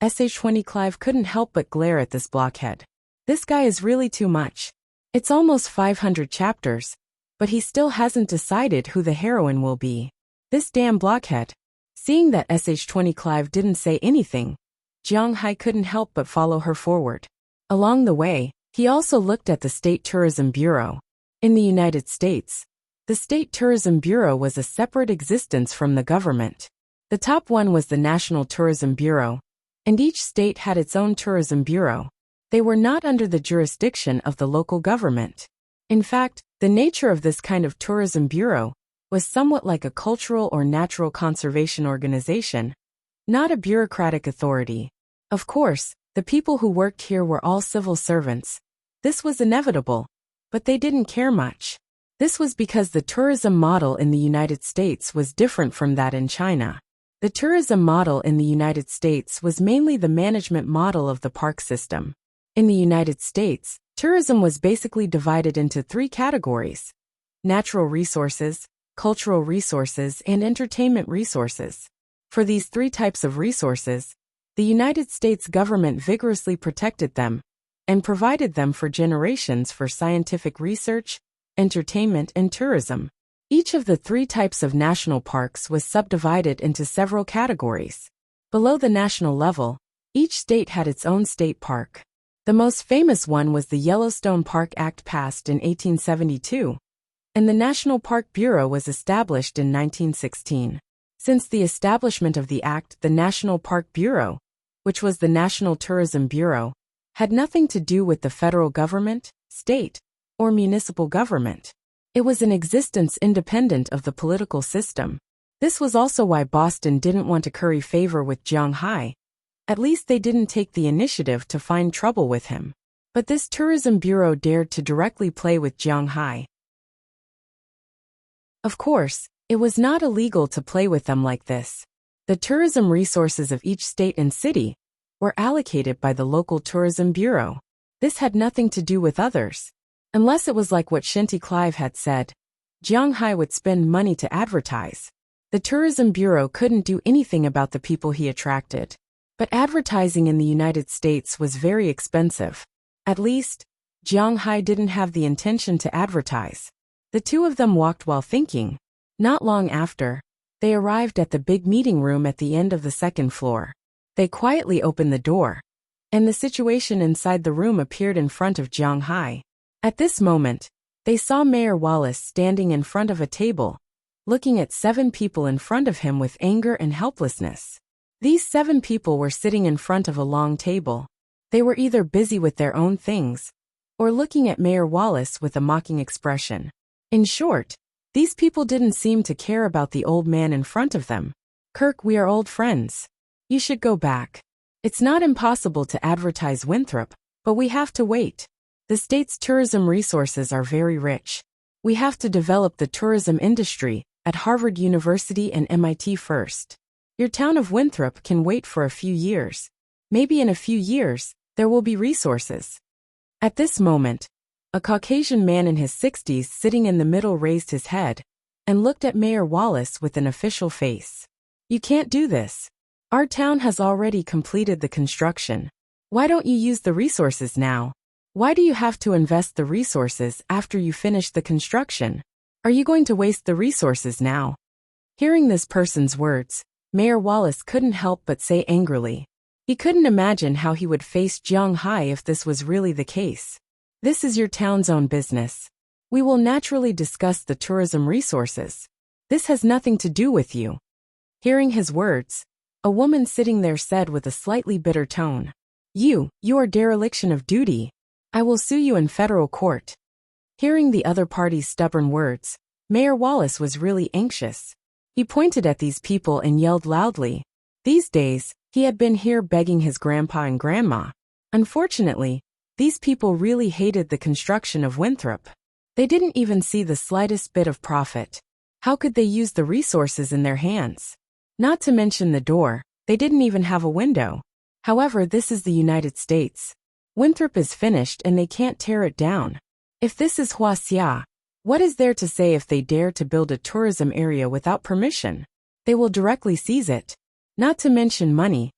S1: SH-20 Clive couldn't help but glare at this blockhead. This guy is really too much. It's almost 500 chapters, but he still hasn't decided who the heroine will be. This damn blockhead. Seeing that SH-20 Clive didn't say anything, Jiang Hai couldn't help but follow her forward. Along the way, he also looked at the State Tourism Bureau. In the United States, the State Tourism Bureau was a separate existence from the government. The top one was the National Tourism Bureau, and each state had its own tourism bureau. They were not under the jurisdiction of the local government. In fact, the nature of this kind of tourism bureau was somewhat like a cultural or natural conservation organization, not a bureaucratic authority. Of course, the people who worked here were all civil servants. This was inevitable, but they didn't care much. This was because the tourism model in the United States was different from that in China. The tourism model in the United States was mainly the management model of the park system. In the United States, tourism was basically divided into three categories: natural resources, cultural resources, and entertainment resources. For these three types of resources, the United States government vigorously protected them and provided them for generations for scientific research, entertainment, and tourism. Each of the three types of national parks was subdivided into several categories. Below the national level, each state had its own state park. The most famous one was the Yellowstone Park Act passed in 1872, and the National Park Bureau was established in 1916. Since the establishment of the act, the National Park Bureau, which was the National Tourism Bureau, had nothing to do with the federal government, state, or municipal government. It was in existence independent of the political system. This was also why Boston didn't want to curry favor with Jiang Hai. At least they didn't take the initiative to find trouble with him. But this tourism bureau dared to directly play with Jiang Hai. Of course, it was not illegal to play with them like this. The tourism resources of each state and city were allocated by the local tourism bureau. This had nothing to do with others. Unless it was like what Shinty Clive had said, Jiang Hai would spend money to advertise. The tourism bureau couldn't do anything about the people he attracted. But advertising in the United States was very expensive. At least, Jiang Hai didn't have the intention to advertise. The two of them walked while thinking. Not long after, they arrived at the big meeting room at the end of the second floor. They quietly opened the door, and the situation inside the room appeared in front of Jiang Hai. At this moment, they saw Mayor Wallace standing in front of a table, looking at 7 people in front of him with anger and helplessness. These 7 people were sitting in front of a long table. They were either busy with their own things, or looking at Mayor Wallace with a mocking expression. In short, these people didn't seem to care about the old man in front of them. "Kirk, we are old friends. You should go back. It's not impossible to advertise Winthrop, but we have to wait. The state's tourism resources are very rich. We have to develop the tourism industry at Harvard University and MIT first. Your town of Winthrop can wait for a few years. Maybe in a few years, there will be resources." At this moment, a Caucasian man in his 60s sitting in the middle raised his head and looked at Mayor Wallace with an official face. "You can't do this. Our town has already completed the construction. Why don't you use the resources now? Why do you have to invest the resources after you finish the construction? Are you going to waste the resources now?" Hearing this person's words, Mayor Wallace couldn't help but say angrily. He couldn't imagine how he would face Jiang Hai if this was really the case. "This is your town's own business. We will naturally discuss the tourism resources. This has nothing to do with you." Hearing his words, a woman sitting there said with a slightly bitter tone, You are dereliction of duty. I will sue you in federal court." Hearing the other party's stubborn words, Mayor Wallace was really anxious. He pointed at these people and yelled loudly. These days, he had been here begging his grandpa and grandma. Unfortunately, these people really hated the construction of Winthrop. They didn't even see the slightest bit of profit. How could they use the resources in their hands? Not to mention the door, they didn't even have a window. However, this is the United States. Winthrop is finished and they can't tear it down. If this is Huaxia, what is there to say if they dare to build a tourism area without permission? They will directly seize it. Not to mention money.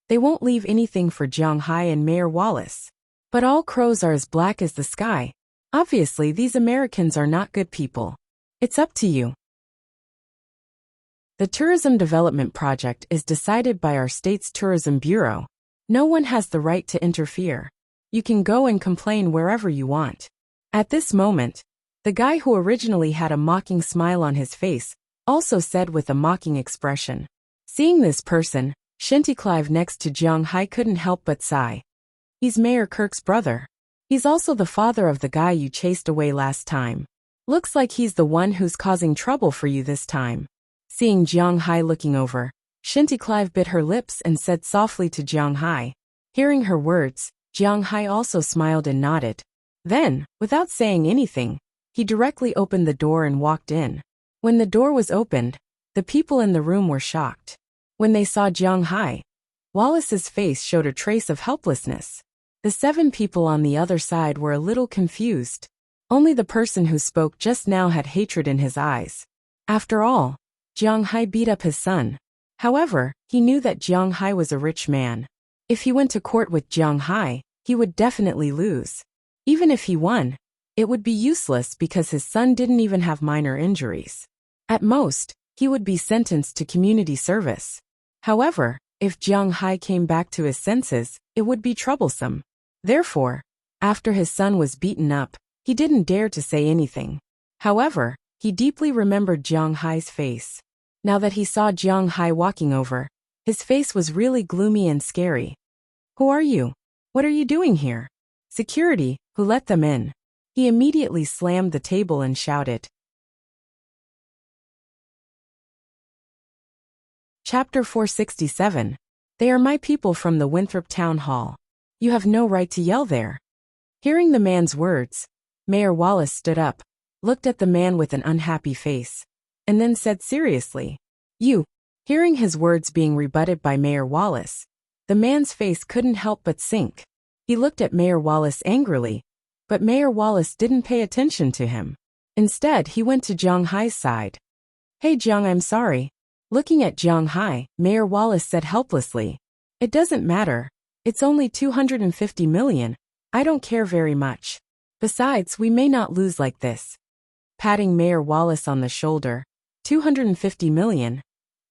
S1: They won't leave anything for Jiang Hai and Mayor Wallace. But all crows are as black as the sky. Obviously, these Americans are not good people. It's up to you. The tourism development project is decided by our state's tourism bureau. No one has the right to interfere. You can go and complain wherever you want. At this moment, the guy who originally had a mocking smile on his face also said with a mocking expression. Seeing this person, Shinty Clive next to Jiang Hai couldn't help but sigh. He's Mayor Kirk's brother. He's also the father of the guy you chased away last time. Looks like he's the one who's causing trouble for you this time. Seeing Jiang Hai looking over, Shinty Clive bit her lips and said softly to Jiang Hai, Hearing her words, Jiang Hai also smiled and nodded. Then, without saying anything, he directly opened the door and walked in. When the door was opened, the people in the room were shocked. When they saw Jiang Hai, Wallace's face showed a trace of helplessness. The 7 people on the other side were a little confused. Only the person who spoke just now had hatred in his eyes. After all, Jiang Hai beat up his son. However, he knew that Jiang Hai was a rich man. If he went to court with Jiang Hai, he would definitely lose. Even if he won, it would be useless because his son didn't even have minor injuries. At most, he would be sentenced to community service. However, if Jiang Hai came back to his senses, it would be troublesome. Therefore, after his son was beaten up, he didn't dare to say anything. However, he deeply remembered Jiang Hai's face. Now that he saw Jiang Hai walking over, his face was really gloomy and scary. "Who are you? What are you doing here?" "Security, who let them in?" He immediately slammed the table and shouted. Chapter 467. They are my people from the Winthrop Town Hall. You have no right to yell there. Hearing the man's words, Mayor Wallace stood up, looked at the man with an unhappy face, and then said seriously, "You." Hearing his words being rebutted by Mayor Wallace, the man's face couldn't help but sink. He looked at Mayor Wallace angrily, but Mayor Wallace didn't pay attention to him. Instead, he went to Jiang Hai's side. "Hey Jiang, I'm sorry." Looking at Jiang Hai, Mayor Wallace said helplessly, "It doesn't matter. It's only 250 million. I don't care very much. Besides, we may not lose like this." Patting Mayor Wallace on the shoulder, 250 million.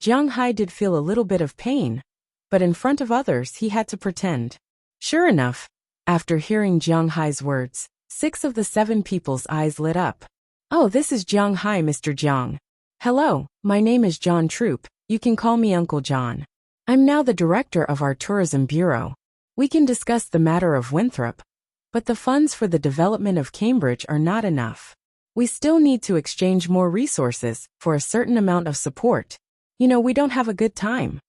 S1: Jiang Hai did feel a little bit of pain, but in front of others he had to pretend. Sure enough, after hearing Jiang Hai's words, 6 of the 7 people's eyes lit up. "Oh, this is Jiang Hai, Mr. Jiang. Hello, my name is John Troop. You can call me Uncle John. I'm now the director of our tourism bureau. We can discuss the matter of Winthrop, but the funds for the development of Cambridge are not enough. We still need to exchange more resources for a certain amount of support. You know, we don't have a good time."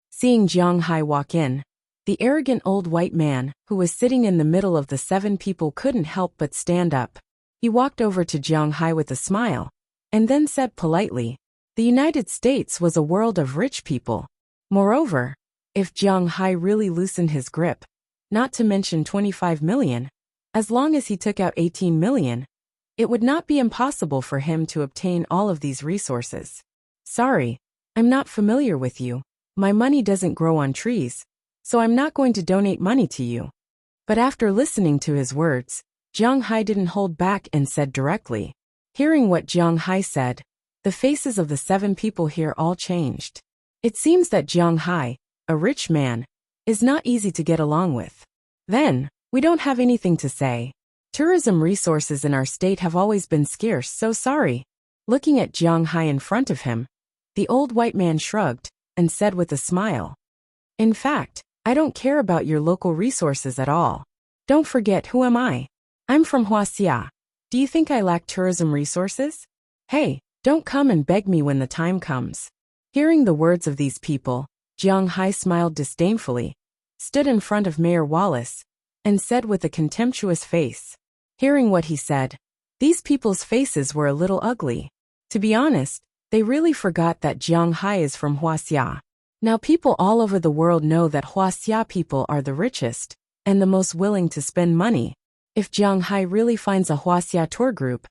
S1: Seeing Jiang Hai walk in, the arrogant old white man, who was sitting in the middle of the 7 people, couldn't help but stand up. He walked over to Jiang Hai with a smile, and then said politely, "The United States was a world of rich people. Moreover, if Jiang Hai really loosened his grip, not to mention 25 million, as long as he took out 18 million, it would not be impossible for him to obtain all of these resources. Sorry, I'm not familiar with you. My money doesn't grow on trees, so I'm not going to donate money to you." But after listening to his words, Jiang Hai didn't hold back and said directly. Hearing what Jiang Hai said, the faces of the 7 people here all changed. It seems that Jiang Hai, a rich man, is not easy to get along with. "Then, we don't have anything to say. Tourism resources in our state have always been scarce, so sorry." Looking at Jiang Hai in front of him, the old white man shrugged and said with a smile, "In fact, I don't care about your local resources at all. Don't forget, who am I? I'm from Huaxia. Do you think I lack tourism resources? Hey, don't come and beg me when the time comes." Hearing the words of these people, Jiang Hai smiled disdainfully, stood in front of Mayor Wallace, and said with a contemptuous face. Hearing what he said, these people's faces were a little ugly. To be honest, they really forgot that Jiang Hai is from Huaxia. Now people all over the world know that Huaxia people are the richest and the most willing to spend money. If Jiang Hai really finds a Huaxia tour group,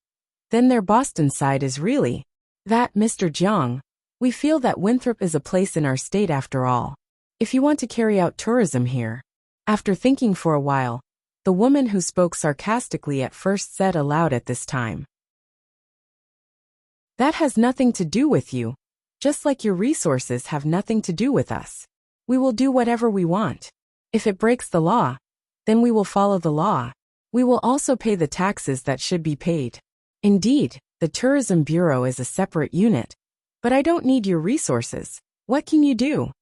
S1: then their Boston side is really that. "Mr. Jiang, we feel that Winthrop is a place in our state after all. If you want to carry out tourism here." After thinking for a while, the woman who spoke sarcastically at first said aloud at this time, "That has nothing to do with you, just like your resources have nothing to do with us. We will do whatever we want. If it breaks the law, then we will follow the law. We will also pay the taxes that should be paid. Indeed, the Tourism Bureau is a separate unit, but I don't need your resources. What can you do?"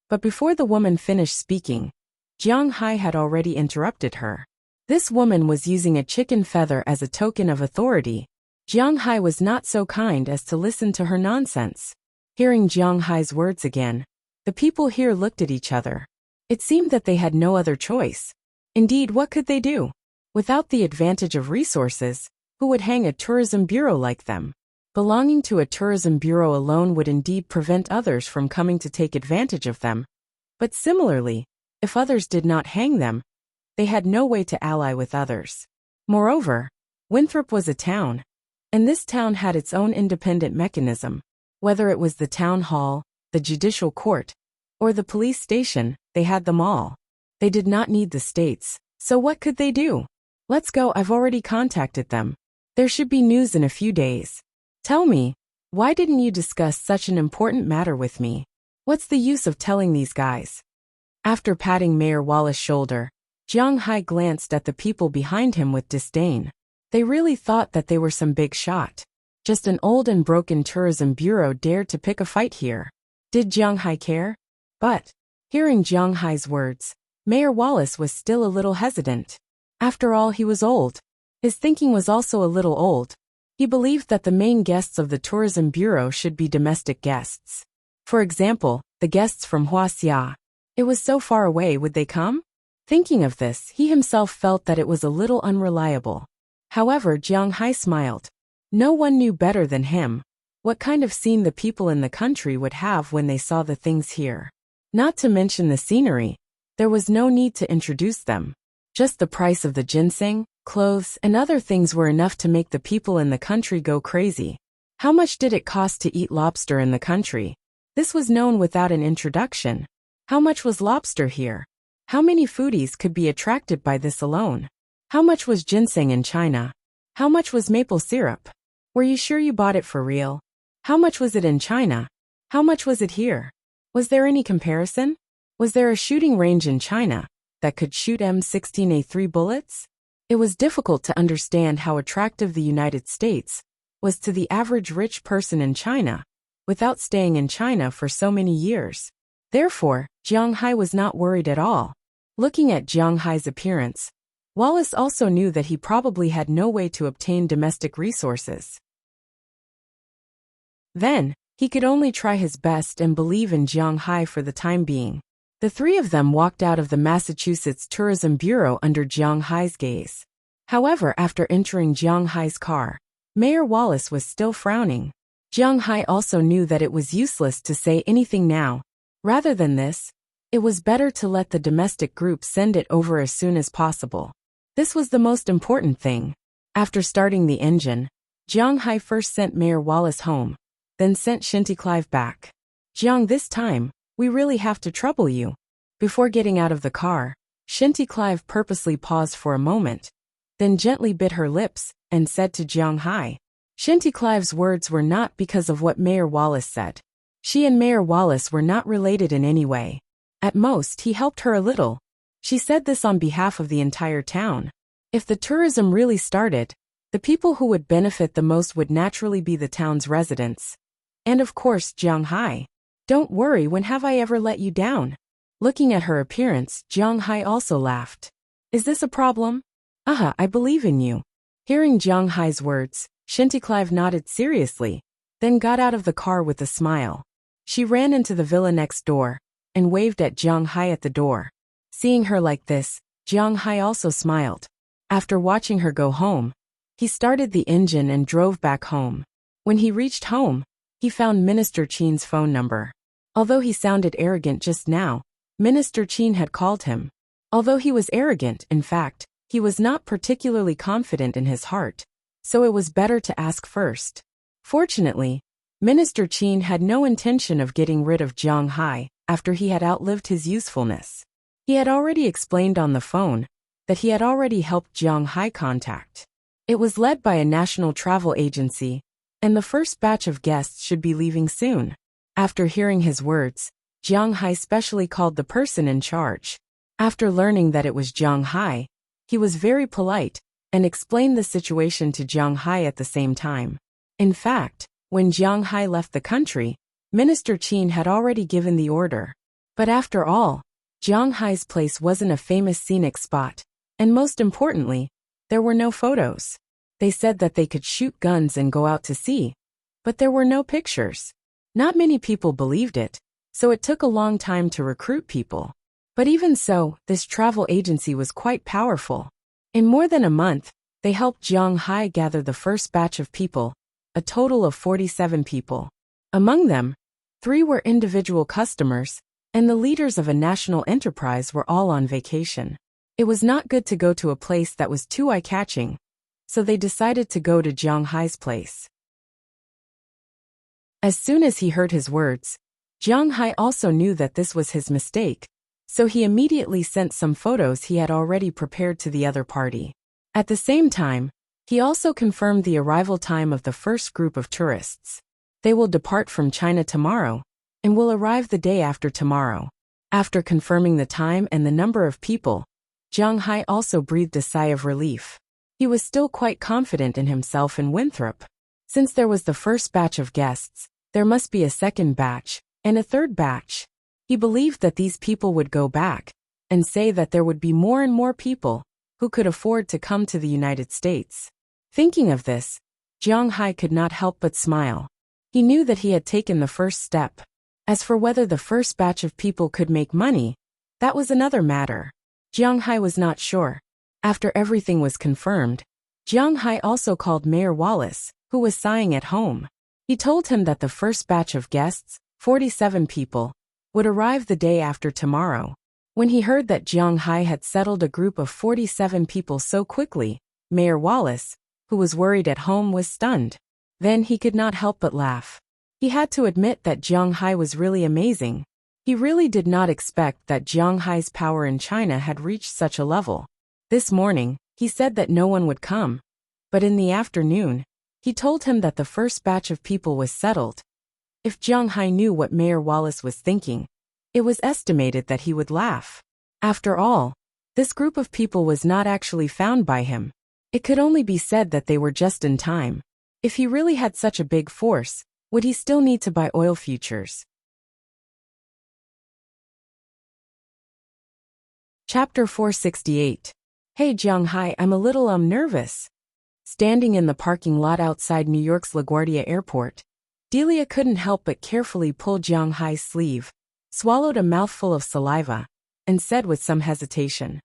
S1: But before the woman finished speaking, Jiang Hai had already interrupted her. This woman was using a chicken feather as a token of authority. Jiang Hai was not so kind as to listen to her nonsense. Hearing Jiang Hai's words again, the people here looked at each other. It seemed that they had no other choice. Indeed, what could they do? Without the advantage of resources, who would hang a tourism bureau like them? Belonging to a tourism bureau alone would indeed prevent others from coming to take advantage of them. But similarly, if others did not hang them, they had no way to ally with others. Moreover, Winthrop was a town, and this town had its own independent mechanism. Whether it was the town hall, the judicial court, or the police station, they had them all. They did not need the states, so what could they do? Let's go, I've already contacted them. There should be news in a few days. Tell me, why didn't you discuss such an important matter with me? What's the use of telling these guys? After patting Mayor Wallace's shoulder, Jiang Hai glanced at the people behind him with disdain. They really thought that they were some big shot. Just an old and broken tourism bureau dared to pick a fight here. Did Jiang Hai care? But, hearing Jiang Hai's words, Mayor Wallace was still a little hesitant. After all, he was old. His thinking was also a little old. He believed that the main guests of the tourism bureau should be domestic guests. For example, the guests from Huaxia. It was so far away, would they come? Thinking of this, he himself felt that it was a little unreliable. However, Jiang Hai smiled. No one knew better than him what kind of scene the people in the country would have when they saw the things here. Not to mention the scenery. There was no need to introduce them. Just the price of the ginseng, clothes, and other things were enough to make the people in the country go crazy. How much did it cost to eat lobster in the country? This was known without an introduction. How much was lobster here? How many foodies could be attracted by this alone? How much was ginseng in China? How much was maple syrup? Were you sure you bought it for real? How much was it in China? How much was it here? Was there any comparison? Was there a shooting range in China that could shoot M16A3 bullets? It was difficult to understand how attractive the United States was to the average rich person in China, without staying in China for so many years. Therefore, Jiang Hai was not worried at all. Looking at Jiang Hai's appearance, Wallace also knew that he probably had no way to obtain domestic resources. Then, he could only try his best and believe in Jiang Hai for the time being. The three of them walked out of the Massachusetts Tourism Bureau under Jiang Hai's gaze. However, after entering Jiang Hai's car, Mayor Wallace was still frowning. Jiang Hai also knew that it was useless to say anything now. Rather than this, it was better to let the domestic group send it over as soon as possible. This was the most important thing. After starting the engine, Jiang Hai first sent Mayor Wallace home, then sent Shinty Clive back. Jiang, this time, we really have to trouble you. Before getting out of the car, Shinty Clive purposely paused for a moment, then gently bit her lips and said to Jiang Hai. Shinty Clive's words were not because of what Mayor Wallace said. She and Mayor Wallace were not related in any way. At most, he helped her a little. She said this on behalf of the entire town. If the tourism really started, the people who would benefit the most would naturally be the town's residents. And of course, Jiang Hai. Don't worry, when have I ever let you down? Looking at her appearance, Jiang Hai also laughed. Is this a problem? I believe in you. Hearing Jiang Hai's words, Shinty Clive nodded seriously, then got out of the car with a smile. She ran into the villa next door, and waved at Jiang Hai at the door. Seeing her like this, Jiang Hai also smiled. After watching her go home, he started the engine and drove back home. When he reached home, he found Minister Qin's phone number. Although he sounded arrogant just now, Minister Qin had called him. Although he was arrogant, in fact, he was not particularly confident in his heart, so it was better to ask first. Fortunately, Minister Qin had no intention of getting rid of Jiang Hai after he had outlived his usefulness. He had already explained on the phone that he had already helped Jiang Hai contact. It was led by a national travel agency, and the first batch of guests should be leaving soon. After hearing his words, Jiang Hai specially called the person in charge. After learning that it was Jiang Hai, he was very polite and explained the situation to Jiang Hai at the same time. In fact, when Jiang Hai left the country, Minister Qin had already given the order. But after all, Jiang Hai's place wasn't a famous scenic spot, and most importantly, there were no photos. They said that they could shoot guns and go out to sea, but there were no pictures. Not many people believed it, so it took a long time to recruit people. But even so, this travel agency was quite powerful. In more than a month, they helped Jiang Hai gather the first batch of people, a total of 47 people. Among them, 3 were individual customers, and the leaders of a national enterprise were all on vacation. It was not good to go to a place that was too eye-catching, so they decided to go to Jiang Hai's place. As soon as he heard his words, Jiang Hai also knew that this was his mistake, so he immediately sent some photos he had already prepared to the other party. At the same time, he also confirmed the arrival time of the first group of tourists. They will depart from China tomorrow, and will arrive the day after tomorrow. After confirming the time and the number of people, Jiang Hai also breathed a sigh of relief. He was still quite confident in himself and Winthrop. Since there was the first batch of guests, there must be a second batch, and a third batch. He believed that these people would go back, and say that there would be more and more people who could afford to come to the United States. Thinking of this, Jiang Hai could not help but smile. He knew that he had taken the first step. As for whether the first batch of people could make money, that was another matter. Jiang Hai was not sure. After everything was confirmed, Jiang Hai also called Mayor Wallace, who was sighing at home. He told him that the first batch of guests, 47 people, would arrive the day after tomorrow. When he heard that Jiang Hai had settled a group of 47 people so quickly, Mayor Wallace, who was worried at home, was stunned. Then he could not help but laugh. He had to admit that Jiang Hai was really amazing. He really did not expect that Jiang Hai's power in China had reached such a level. This morning, he said that no one would come. But in the afternoon, he told him that the first batch of people was settled. If Jiang Hai knew what Mayor Wallace was thinking, it was estimated that he would laugh. After all, this group of people was not actually found by him. It could only be said that they were just in time. If he really had such a big force, would he still need to buy oil futures? Chapter 468. Hey Jiang Hai, I'm a little nervous. Standing in the parking lot outside New York's LaGuardia Airport, Delia couldn't help but carefully pull Jiang Hai's sleeve, swallowed a mouthful of saliva, and said with some hesitation,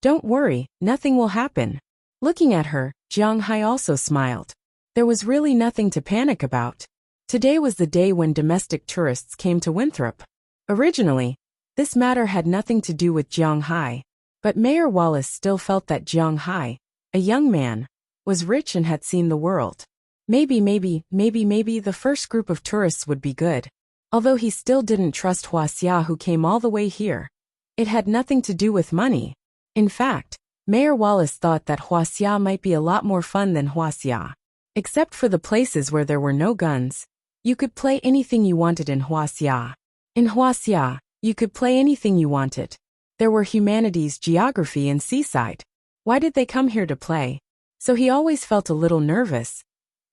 S1: "Don't worry, nothing will happen." Looking at her, Jiang Hai also smiled. There was really nothing to panic about. Today was the day when domestic tourists came to Winthrop. Originally, this matter had nothing to do with Jiang Hai, but Mayor Wallace still felt that Jiang Hai, a young man, was rich and had seen the world. Maybe the first group of tourists would be good. Although he still didn't trust Huaxia, who came all the way here. It had nothing to do with money. In fact, Mayor Wallace thought that Huaxia might be a lot more fun than Huaxia. Except for the places where there were no guns, you could play anything you wanted in Huaxia. In Huaxia, you could play anything you wanted. There were humanities, geography, and seaside. Why did they come here to play? So he always felt a little nervous,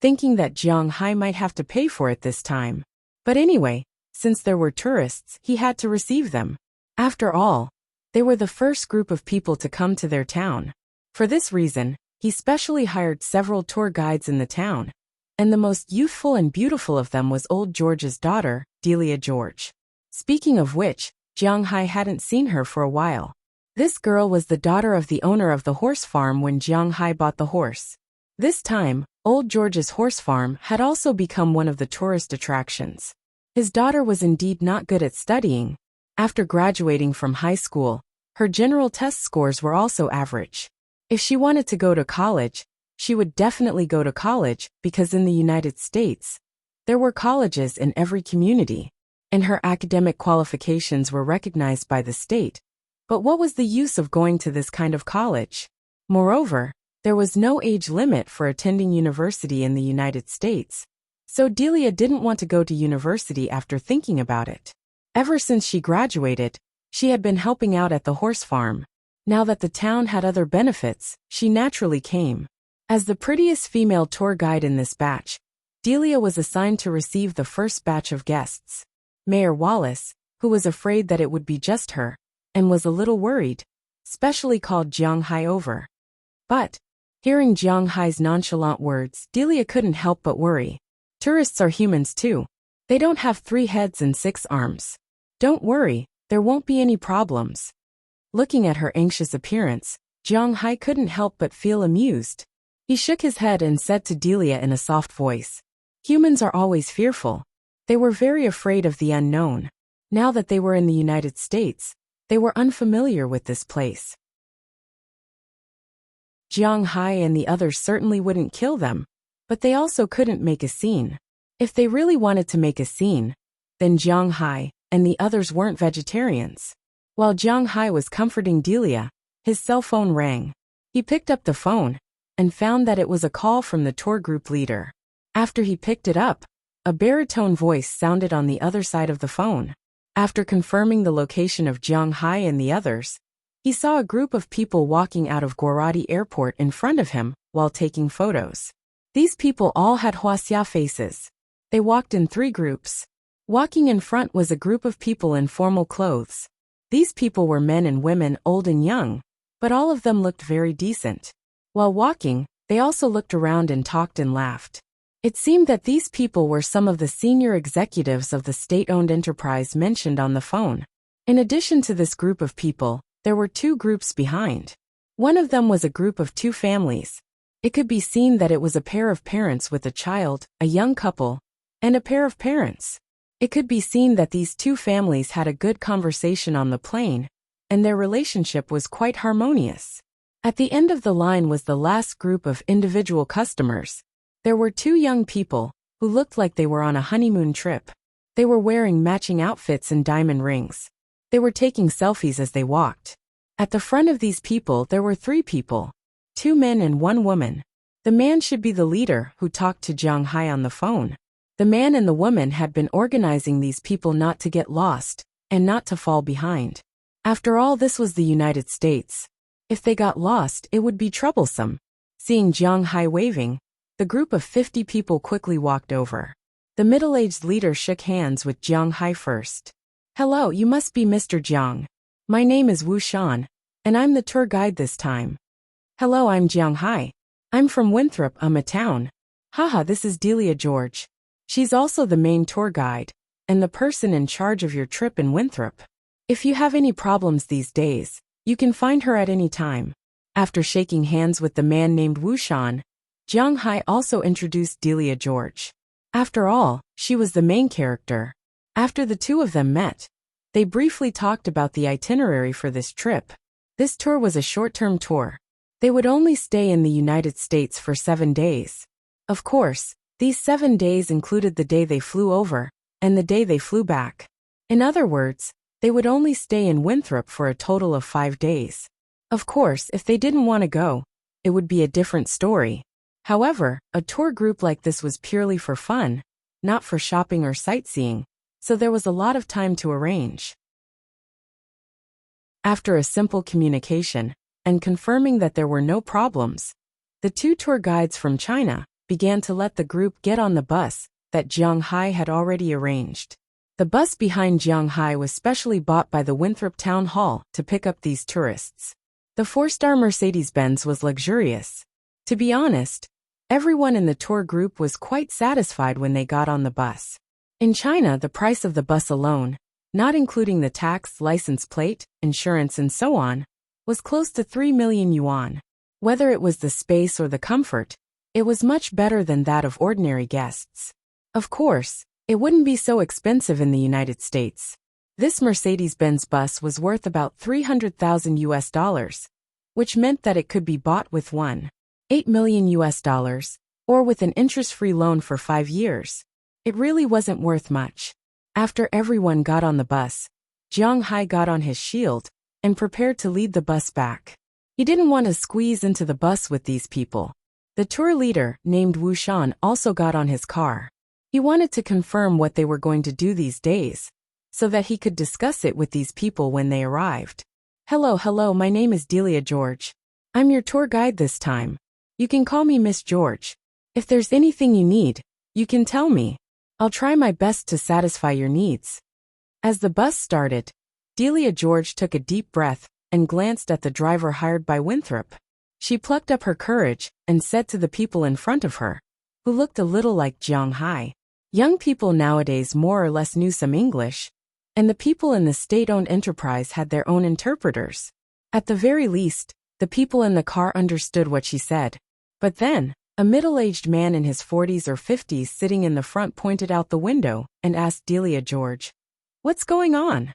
S1: thinking that Jiang Hai might have to pay for it this time. But anyway, since there were tourists, he had to receive them. After all, they were the first group of people to come to their town. For this reason, he specially hired several tour guides in the town, and the most youthful and beautiful of them was old George's daughter, Delia George. Speaking of which, Jiang Hai hadn't seen her for a while. This girl was the daughter of the owner of the horse farm when Jiang Hai bought the horse. This time, old George's horse farm had also become one of the tourist attractions. His daughter was indeed not good at studying. After graduating from high school, her general test scores were also average. If she wanted to go to college, she would definitely go to college because in the United States, there were colleges in every community, and her academic qualifications were recognized by the state. But what was the use of going to this kind of college? Moreover, there was no age limit for attending university in the United States, so Delia didn't want to go to university after thinking about it. Ever since she graduated, she had been helping out at the horse farm. Now that the town had other benefits, she naturally came. As the prettiest female tour guide in this batch, Delia was assigned to receive the first batch of guests. Mayor Wallace, who was afraid that it would be just her, and was a little worried, specially called Jiang Hai over. But, hearing Jiang Hai's nonchalant words, Delia couldn't help but worry. Tourists are humans too. They don't have 3 heads and 6 arms. Don't worry, There won't be any problems. Looking at her anxious appearance, Jiang Hai couldn't help but feel amused. He shook his head and said to Delia in a soft voice, "Humans are always fearful." They were very afraid of the unknown. Now that they were in the United States, they were unfamiliar with this place. Jiang Hai and the others certainly wouldn't kill them, but they also couldn't make a scene. If they really wanted to make a scene, then Jiang Hai and the others weren't vegetarians. While Jiang Hai was comforting Delia, his cell phone rang. He picked up the phone and found that it was a call from the tour group leader. After he picked it up, a baritone voice sounded on the other side of the phone. After confirming the location of Jiang Hai and the others, he saw a group of people walking out of Guarati Airport in front of him while taking photos. These people all had Huaxia faces. They walked in 3 groups. Walking in front was a group of people in formal clothes. These people were men and women, old and young, but all of them looked very decent. While walking, they also looked around and talked and laughed. It seemed that these people were some of the senior executives of the state-owned enterprise mentioned on the phone. In addition to this group of people, there were 2 groups behind. One of them was a group of 2 families. It could be seen that it was a pair of parents with a child, a young couple, and a pair of parents. It could be seen that these 2 families had a good conversation on the plane, and their relationship was quite harmonious. At the end of the line was the last group of individual customers. There were 2 young people who looked like they were on a honeymoon trip. They were wearing matching outfits and diamond rings. They were taking selfies as they walked. At the front of these people there were 3 people, 2 men and 1 woman. The man should be the leader who talked to Jiang Hai on the phone. The man and the woman had been organizing these people not to get lost and not to fall behind. After all, this was the United States. If they got lost, it would be troublesome. Seeing Jiang Hai waving, the group of 50 people quickly walked over. The middle-aged leader shook hands with Jiang Hai first. "Hello, you must be Mr. Jiang. My name is Wu Shan, and I'm the tour guide this time." "Hello, I'm Jiang Hai. I'm from Winthrop, a town." "Haha, this is Delia George. She's also the main tour guide, and the person in charge of your trip in Winthrop. If you have any problems these days, you can find her at any time." After shaking hands with the man named Wu Shan, Jiang Hai also introduced Delia George. After all, she was the main character. After the 2 of them met, they briefly talked about the itinerary for this trip. This tour was a short-term tour. They would only stay in the United States for 7 days. Of course, these 7 days included the day they flew over and the day they flew back. In other words, they would only stay in Winthrop for a total of 5 days. Of course, if they didn't want to go, it would be a different story. However, a tour group like this was purely for fun, not for shopping or sightseeing, so there was a lot of time to arrange. After a simple communication and confirming that there were no problems, the 2 tour guides from China began to let the group get on the bus that Jiang Hai had already arranged. The bus behind Jiang Hai was specially bought by the Winthrop Town Hall to pick up these tourists. The 4-star Mercedes-Benz was luxurious. To be honest, everyone in the tour group was quite satisfied when they got on the bus. In China, the price of the bus alone, not including the tax, license plate, insurance and so on, was close to 3 million yuan. Whether it was the space or the comfort, it was much better than that of ordinary guests. Of course, it wouldn't be so expensive in the United States. This Mercedes-Benz bus was worth about $300,000, which meant that it could be bought with $1.8 million, or with an interest-free loan for 5 years. It really wasn't worth much. After everyone got on the bus, Jiang Hai got on his shield and prepared to lead the bus back. He didn't want to squeeze into the bus with these people. The tour leader, named Wu Shan, also got on his car. He wanted to confirm what they were going to do these days, so that he could discuss it with these people when they arrived. Hello, my name is Delia George. I'm your tour guide this time. You can call me Miss George. If there's anything you need, you can tell me. I'll try my best to satisfy your needs." As the bus started, Delia George took a deep breath and glanced at the driver hired by Winthrop. She plucked up her courage and said to the people in front of her, who looked a little like Jiang Hai. Young people nowadays more or less knew some English, and the people in the state-owned enterprise had their own interpreters. At the very least, the people in the car understood what she said. But then, a middle-aged man in his 40s or 50s sitting in the front pointed out the window and asked Delia George, "What's going on?"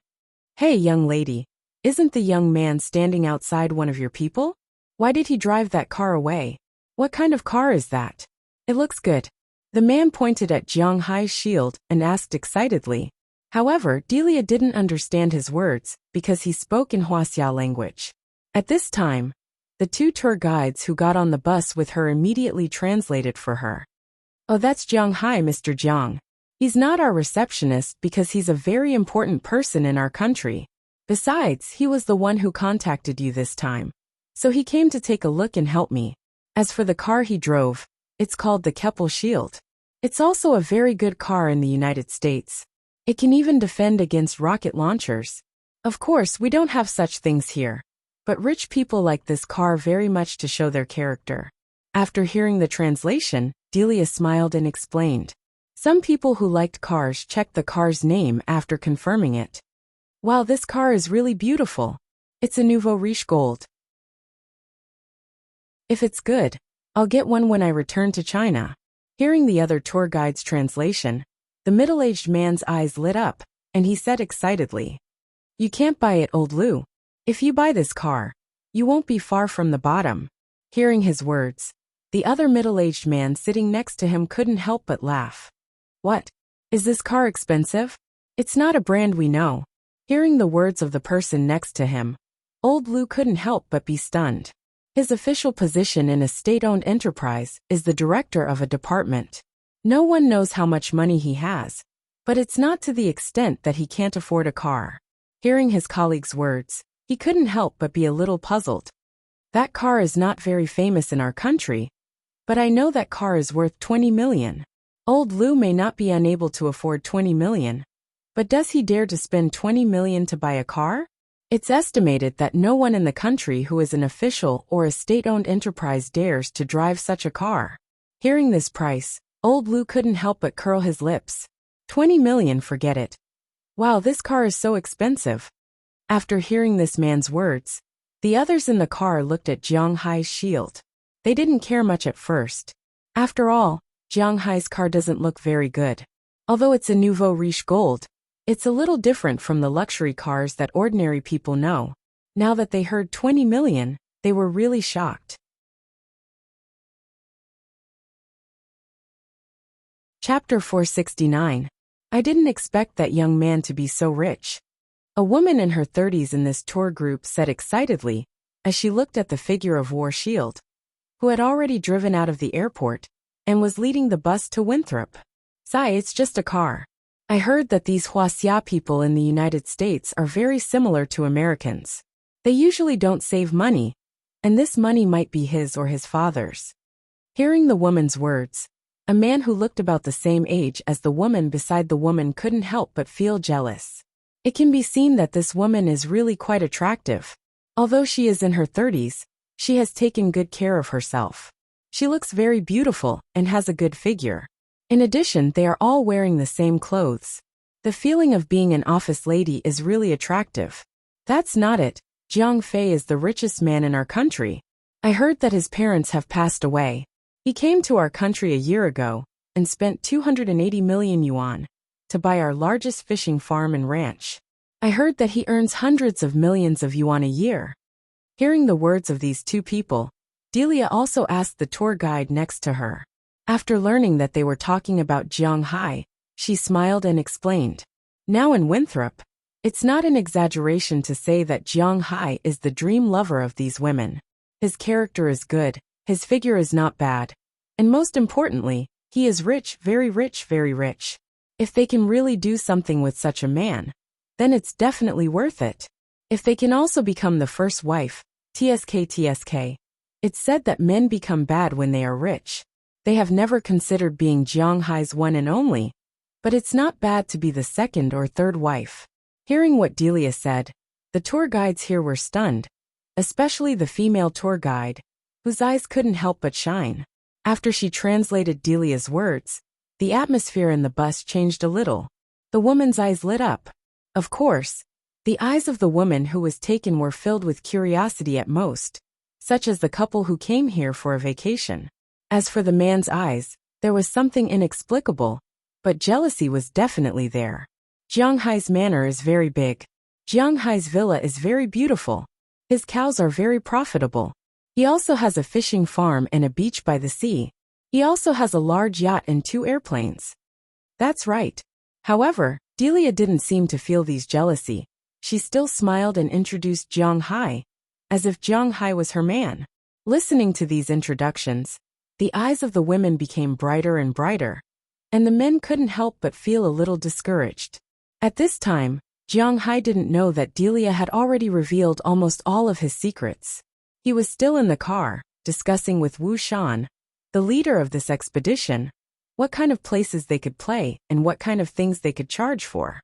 S1: "Hey, young lady, isn't the young man standing outside one of your people? Why did he drive that car away? What kind of car is that? It looks good." The man pointed at Jiang Hai's shield and asked excitedly. However, Delia didn't understand his words because he spoke in Huaxia language. At this time, the two tour guides who got on the bus with her immediately translated for her. "Oh, that's Jiang Hai, Mr. Jiang. He's not our receptionist because he's a very important person in our country. Besides, he was the one who contacted you this time. So he came to take a look and help me. As for the car he drove, it's called the Keppel Shield. It's also a very good car in the United States. It can even defend against rocket launchers. Of course, we don't have such things here. But rich people like this car very much to show their character." After hearing the translation, Delia smiled and explained. Some people who liked cars checked the car's name after confirming it. "Wow, this car is really beautiful. It's a nouveau riche gold. If it's good, I'll get one when I return to China." Hearing the other tour guide's translation, the middle-aged man's eyes lit up, and he said excitedly, "You can't buy it, old Lou. If you buy this car, you won't be far from the bottom." Hearing his words, the other middle-aged man sitting next to him couldn't help but laugh. "What? Is this car expensive? It's not a brand we know." Hearing the words of the person next to him, old Lou couldn't help but be stunned. His official position in a state-owned enterprise is the director of a department. No one knows how much money he has, but it's not to the extent that he can't afford a car. Hearing his colleague's words, he couldn't help but be a little puzzled. "That car is not very famous in our country, but I know that car is worth 20 million. Old Lou may not be unable to afford 20 million, but does he dare to spend 20 million to buy a car? It's estimated that no one in the country who is an official or a state-owned enterprise dares to drive such a car." Hearing this price, old Lou couldn't help but curl his lips. 20 million, forget it. Wow, this car is so expensive. After hearing this man's words, the others in the car looked at Jiang Hai's shield. They didn't care much at first. After all, Jiang Hai's car doesn't look very good. Although it's a nouveau riche gold, it's a little different from the luxury cars that ordinary people know. Now that they heard 20 million, they were really shocked. Chapter 469. I didn't expect that young man to be so rich. A woman in her 30s in this tour group said excitedly, as she looked at the figure of War Shield, who had already driven out of the airport and was leading the bus to Winthrop. "Sai, it's just a car. I heard that these Huaxia people in the United States are very similar to Americans. They usually don't save money, and this money might be his or his father's." Hearing the woman's words, a man who looked about the same age as the woman beside the woman couldn't help but feel jealous. It can be seen that this woman is really quite attractive. Although she is in her 30s, she has taken good care of herself. She looks very beautiful and has a good figure. In addition, they are all wearing the same clothes. The feeling of being an office lady is really attractive. That's not it. Jiang Fei is the richest man in our country. I heard that his parents have passed away. He came to our country a year ago and spent 280 million yuan to buy our largest fishing farm and ranch. I heard that he earns hundreds of millions of yuan a year. Hearing the words of these two people, Delia also asked the tour guide next to her. After learning that they were talking about Jiang Hai, she smiled and explained. Now in Winthrop, it's not an exaggeration to say that Jiang Hai is the dream lover of these women. His character is good, his figure is not bad, and most importantly, he is rich, very rich, very rich. If they can really do something with such a man, then it's definitely worth it. If they can also become the first wife, TSK. It's said that men become bad when they are rich. They have never considered being Jiang Hai's one and only, but it's not bad to be the second or third wife. Hearing what Delia said, the tour guides here were stunned, especially the female tour guide, whose eyes couldn't help but shine. After she translated Delia's words, the atmosphere in the bus changed a little. The woman's eyes lit up. Of course, the eyes of the woman who was taken were filled with curiosity at most, such as the couple who came here for a vacation. As for the man's eyes, there was something inexplicable, but jealousy was definitely there. Jiang Hai's manor is very big. Jiang Hai's villa is very beautiful. His cows are very profitable. He also has a fishing farm and a beach by the sea. He also has a large yacht and 2 airplanes. That's right. However, Delia didn't seem to feel these jealousy. She still smiled and introduced Jiang Hai, as if Jiang Hai was her man. Listening to these introductions, the eyes of the women became brighter and brighter, and the men couldn't help but feel a little discouraged. At this time, Jiang Hai didn't know that Delia had already revealed almost all of his secrets. He was still in the car, discussing with Wu Shan, the leader of this expedition, what kind of places they could play and what kind of things they could charge for.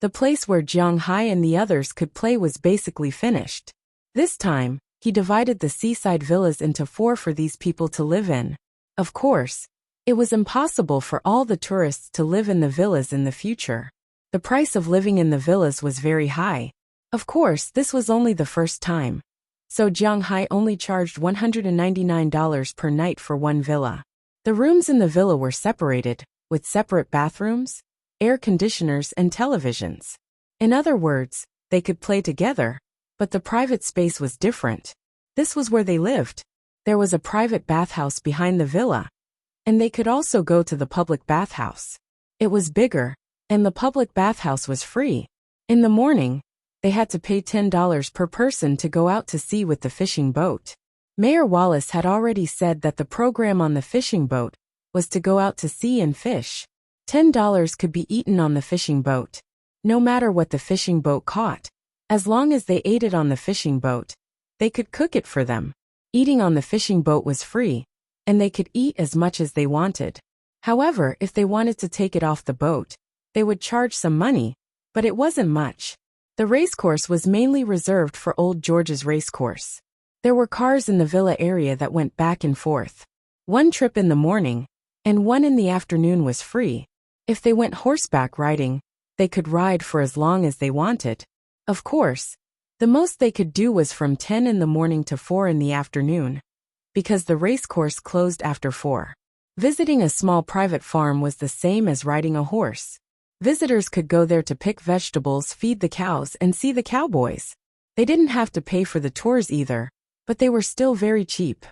S1: The place where Jiang Hai and the others could play was basically finished. This time, he divided the seaside villas into 4 for these people to live in. Of course, it was impossible for all the tourists to live in the villas in the future. The price of living in the villas was very high. Of course, this was only the first time. So Jiang Hai only charged $199 per night for one villa. The rooms in the villa were separated, with separate bathrooms, air conditioners and televisions. In other words, they could play together, but the private space was different. This was where they lived. There was a private bathhouse behind the villa, and they could also go to the public bathhouse. It was bigger, and the public bathhouse was free. In the morning, they had to pay $10 per person to go out to sea with the fishing boat. Mayor Wallace had already said that the program on the fishing boat was to go out to sea and fish. $10 could be eaten on the fishing boat. No matter what the fishing boat caught, as long as they ate it on the fishing boat, they could cook it for them. Eating on the fishing boat was free, and they could eat as much as they wanted. However, if they wanted to take it off the boat, they would charge some money, but it wasn't much. The racecourse was mainly reserved for Old George's racecourse. There were cars in the villa area that went back and forth. One trip in the morning, and one in the afternoon was free. If they went horseback riding, they could ride for as long as they wanted. Of course, the most they could do was from 10 in the morning to 4 in the afternoon, because the racecourse closed after 4. Visiting a small private farm was the same as riding a horse. Visitors could go there to pick vegetables, feed the cows, and see the cowboys. They didn't have to pay for the tours either, but they were still very cheap.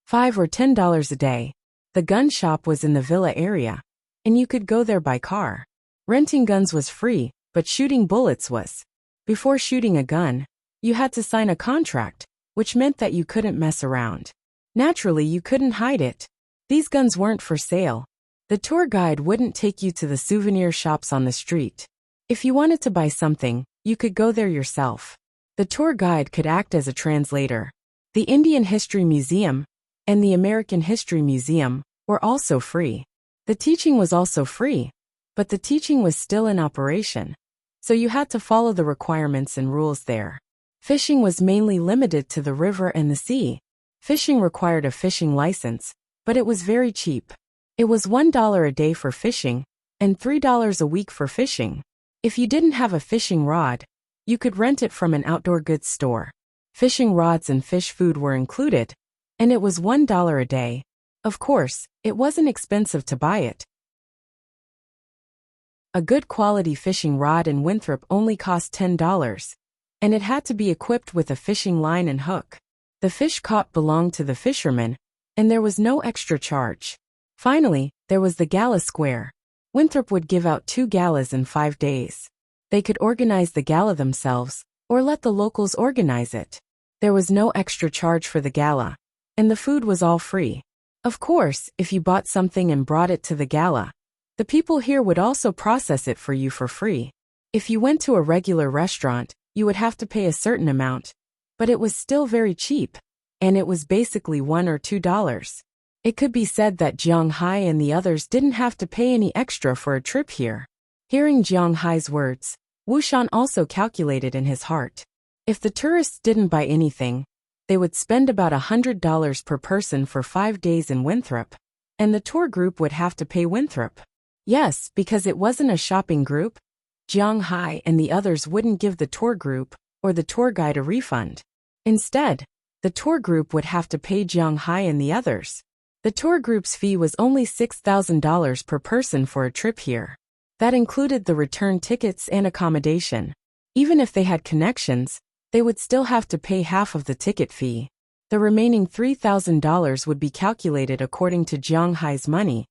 S1: $5 or $10 a day. The gun shop was in the villa area, and you could go there by car. Renting guns was free, but shooting bullets was. Before shooting a gun, you had to sign a contract, which meant that you couldn't mess around. Naturally, you couldn't hide it. These guns weren't for sale. The tour guide wouldn't take you to the souvenir shops on the street. If you wanted to buy something, you could go there yourself. The tour guide could act as a translator. The Indian History Museum and the American History Museum were also free. The teaching was also free, but the teaching was still in operation, so you had to follow the requirements and rules there. Fishing was mainly limited to the river and the sea. Fishing required a fishing license, but it was very cheap. It was $1 a day for fishing, and $3 a week for fishing. If you didn't have a fishing rod, you could rent it from an outdoor goods store. Fishing rods and fish food were included, and it was $1 a day. Of course, it wasn't expensive to buy it. A good quality fishing rod in Winthrop only cost $10, and it had to be equipped with a fishing line and hook. The fish caught belonged to the fisherman, and there was no extra charge. Finally, there was the gala square. Winthrop would give out 2 galas in 5 days. They could organize the gala themselves, or let the locals organize it. There was no extra charge for the gala, and the food was all free. Of course, if you bought something and brought it to the gala, the people here would also process it for you for free. If you went to a regular restaurant, you would have to pay a certain amount, but it was still very cheap, and it was basically $1 or $2. It could be said that Jiang Hai and the others didn't have to pay any extra for a trip here. Hearing Jiang Hai's words, Wu Shan also calculated in his heart. If the tourists didn't buy anything, they would spend about $100 per person for 5 days in Winthrop, and the tour group would have to pay Winthrop. Yes, because it wasn't a shopping group, Jiang Hai and the others wouldn't give the tour group or the tour guide a refund. Instead, the tour group would have to pay Jiang Hai and the others. The tour group's fee was only $6,000 per person for a trip here. That included the return tickets and accommodation. Even if they had connections, they would still have to pay half of the ticket fee. The remaining $3,000 would be calculated according to Jiang Hai's money,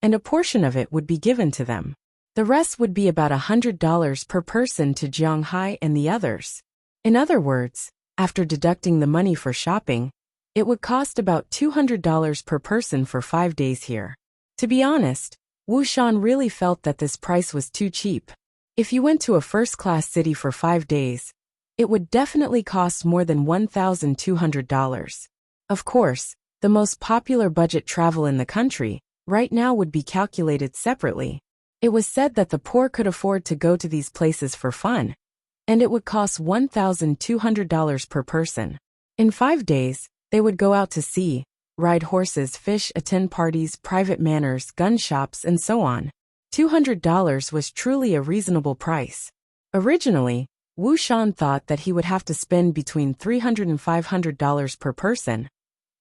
S1: and a portion of it would be given to them. The rest would be about $100 per person to Jiang Hai and the others. In other words, after deducting the money for shopping, it would cost about $200 per person for 5 days here. To be honest, Wu Shan really felt that this price was too cheap. If you went to a first-class city for 5 days, it would definitely cost more than $1,200. Of course, the most popular budget travel in the country right now would be calculated separately. It was said that the poor could afford to go to these places for fun, and it would cost $1,200 per person. In 5 days, they would go out to sea, ride horses, fish, attend parties, private manors, gun shops, and so on. $200 was truly a reasonable price. Originally, Wu Shan thought that he would have to spend between $300 and $500 per person,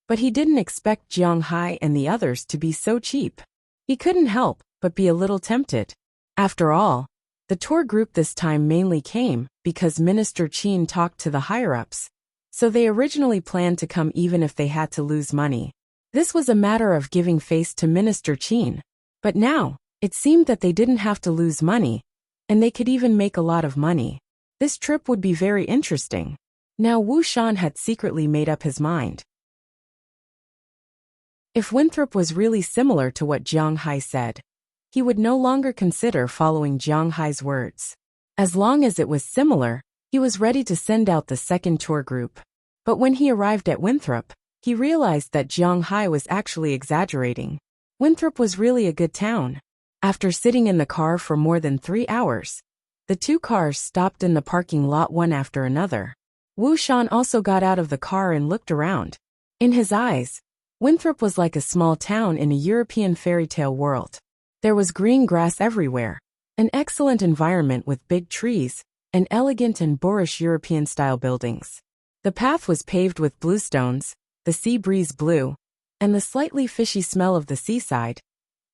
S1: but he didn't expect Jiang Hai and the others to be so cheap. He couldn't help but be a little tempted. After all, the tour group this time mainly came because Minister Qin talked to the higher-ups, so they originally planned to come even if they had to lose money. This was a matter of giving face to Minister Qin. But now, it seemed that they didn't have to lose money, and they could even make a lot of money. This trip would be very interesting. Now Wu Shan had secretly made up his mind. If Winthrop was really similar to what Jiang Hai said, he would no longer consider following Jiang Hai's words. As long as it was similar, he was ready to send out the second tour group. But when he arrived at Winthrop, he realized that Jiang Hai was actually exaggerating. Winthrop was really a good town. After sitting in the car for more than 3 hours, the 2 cars stopped in the parking lot one after another. Wu Shan also got out of the car and looked around. In his eyes, Winthrop was like a small town in a European fairy tale world. There was green grass everywhere, an excellent environment with big trees, and elegant and boorish European-style buildings. The path was paved with bluestones, the sea breeze blew, and the slightly fishy smell of the seaside.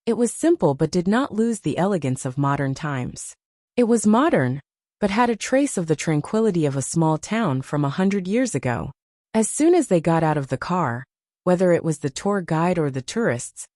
S1: It was simple but did not lose the elegance of modern times. It was modern, but had a trace of the tranquility of a small town from 100 years ago. As soon as they got out of the car, whether it was the tour guide or the tourists,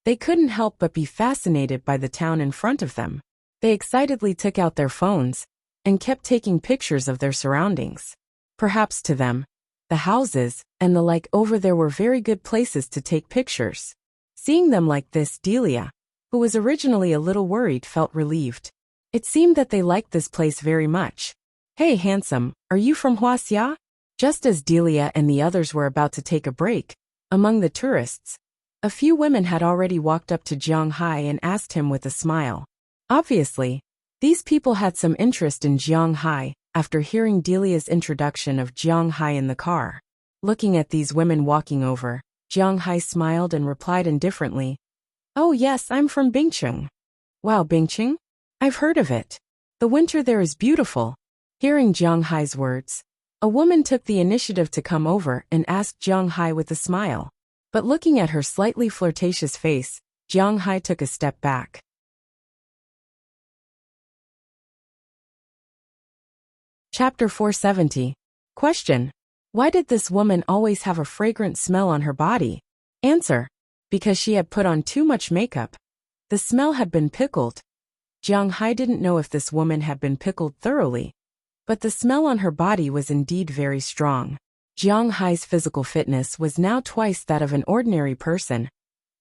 S1: they couldn't help but be fascinated by the town in front of them. They excitedly took out their phones and kept taking pictures of their surroundings. Perhaps to them, the houses and the like over there were very good places to take pictures. Seeing them like this, Delia, who was originally a little worried, felt relieved. It seemed that they liked this place very much. "Hey, handsome, are you from Huaxia?" Just as Delia and the others were about to take a break, among the tourists, a few women had already walked up to Jiang Hai and asked him with a smile. Obviously, these people had some interest in Jiang Hai after hearing Delia's introduction of Jiang Hai in the car. Looking at these women walking over, Jiang Hai smiled and replied indifferently, "Oh yes, I'm from Bingcheng." "Wow, Bingcheng? I've heard of it. The winter there is beautiful." Hearing Jiang Hai's words, a woman took the initiative to come over and ask Jiang Hai with a smile. But looking at her slightly flirtatious face, Jiang Hai took a step back. Chapter 470. Question. Why did this woman always have a fragrant smell on her body? Answer. Because she had put on too much makeup. The smell had been pickled. Jiang Hai didn't know if this woman had been pickled thoroughly, but the smell on her body was indeed very strong. Jiang Hai's physical fitness was now twice that of an ordinary person,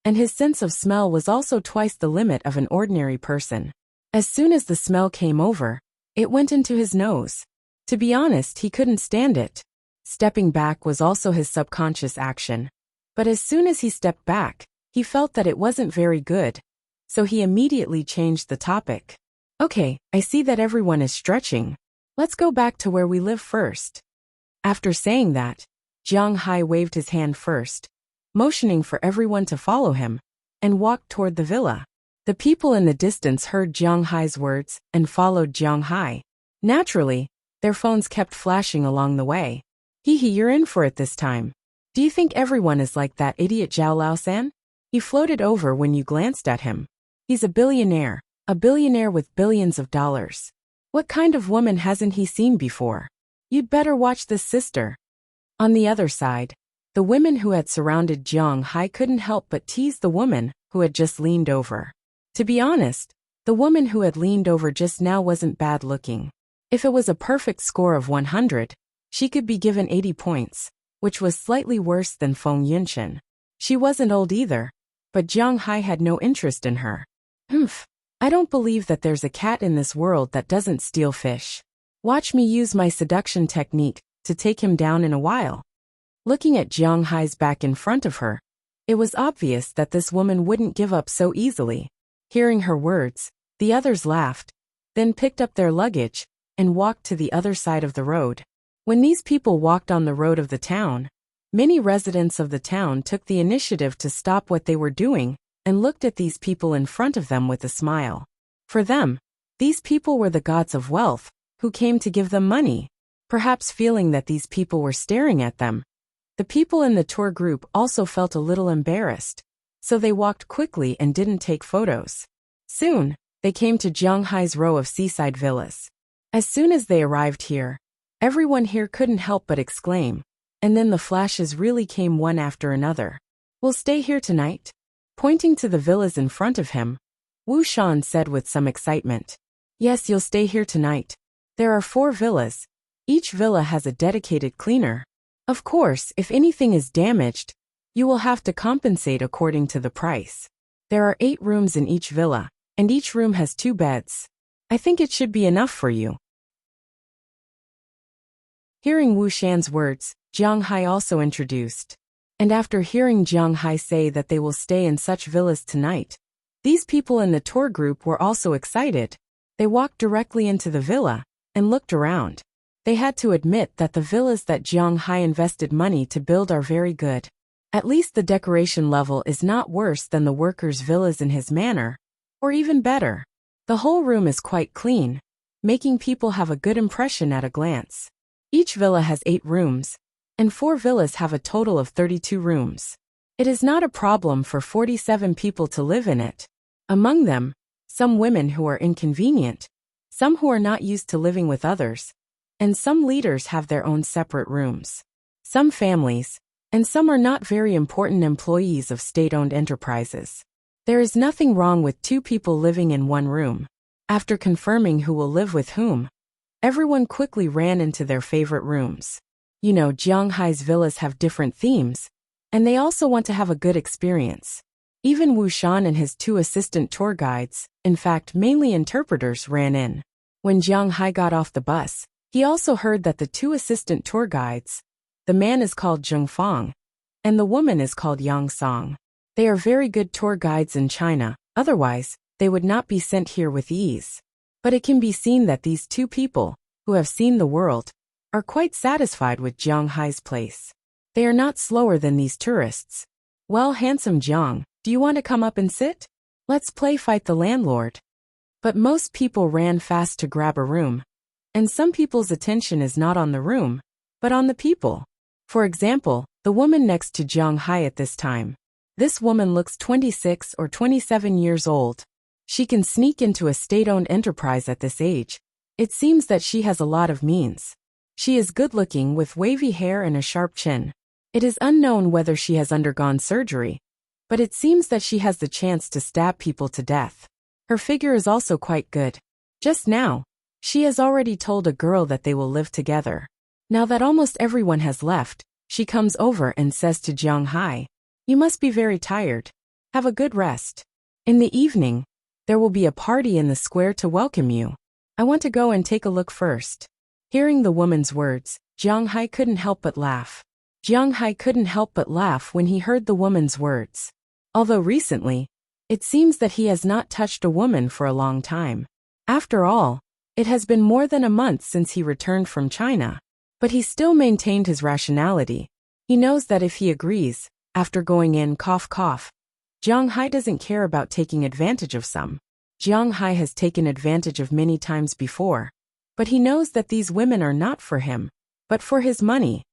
S1: and his sense of smell was also twice the limit of an ordinary person. As soon as the smell came over, it went into his nose. To be honest, he couldn't stand it. Stepping back was also his subconscious action, but as soon as he stepped back, he felt that it wasn't very good, so he immediately changed the topic. "Okay, I see that everyone is stretching. Let's go back to where we live first." After saying that, Jiang Hai waved his hand first, motioning for everyone to follow him, and walked toward the villa. The people in the distance heard Jiang Hai's words and followed Jiang Hai. Naturally, their phones kept flashing along the way. Hee, you're in for it this time. Do you think everyone is like that idiot Zhao Lao-san? He floated over when you glanced at him. He's a billionaire with billions of dollars. What kind of woman hasn't he seen before? You'd better watch this, sister. On the other side, the women who had surrounded Jiang Hai couldn't help but tease the woman who had just leaned over. To be honest, the woman who had leaned over just now wasn't bad looking. If it was a perfect score of 100, she could be given 80 points, which was slightly worse than Feng Yunshan. She wasn't old either, but Jiang Hai had no interest in her. I don't believe that there's a cat in this world that doesn't steal fish. Watch me use my seduction technique to take him down in a while. Looking at Jiang Hai's back in front of her, it was obvious that this woman wouldn't give up so easily. Hearing her words, the others laughed, then picked up their luggage and walked to the other side of the road. When these people walked on the road of the town, many residents of the town took the initiative to stop what they were doing and looked at these people in front of them with a smile. For them, these people were the gods of wealth, who came to give them money. Perhaps feeling that these people were staring at them, the people in the tour group also felt a little embarrassed, so they walked quickly and didn't take photos. Soon, they came to Jiang Hai's row of seaside villas. As soon as they arrived here, everyone here couldn't help but exclaim, and then the flashes really came one after another. We'll stay here tonight? Pointing to the villas in front of him, Wu Shan said with some excitement. Yes, you'll stay here tonight. There are 4 villas. Each villa has a dedicated cleaner. Of course, if anything is damaged, you will have to compensate according to the price. There are 8 rooms in each villa, and each room has 2 beds. I think it should be enough for you. Hearing Wu Shan's words, Jiang Hai also introduced. And after hearing Jiang Hai say that they will stay in such villas tonight, these people in the tour group were also excited. They walked directly into the villa and looked around. They had to admit that the villas that Jiang Hai invested money to build are very good. At least the decoration level is not worse than the workers' villas in his manor, or even better. The whole room is quite clean, making people have a good impression at a glance. Each villa has 8 rooms, and 4 villas have a total of 32 rooms. It is not a problem for 47 people to live in it. Among them, some women who are inconvenient, some who are not used to living with others, and some leaders have their own separate rooms. Some families, and some are not very important employees of state-owned enterprises. There is nothing wrong with 2 people living in one room. After confirming who will live with whom, everyone quickly ran into their favorite rooms. You know, Jiang Hai's villas have different themes, and they also want to have a good experience. Even Wu Shan and his 2 assistant tour guides, in fact mainly interpreters, ran in. When Jiang Hai got off the bus, he also heard that the 2 assistant tour guides, the man is called Zheng Fang, and the woman is called Yang Song. They are very good tour guides in China, otherwise, they would not be sent here with ease. But it can be seen that these 2 people, who have seen the world, are quite satisfied with Jiang Hai's place. They are not slower than these tourists. Well, handsome Jiang, do you want to come up and sit? Let's play fight the landlord. But most people ran fast to grab a room. And some people's attention is not on the room, but on the people. For example, the woman next to Jiang Hai at this time. This woman looks 26 or 27 years old. She can sneak into a state-owned enterprise at this age. It seems that she has a lot of means. She is good-looking with wavy hair and a sharp chin. It is unknown whether she has undergone surgery, but it seems that she has the chance to stab people to death. Her figure is also quite good. Just now, she has already told a girl that they will live together. Now that almost everyone has left, she comes over and says to Jiang Hai, "You must be very tired. Have a good rest. In the evening, there will be a party in the square to welcome you. I want to go and take a look first." Hearing the woman's words, Jiang Hai couldn't help but laugh. Jiang Hai couldn't help but laugh when he heard the woman's words. Although recently, it seems that he has not touched a woman for a long time. After all, it has been more than a month since he returned from China. But he still maintained his rationality. He knows that if he agrees, after going in cough cough, Jiang Hai doesn't care about taking advantage of some. Jiang Hai has taken advantage of many times before, but he knows that these women are not for him, but for his money.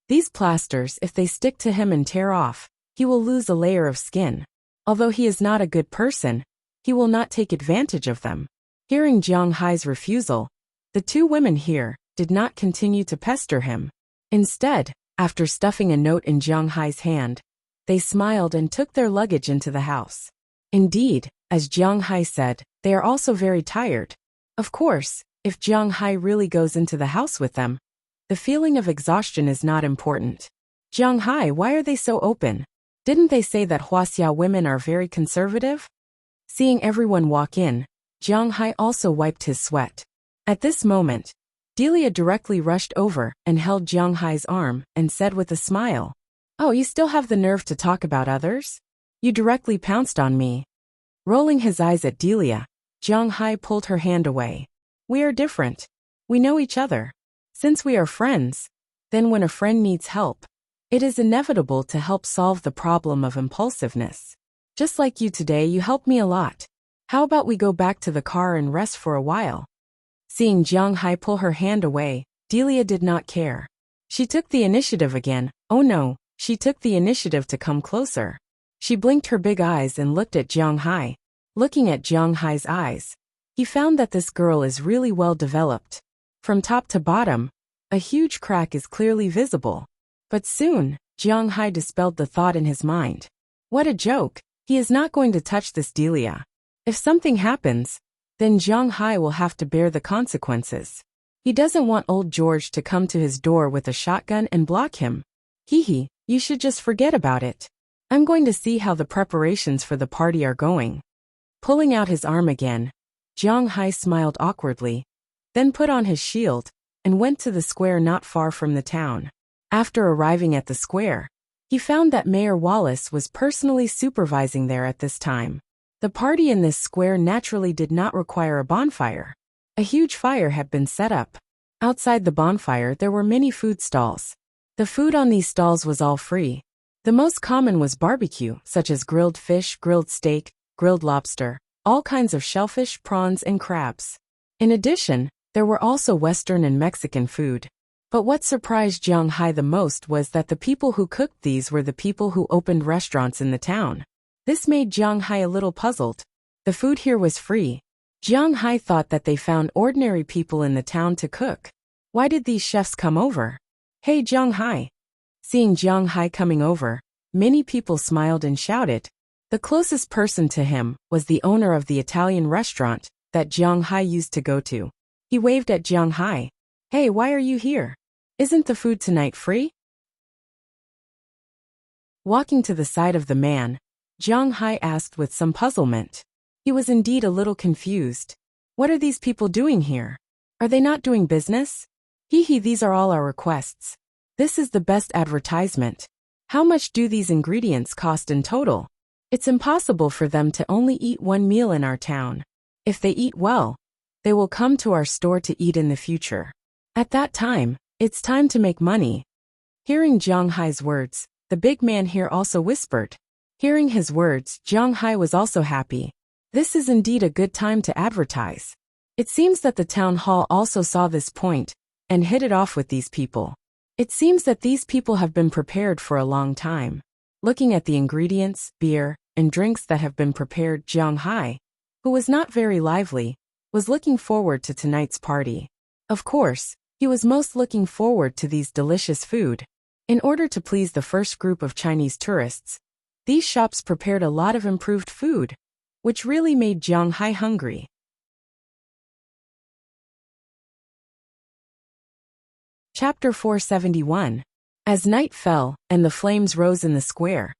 S1: These plasters, if they stick to him and tear off, he will lose a layer of skin. Although he is not a good person, he will not take advantage of them. Hearing Jiang Hai's refusal, the two women here did not continue to pester him. Instead, after stuffing a note in Jiang Hai's hand, they smiled and took their luggage into the house. Indeed, as Jiang Hai said, they are also very tired. Of course, if Jiang Hai really goes into the house with them, the feeling of exhaustion is not important. Jiang Hai, why are they so open? Didn't they say that Huaxia women are very conservative? Seeing everyone walk in, Jiang Hai also wiped his sweat. At this moment, Delia directly rushed over and held Jiang Hai's arm and said with a smile, "Oh, you still have the nerve to talk about others? You directly pounced on me." Rolling his eyes at Delia, Jiang Hai pulled her hand away. "We are different. We know each other. Since we are friends, then when a friend needs help, it is inevitable to help solve the problem of impulsiveness. Just like you today, you helped me a lot. How about we go back to the car and rest for a while?" Seeing Jiang Hai pull her hand away, Delia did not care. She took the initiative again. Oh no, she took the initiative to come closer. She blinked her big eyes and looked at Jiang Hai. Looking at Jiang Hai's eyes, he found that this girl is really well developed. From top to bottom, a huge crack is clearly visible. But soon, Jiang Hai dispelled the thought in his mind. What a joke! He is not going to touch this Delia. If something happens, then Jiang Hai will have to bear the consequences. He doesn't want old George to come to his door with a shotgun and block him. Hee, you should just forget about it. I'm going to see how the preparations for the party are going. Pulling out his arm again, Jiang Hai smiled awkwardly, then put on his shield, and went to the square not far from the town. After arriving at the square, he found that Mayor Wallace was personally supervising there at this time. The party in this square naturally did not require a bonfire. A huge fire had been set up. Outside the bonfire there were many food stalls. The food on these stalls was all free. The most common was barbecue, such as grilled fish, grilled steak, grilled lobster, all kinds of shellfish, prawns, and crabs. In addition, there were also Western and Mexican food. But what surprised Jiang Hai the most was that the people who cooked these were the people who opened restaurants in the town. This made Jiang Hai a little puzzled. The food here was free. Jiang Hai thought that they found ordinary people in the town to cook. Why did these chefs come over? Hey Jiang Hai! Seeing Jiang Hai coming over, many people smiled and shouted. The closest person to him was the owner of the Italian restaurant that Jiang Hai used to go to. He waved at Jiang Hai. Hey, why are you here? Isn't the food tonight free? Walking to the side of the man, Jiang Hai asked with some puzzlement. He was indeed a little confused. What are these people doing here? Are they not doing business? These are all our requests. This is the best advertisement. How much do these ingredients cost in total? It's impossible for them to only eat one meal in our town. If they eat well, they will come to our store to eat in the future. At that time, it's time to make money. Hearing Jiang Hai's words, the big man here also whispered. Hearing his words, Jiang Hai was also happy. This is indeed a good time to advertise. It seems that the town hall also saw this point and hit it off with these people. It seems that these people have been prepared for a long time. Looking at the ingredients, beer, and drinks that have been prepared, Jiang Hai, who was not very lively, was looking forward to tonight's party. Of course, he was most looking forward to these delicious food. In order to please the first group of Chinese tourists, these shops prepared a lot of improved food, which really made Jiang Hai hungry. Chapter 471. As night fell and the flames rose in the square,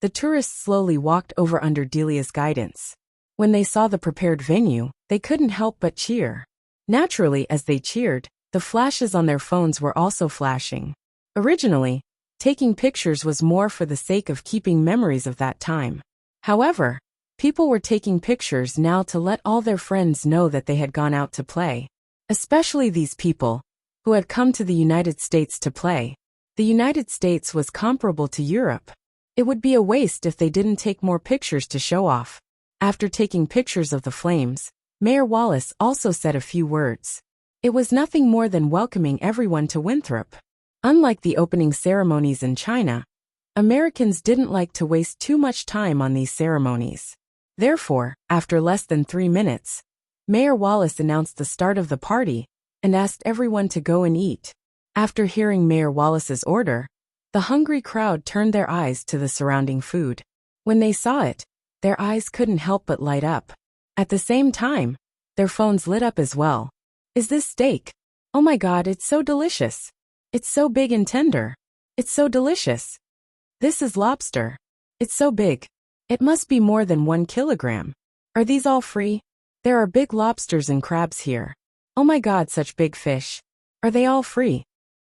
S1: the tourists slowly walked over under Delia's guidance. When they saw the prepared venue, they couldn't help but cheer. Naturally, as they cheered, the flashes on their phones were also flashing. Originally, taking pictures was more for the sake of keeping memories of that time. However, people were taking pictures now to let all their friends know that they had gone out to play. Especially these people, who had come to the United States to play. The United States was comparable to Europe. It would be a waste if they didn't take more pictures to show off. After taking pictures of the flames, Mayor Wallace also said a few words. It was nothing more than welcoming everyone to Winthrop. Unlike the opening ceremonies in China, Americans didn't like to waste too much time on these ceremonies. Therefore, after less than 3 minutes, Mayor Wallace announced the start of the party and asked everyone to go and eat. After hearing Mayor Wallace's order, the hungry crowd turned their eyes to the surrounding food. When they saw it, their eyes couldn't help but light up. At the same time, their phones lit up as well. Is this steak? Oh my God, it's so delicious. It's so big and tender. It's so delicious. This is lobster. It's so big. It must be more than 1 kilogram. Are these all free? There are big lobsters and crabs here. Oh my God, such big fish. Are they all free?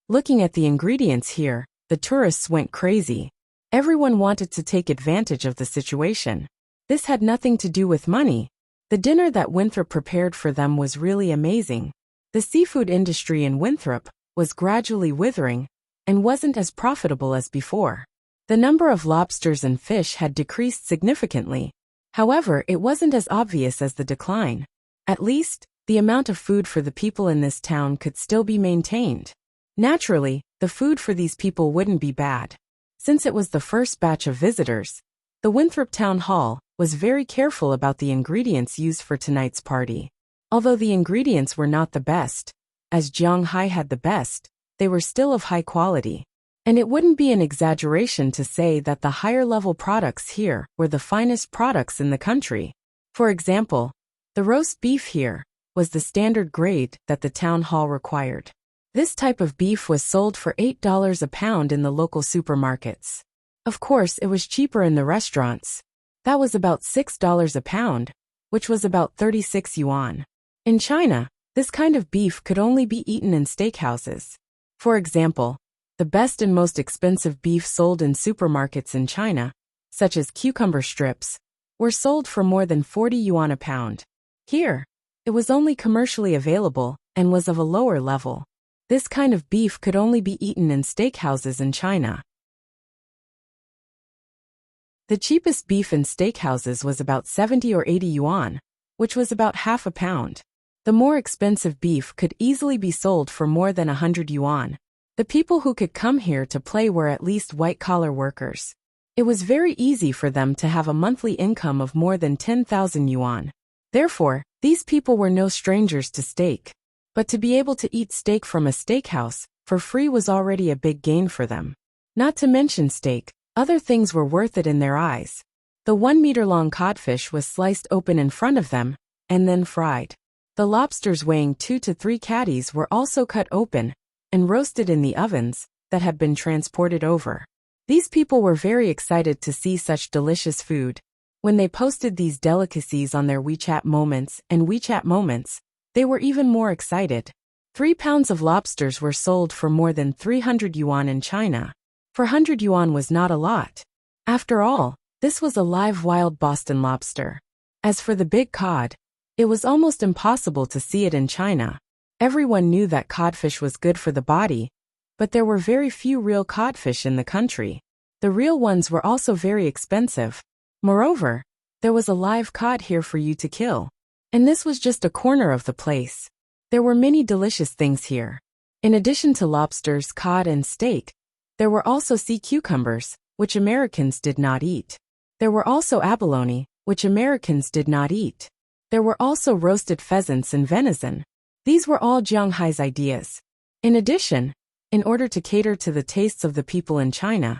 S1: Looking at the ingredients here, the tourists went crazy. Everyone wanted to take advantage of the situation. This had nothing to do with money. The dinner that Winthrop prepared for them was really amazing. The seafood industry in Winthrop was gradually withering and wasn't as profitable as before. The number of lobsters and fish had decreased significantly. However, it wasn't as obvious as the decline. At least, the amount of food for the people in this town could still be maintained. Naturally, the food for these people wouldn't be bad. Since it was the first batch of visitors, the Winthrop Town Hall was very careful about the ingredients used for tonight's party. Although the ingredients were not the best, as Jianghai had the best, they were still of high quality. And it wouldn't be an exaggeration to say that the higher-level products here were the finest products in the country. For example, the roast beef here was the standard grade that the town hall required. This type of beef was sold for $8 a pound in the local supermarkets. Of course, it was cheaper in the restaurants. That was about $6 a pound, which was about 36 yuan. In China, this kind of beef could only be eaten in steakhouses. For example, the best and most expensive beef sold in supermarkets in China, such as cucumber strips, were sold for more than 40 yuan a pound. Here, it was only commercially available and was of a lower level. This kind of beef could only be eaten in steakhouses in China. The cheapest beef in steakhouses was about 70 or 80 yuan, which was about half a pound. The more expensive beef could easily be sold for more than 100 yuan. The people who could come here to play were at least white-collar workers. It was very easy for them to have a monthly income of more than 10,000 yuan. Therefore, these people were no strangers to steak. But to be able to eat steak from a steakhouse for free was already a big gain for them. Not to mention steak, other things were worth it in their eyes. The 1-meter-long codfish was sliced open in front of them and then fried. The lobsters weighing 2 to 3 catties were also cut open and roasted in the ovens that had been transported over. These people were very excited to see such delicious food. When they posted these delicacies on their WeChat Moments and WeChat Moments, they were even more excited. 3 pounds of lobsters were sold for more than 300 yuan in China. 400 yuan was not a lot. After all, this was a live wild Boston lobster. As for the big cod, it was almost impossible to see it in China. Everyone knew that codfish was good for the body, but there were very few real codfish in the country. The real ones were also very expensive. Moreover, there was a live cod here for you to kill. And this was just a corner of the place. There were many delicious things here. In addition to lobsters, cod, and steak, there were also sea cucumbers, which Americans did not eat. There were also abalone, which Americans did not eat. There were also roasted pheasants and venison. These were all Jianghai's ideas. In addition, in order to cater to the tastes of the people in China,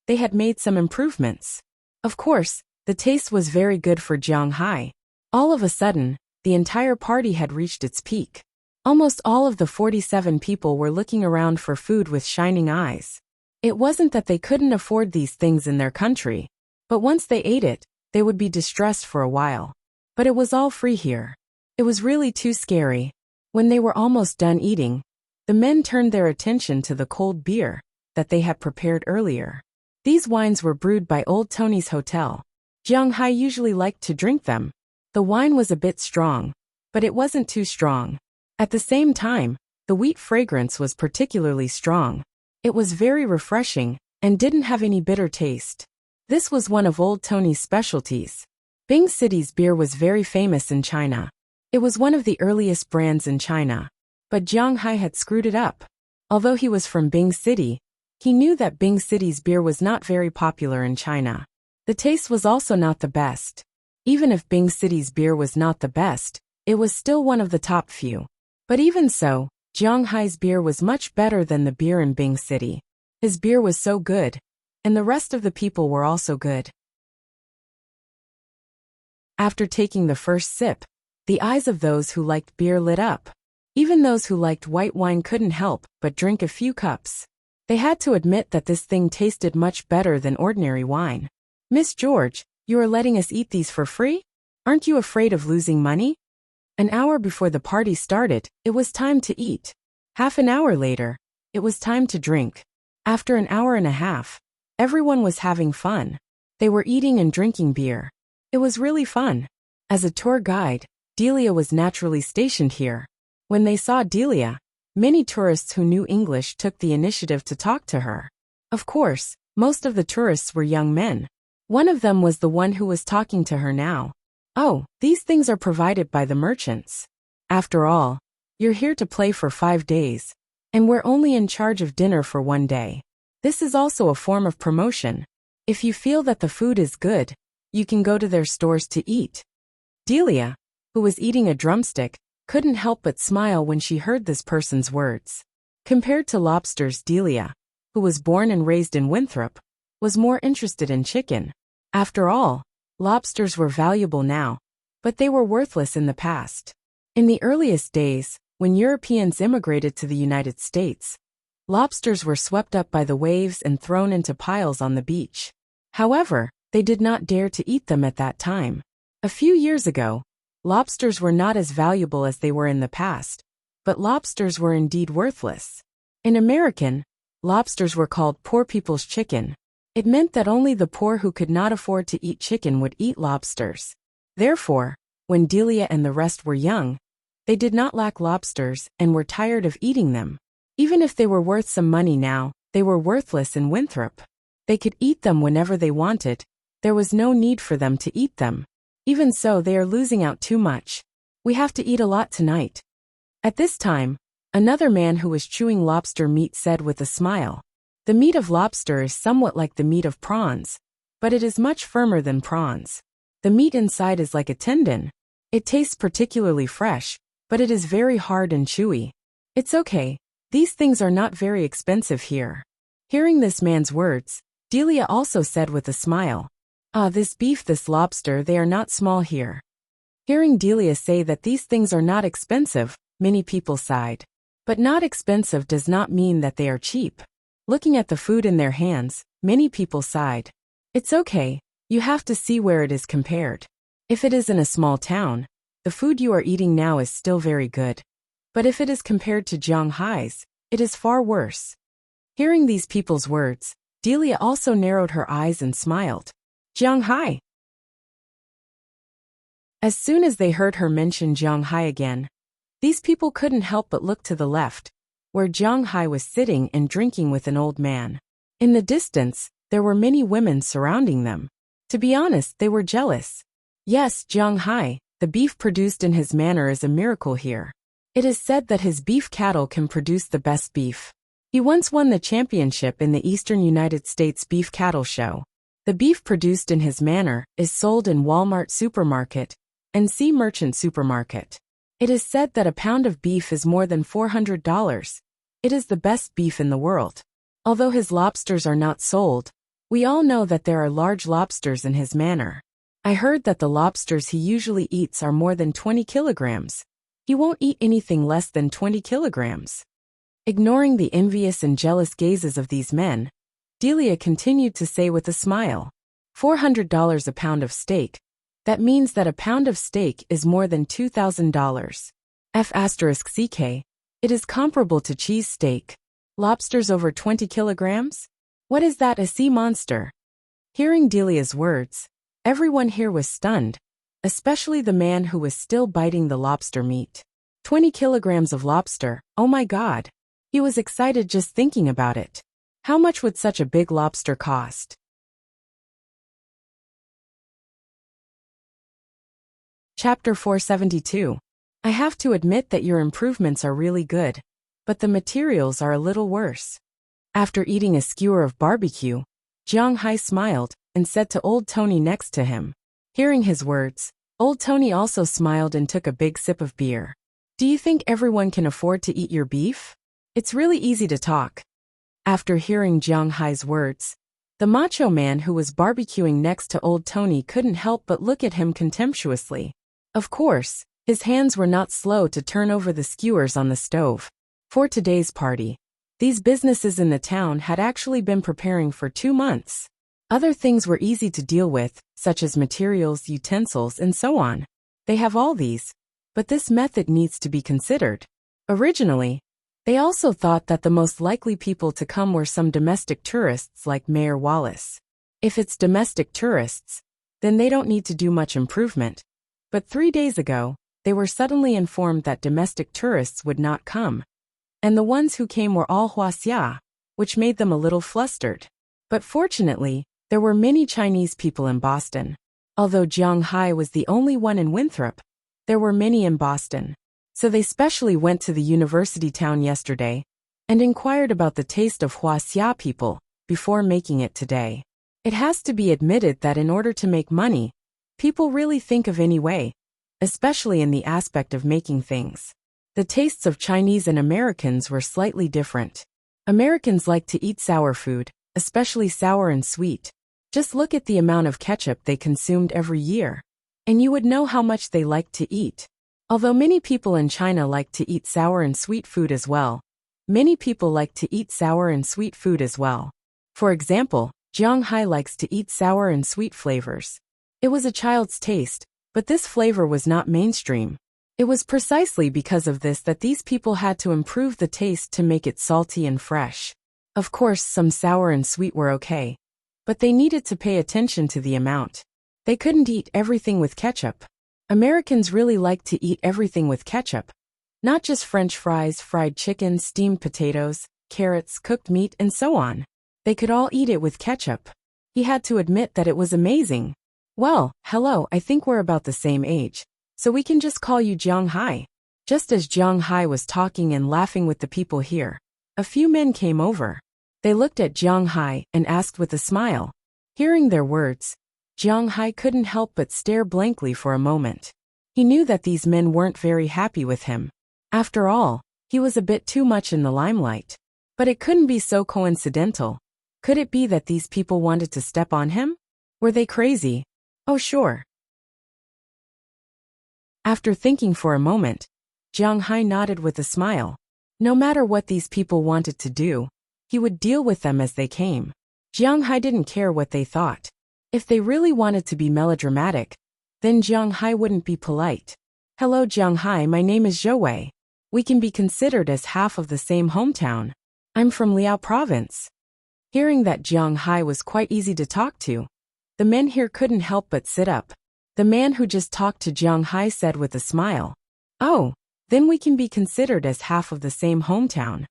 S1: they had made some improvements. Of course, the taste was very good for Jianghai. All of a sudden, the entire party had reached its peak. Almost all of the 47 people were looking around for food with shining eyes. It wasn't that they couldn't afford these things in their country, but once they ate it, they would be distressed for a while. But it was all free here. It was really too scary. When they were almost done eating, the men turned their attention to the cold beer that they had prepared earlier. These wines were brewed by Old Tony's Hotel. Jianghai usually liked to drink them. The wine was a bit strong, but it wasn't too strong. At the same time, the wheat fragrance was particularly strong. It was very refreshing and didn't have any bitter taste. This was one of Old Tony's specialties. Bing City's beer was very famous in China. It was one of the earliest brands in China. But Jiang Hai had screwed it up. Although he was from Bing City, he knew that Bing City's beer was not very popular in China. The taste was also not the best. Even if Bing City's beer was not the best, it was still one of the top few. But even so, Jiang Hai's beer was much better than the beer in Bing City. His beer was so good, and the rest of the people were also good. After taking the first sip, the eyes of those who liked beer lit up. Even those who liked white wine couldn't help but drink a few cups. They had to admit that this thing tasted much better than ordinary wine. "Miss George, you are letting us eat these for free? Aren't you afraid of losing money?" An hour before the party started, it was time to eat. Half an hour later, it was time to drink. After an hour and a half, everyone was having fun. They were eating and drinking beer. It was really fun. As a tour guide, Delia was naturally stationed here. When they saw Delia, many tourists who knew English took the initiative to talk to her. Of course, most of the tourists were young men. One of them was the one who was talking to her now. "Oh, these things are provided by the merchants. After all, you're here to play for 5 days, and we're only in charge of dinner for 1 day. This is also a form of promotion. If you feel that the food is good, you can go to their stores to eat." Delia, who was eating a drumstick, couldn't help but smile when she heard this person's words. Compared to lobsters, Delia, who was born and raised in Winthrop, was more interested in chicken. After all, lobsters were valuable now, but they were worthless in the past. In the earliest days, when Europeans immigrated to the United States, lobsters were swept up by the waves and thrown into piles on the beach. However, they did not dare to eat them at that time. A few years ago, lobsters were not as valuable as they were in the past, but lobsters were indeed worthless. In American, lobsters were called poor people's chicken. It meant that only the poor who could not afford to eat chicken would eat lobsters. Therefore, when Delia and the rest were young, they did not lack lobsters and were tired of eating them. Even if they were worth some money now, they were worthless in Winthrop. They could eat them whenever they wanted. There was no need for them to eat them. Even so, they are losing out too much. We have to eat a lot tonight. At this time, another man who was chewing lobster meat said with a smile, "The meat of lobster is somewhat like the meat of prawns, but it is much firmer than prawns. The meat inside is like a tendon. It tastes particularly fresh, but it is very hard and chewy. It's okay, these things are not very expensive here." Hearing this man's words, Delia also said with a smile, "Ah, this beef, this lobster, they are not small here." Hearing Delia say that these things are not expensive, many people sighed. But not expensive does not mean that they are cheap. Looking at the food in their hands, many people sighed. It's okay, you have to see where it is compared. If it is in a small town, the food you are eating now is still very good. But if it is compared to Jiang Hai's, it is far worse. Hearing these people's words, Delia also narrowed her eyes and smiled. Jiang Hai. As soon as they heard her mention Jiang Hai again, these people couldn't help but look to the left, where Jiang Hai was sitting and drinking with an old man. In the distance, there were many women surrounding them. To be honest, they were jealous. Yes, Jiang Hai, the beef produced in his manor is a miracle here. It is said that his beef cattle can produce the best beef. He once won the championship in the Eastern United States Beef Cattle Show. The beef produced in his manor is sold in Walmart Supermarket and C Merchant Supermarket. It is said that a pound of beef is more than $400. It is the best beef in the world. Although his lobsters are not sold, we all know that there are large lobsters in his manor. I heard that the lobsters he usually eats are more than 20 kilograms. He won't eat anything less than 20 kilograms. Ignoring the envious and jealous gazes of these men, Delia continued to say with a smile, $400 a pound of steak. That means that a pound of steak is more than $2,000. F*CK. It is comparable to cheese steak. Lobsters over 20 kilograms? What is that, a sea monster? Hearing Delia's words, everyone here was stunned, especially the man who was still biting the lobster meat. 20 kilograms of lobster, oh my God. He was excited just thinking about it. How much would such a big lobster cost? Chapter 472. I have to admit that your improvements are really good, but the materials are a little worse. After eating a skewer of barbecue, Jiang Hai smiled and said to old Tony next to him. Hearing his words, old Tony also smiled and took a big sip of beer. Do you think everyone can afford to eat your beef? It's really easy to talk. After hearing Jiang Hai's words, the macho man who was barbecuing next to old Tony couldn't help but look at him contemptuously. Of course, his hands were not slow to turn over the skewers on the stove. For today's party, these businesses in the town had actually been preparing for 2 months. Other things were easy to deal with, such as materials, utensils, and so on. They have all these, but this method needs to be considered. Originally, they also thought that the most likely people to come were some domestic tourists like Mayor Wallace. If it's domestic tourists, then they don't need to do much improvement. But 3 days ago, they were suddenly informed that domestic tourists would not come. And the ones who came were all Huaxia, which made them a little flustered. But fortunately, there were many Chinese people in Boston. Although Jiang Hai was the only one in Winthrop, there were many in Boston. So they specially went to the university town yesterday and inquired about the taste of Huaxia people before making it today. It has to be admitted that in order to make money, people really think of any way, especially in the aspect of making things. The tastes of Chinese and Americans were slightly different. Americans like to eat sour food, especially sour and sweet. Just look at the amount of ketchup they consumed every year, and you would know how much they liked to eat. Although many people in China like to eat sour and sweet food as well, many people like to eat sour and sweet food as well. For example, Jiang Hai likes to eat sour and sweet flavors. It was a child's taste, but this flavor was not mainstream. It was precisely because of this that these people had to improve the taste to make it salty and fresh. Of course, some sour and sweet were okay, but they needed to pay attention to the amount. They couldn't eat everything with ketchup. Americans really like to eat everything with ketchup. Not just French fries, fried chicken, steamed potatoes, carrots, cooked meat, and so on. They could all eat it with ketchup. He had to admit that it was amazing. Well, hello, I think we're about the same age, so we can just call you Jiang Hai. Just as Jiang Hai was talking and laughing with the people here, a few men came over. They looked at Jiang Hai and asked with a smile. Hearing their words, Jiang Hai couldn't help but stare blankly for a moment. He knew that these men weren't very happy with him. After all, he was a bit too much in the limelight. But it couldn't be so coincidental. Could it be that these people wanted to step on him? Were they crazy? Oh sure. After thinking for a moment, Jiang Hai nodded with a smile. No matter what these people wanted to do, he would deal with them as they came. Jiang Hai didn't care what they thought. If they really wanted to be melodramatic, then Jiang Hai wouldn't be polite. Hello Jiang Hai, my name is Zhou Wei. We can be considered as half of the same hometown. I'm from Liao province. Hearing that Jiang Hai was quite easy to talk to, the men here couldn't help but sit up. The man who just talked to Jiang Hai said with a smile, "Oh, then we can be considered as half of the same hometown."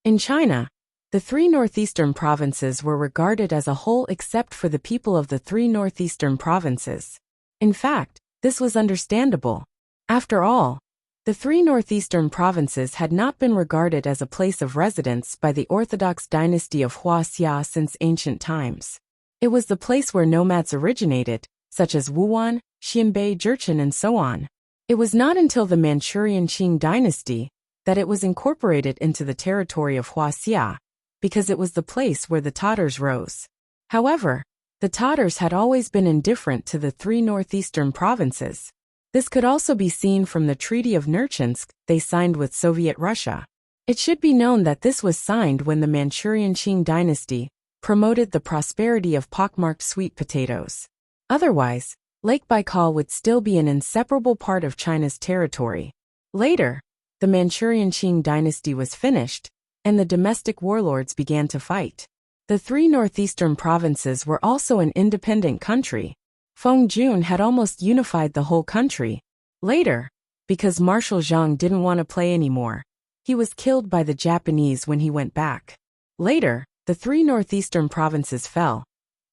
S1: In China, the 3 northeastern provinces were regarded as a whole except for the people of the 3 northeastern provinces. In fact, this was understandable. After all, the 3 northeastern provinces had not been regarded as a place of residence by the Orthodox dynasty of Huaxia since ancient times. It was the place where nomads originated, such as Wuhan, Xianbei, Jurchen, and so on. It was not until the Manchurian Qing dynasty that it was incorporated into the territory of Huaxia, because it was the place where the Tatars rose. However, the Tatars had always been indifferent to the 3 northeastern provinces. This could also be seen from the Treaty of Nerchinsk they signed with Soviet Russia. It should be known that this was signed when the Manchurian Qing dynasty promoted the prosperity of pockmarked sweet potatoes. Otherwise, Lake Baikal would still be an inseparable part of China's territory. Later, the Manchurian Qing dynasty was finished, and the domestic warlords began to fight. The 3 northeastern provinces were also an independent country. Feng Jun had almost unified the whole country. Later, because Marshal Zhang didn't want to play anymore, he was killed by the Japanese when he went back. Later, the 3 northeastern provinces fell.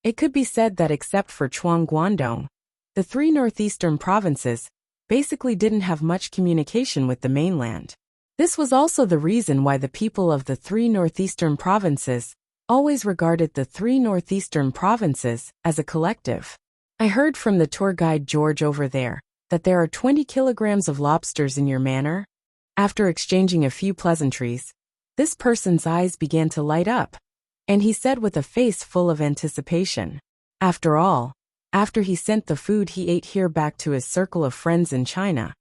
S1: It could be said that except for Chuang Guangdong, the 3 northeastern provinces basically didn't have much communication with the mainland. This was also the reason why the people of the three northeastern provinces always regarded the three northeastern provinces as a collective. I heard from the tour guide George over there that there are 20 kilograms of lobsters in your manor. After exchanging a few pleasantries, this person's eyes began to light up, and he said with a face full of anticipation. After all, after he sent the food he ate here back to his circle of friends in China,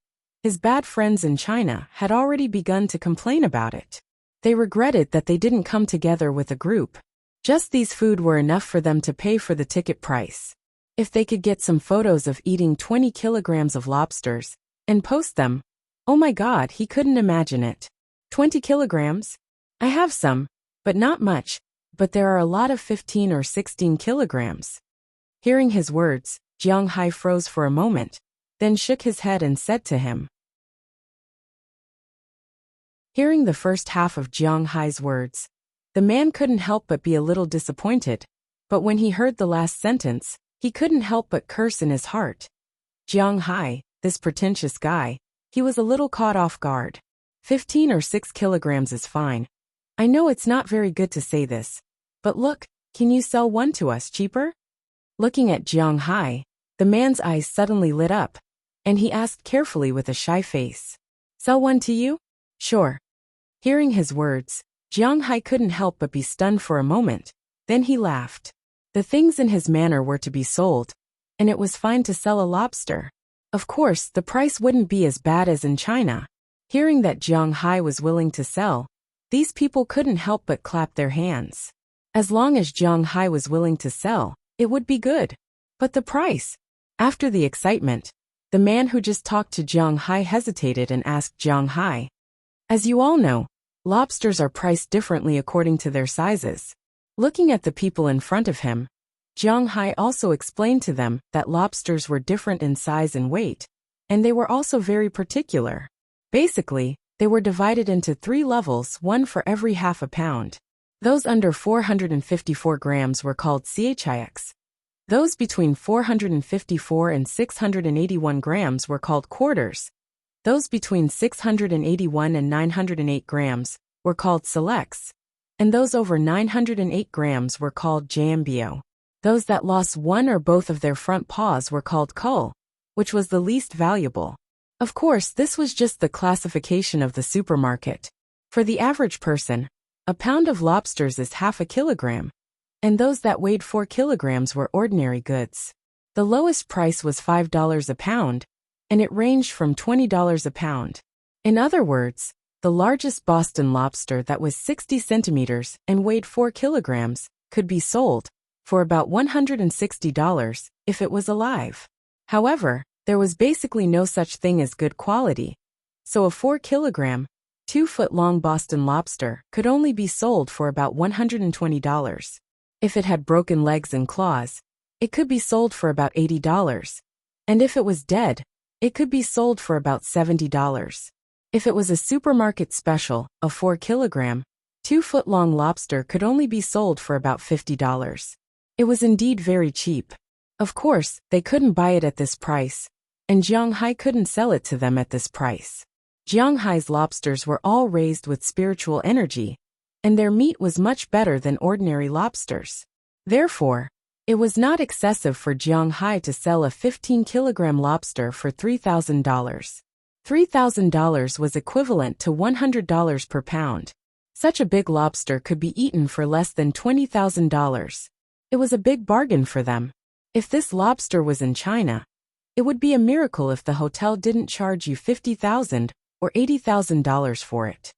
S1: his bad friends in China had already begun to complain about it. They regretted that they didn't come together with a group. Just these food were enough for them to pay for the ticket price. If they could get some photos of eating 20 kilograms of lobsters and post them, oh my God, he couldn't imagine it. 20 kilograms? I have some, but not much, but there are a lot of 15 or 16 kilograms. Hearing his words, Jiang Hai froze for a moment, then shook his head and said to him. Hearing the first half of Jiang Hai's words, the man couldn't help but be a little disappointed, but when he heard the last sentence, he couldn't help but curse in his heart. Jiang Hai, this pretentious guy, he was a little caught off guard. 15 or 6 kilograms is fine. I know it's not very good to say this, but look, can you sell one to us cheaper? Looking at Jiang Hai, the man's eyes suddenly lit up, and he asked carefully with a shy face. Sell one to you? Sure. Hearing his words, Jiang Hai couldn't help but be stunned for a moment, then he laughed. The things in his manor were to be sold, and it was fine to sell a lobster. Of course, the price wouldn't be as bad as in China. Hearing that Jiang Hai was willing to sell, these people couldn't help but clap their hands. As long as Jiang Hai was willing to sell, it would be good. But the price? After the excitement, the man who just talked to Jiang Hai hesitated and asked Jiang Hai. As you all know, lobsters are priced differently according to their sizes. Looking at the people in front of him, Jiang Hai also explained to them that lobsters were different in size and weight, and they were also very particular. Basically, they were divided into 3 levels, one for every half a pound. Those under 454 grams were called CHIX. Those between 454 and 681 grams were called quarters. Those between 681 and 908 grams were called selects. And those over 908 grams were called jambio. Those that lost one or both of their front paws were called cull, which was the least valuable. Of course, this was just the classification of the supermarket. For the average person, a pound of lobsters is half a kilogram, and those that weighed 4 kilograms were ordinary goods. The lowest price was $5 a pound, and it ranged from $20 a pound. In other words, the largest Boston lobster that was 60 centimeters and weighed 4 kilograms could be sold for about $160 if it was alive. However, there was basically no such thing as good quality, so a 4-kilogram, 2-foot-long Boston lobster could only be sold for about $120. If it had broken legs and claws, it could be sold for about $80. And if it was dead, it could be sold for about $70. If it was a supermarket special, a 4-kilogram, 2-foot-long lobster could only be sold for about $50. It was indeed very cheap. Of course, they couldn't buy it at this price, and Jiang Hai couldn't sell it to them at this price. Jiang Hai's lobsters were all raised with spiritual energy, and their meat was much better than ordinary lobsters. Therefore, it was not excessive for Jiang Hai to sell a 15-kilogram lobster for $3,000. $3,000 was equivalent to $100 per pound. Such a big lobster could be eaten for less than $20,000. It was a big bargain for them. If this lobster was in China, it would be a miracle if the hotel didn't charge you $50,000 or $80,000 for it.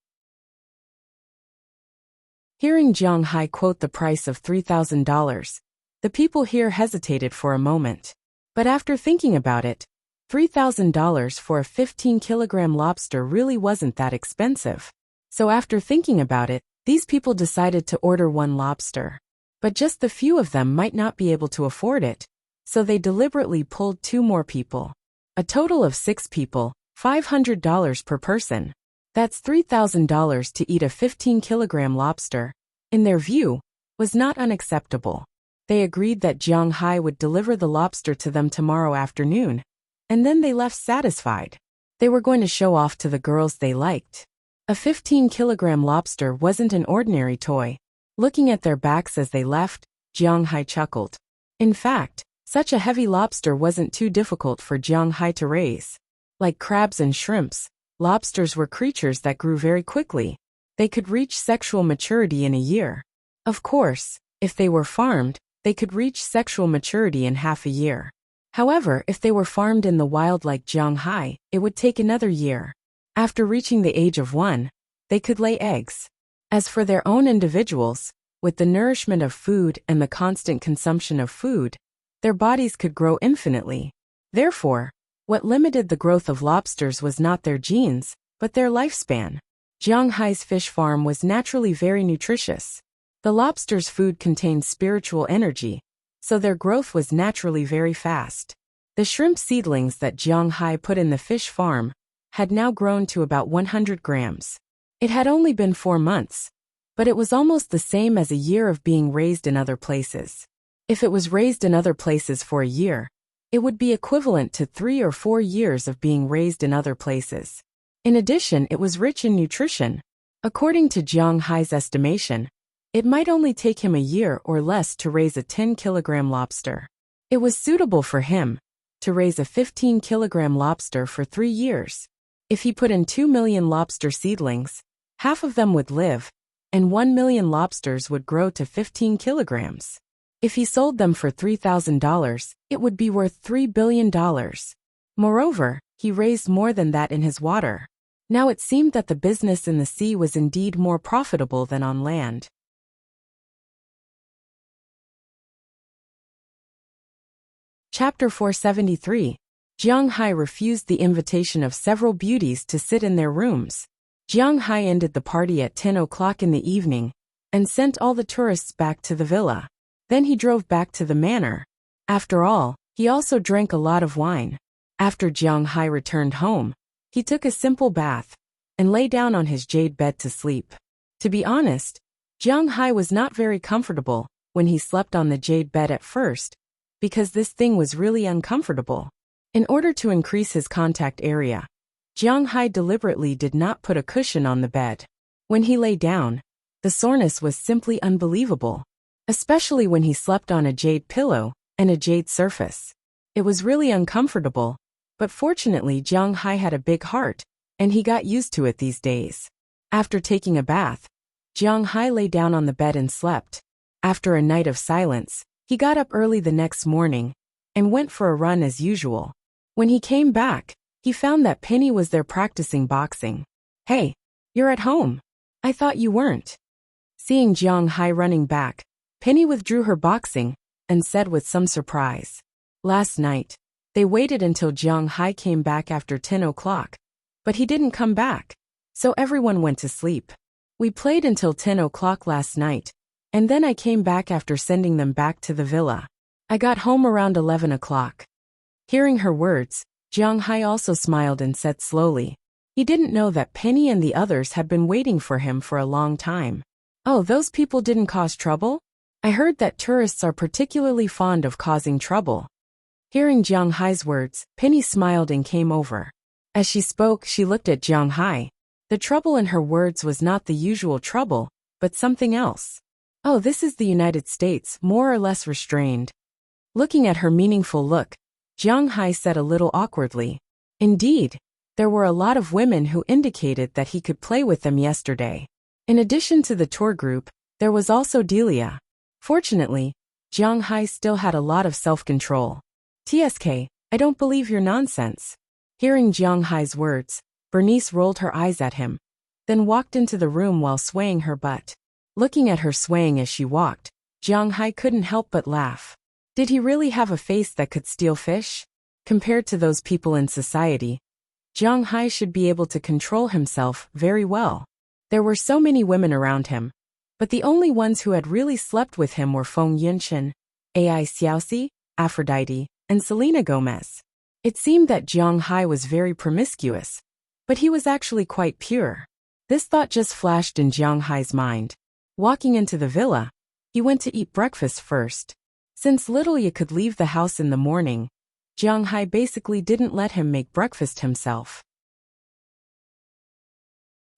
S1: Hearing Jiang Hai quote the price of $3,000, the people here hesitated for a moment. But after thinking about it, $3,000 for a 15-kilogram lobster really wasn't that expensive. So after thinking about it, these people decided to order one lobster. But just the few of them might not be able to afford it, so they deliberately pulled 2 more people. A total of 6 people, $500 per person. That's $3,000 to eat a 15-kilogram lobster, in their view, was not unacceptable. They agreed that Jiang Hai would deliver the lobster to them tomorrow afternoon, and then they left satisfied. They were going to show off to the girls they liked. A 15-kilogram lobster wasn't an ordinary toy. Looking at their backs as they left, Jiang Hai chuckled. In fact, such a heavy lobster wasn't too difficult for Jiang Hai to raise. Like crabs and shrimps, lobsters were creatures that grew very quickly. They could reach sexual maturity in a year. Of course, if they were farmed, they could reach sexual maturity in half a year. However, if they were farmed in the wild like Jiang Hai, it would take another year. After reaching the age of 1, they could lay eggs. As for their own individuals, with the nourishment of food and the constant consumption of food, their bodies could grow infinitely. Therefore, what limited the growth of lobsters was not their genes, but their lifespan. Jiang Hai's fish farm was naturally very nutritious. The lobster's food contained spiritual energy, so their growth was naturally very fast. The shrimp seedlings that Jiang Hai put in the fish farm had now grown to about 100 grams. It had only been 4 months, but it was almost the same as a year of being raised in other places. If it was raised in other places for a year, it would be equivalent to 3 or 4 years of being raised in other places. In addition, it was rich in nutrition. According to Jiang Hai's estimation, it might only take him a year or less to raise a 10-kilogram lobster. It was suitable for him to raise a 15-kilogram lobster for 3 years. If he put in 2 million lobster seedlings, half of them would live, and 1 million lobsters would grow to 15 kilograms. If he sold them for $3,000, it would be worth $3 billion. Moreover, he raised more than that in his water. Now it seemed that the business in the sea was indeed more profitable than on land. Chapter 473. Jiang Hai refused the invitation of several beauties to sit in their rooms. Jiang Hai ended the party at 10 o'clock in the evening and sent all the tourists back to the villa. Then he drove back to the manor. After all, he also drank a lot of wine. After Jiang Hai returned home, he took a simple bath and lay down on his jade bed to sleep. To be honest, Jiang Hai was not very comfortable when he slept on the jade bed at first, because this thing was really uncomfortable. In order to increase his contact area, Jiang Hai deliberately did not put a cushion on the bed. When he lay down, the soreness was simply unbelievable, especially when he slept on a jade pillow and a jade surface. It was really uncomfortable, but fortunately Jiang Hai had a big heart, and he got used to it these days. After taking a bath, Jiang Hai lay down on the bed and slept. After a night of silence, he got up early the next morning and went for a run as usual. When he came back, he found that Penny was there practicing boxing. "Hey, you're at home. I thought you weren't." Seeing Jiang Hai running back, Penny withdrew her boxing and said with some surprise, "Last night, they waited until Jiang Hai came back after 10 o'clock, but he didn't come back, so everyone went to sleep. We played until 10 o'clock last night, and then I came back after sending them back to the villa. I got home around 11 o'clock. Hearing her words, Jiang Hai also smiled and said slowly. He didn't know that Penny and the others had been waiting for him for a long time. "Oh, those people didn't cause trouble? I heard that tourists are particularly fond of causing trouble." Hearing Jiang Hai's words, Penny smiled and came over. As she spoke, she looked at Jiang Hai. The trouble in her words was not the usual trouble, but something else. "Oh, this is the United States, more or less restrained." Looking at her meaningful look, Jiang Hai said a little awkwardly, "Indeed, there were a lot of women who indicated that he could play with them yesterday. In addition to the tour group, there was also Delia." Fortunately, Jiang Hai still had a lot of self-control. "TSK, I don't believe your nonsense." Hearing Jiang Hai's words, Bernice rolled her eyes at him, then walked into the room while swaying her butt. Looking at her swaying as she walked, Jiang Hai couldn't help but laugh. Did he really have a face that could steal fish? Compared to those people in society, Jiang Hai should be able to control himself very well. There were so many women around him, but the only ones who had really slept with him were Feng Yunshan, Ai Xiaoxi, Aphrodite, and Selena Gomez. It seemed that Jiang Hai was very promiscuous, but he was actually quite pure. This thought just flashed in Jiang Hai's mind. Walking into the villa, he went to eat breakfast first. Since Littleya could leave the house in the morning, Jiang Hai basically didn't let him make breakfast himself.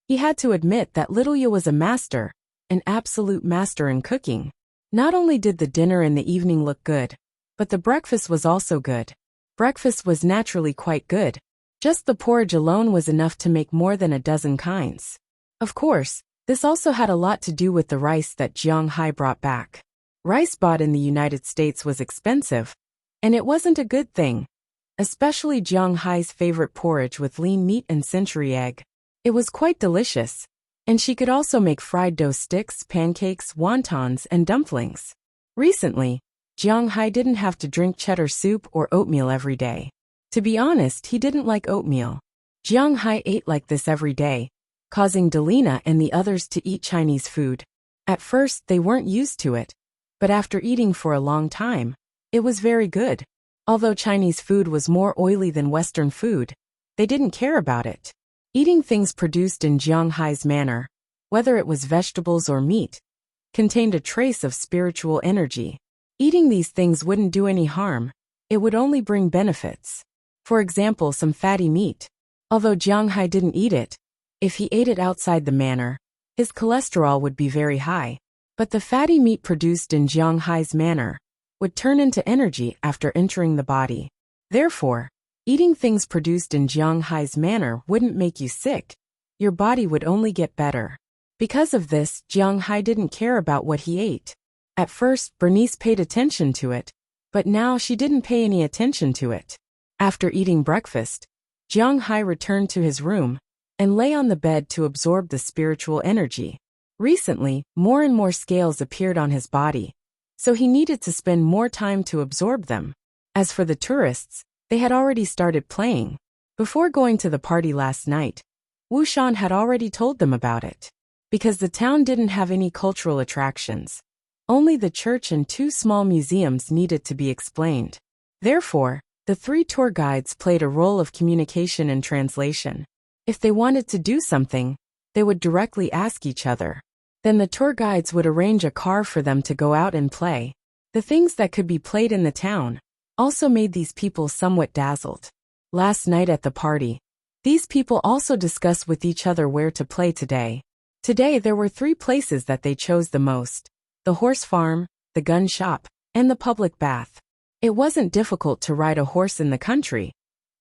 S1: He had to admit that Little Ye was a master, an absolute master in cooking. Not only did the dinner in the evening look good, but the breakfast was also good. Breakfast was naturally quite good. Just the porridge alone was enough to make more than a dozen kinds. Of course, this also had a lot to do with the rice that Jiang Hai brought back. Rice bought in the United States was expensive, and it wasn't a good thing, especially Jiang Hai's favorite porridge with lean meat and century egg. It was quite delicious, and she could also make fried dough sticks, pancakes, wontons, and dumplings. Recently, Jiang Hai didn't have to drink cheddar soup or oatmeal every day. To be honest, he didn't like oatmeal. Jiang Hai ate like this every day, causing Delina and the others to eat Chinese food. At first, they weren't used to it, but after eating for a long time, it was very good. Although Chinese food was more oily than Western food, they didn't care about it. Eating things produced in Jiang Hai's manner, whether it was vegetables or meat, contained a trace of spiritual energy. Eating these things wouldn't do any harm, it would only bring benefits. For example, some fatty meat. Although Jiang Hai didn't eat it, if he ate it outside the manor, his cholesterol would be very high. But the fatty meat produced in Jiang Hai's manor would turn into energy after entering the body. Therefore, eating things produced in Jiang Hai's manner wouldn't make you sick. Your body would only get better. Because of this, Jiang Hai didn't care about what he ate. At first, Bernice paid attention to it, but now she didn't pay any attention to it. After eating breakfast, Jiang Hai returned to his room and lay on the bed to absorb the spiritual energy. Recently, more and more scales appeared on his body, so he needed to spend more time to absorb them. As for the tourists, they had already started playing. Before going to the party last night, Wu Shan had already told them about it. Because the town didn't have any cultural attractions, only the church and 2 small museums needed to be explained. Therefore, the 3 tour guides played a role of communication and translation. If they wanted to do something, they would directly ask each other. Then the tour guides would arrange a car for them to go out and play. The things that could be played in the town also made these people somewhat dazzled. Last night at the party, these people also discussed with each other where to play today. Today there were 3 places that they chose the most: the horse farm, the gun shop, and the public bath. It wasn't difficult to ride a horse in the country,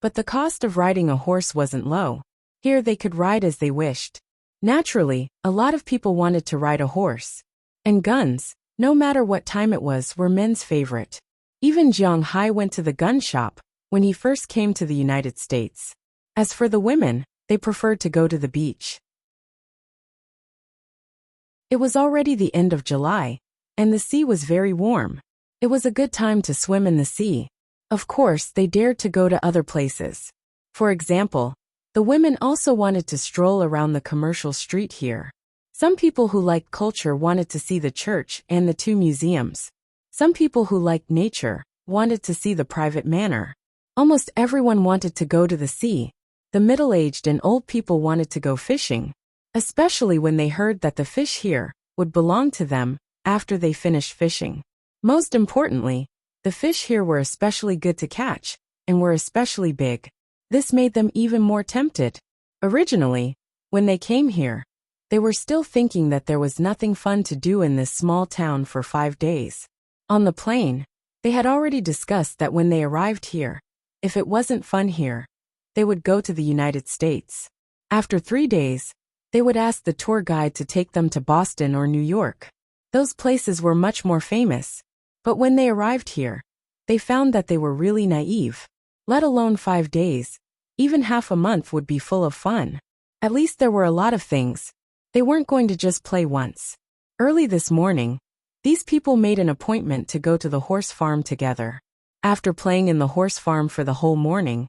S1: but the cost of riding a horse wasn't low. Here they could ride as they wished. Naturally, a lot of people wanted to ride a horse. And guns, no matter what time it was, were men's favorite. Even Jiang Hai went to the gun shop when he first came to the United States. As for the women, they preferred to go to the beach. It was already the end of July, and the sea was very warm. It was a good time to swim in the sea. Of course, they dared to go to other places. For example, the women also wanted to stroll around the commercial street here. Some people who liked culture wanted to see the church and the 2 museums. Some people who liked nature wanted to see the private manor. Almost everyone wanted to go to the sea. The middle-aged and old people wanted to go fishing, especially when they heard that the fish here would belong to them after they finished fishing. Most importantly, the fish here were especially good to catch and were especially big. This made them even more tempted. Originally, when they came here, they were still thinking that there was nothing fun to do in this small town for 5 days. On the plane, they had already discussed that when they arrived here, if it wasn't fun here, they would go to the United States. After 3 days, they would ask the tour guide to take them to Boston or New York. Those places were much more famous. But when they arrived here, they found that they were really naive. Let alone 5 days, even half a month would be full of fun. At least there were a lot of things. They weren't going to just play once. Early this morning, these people made an appointment to go to the horse farm together. After playing in the horse farm for the whole morning,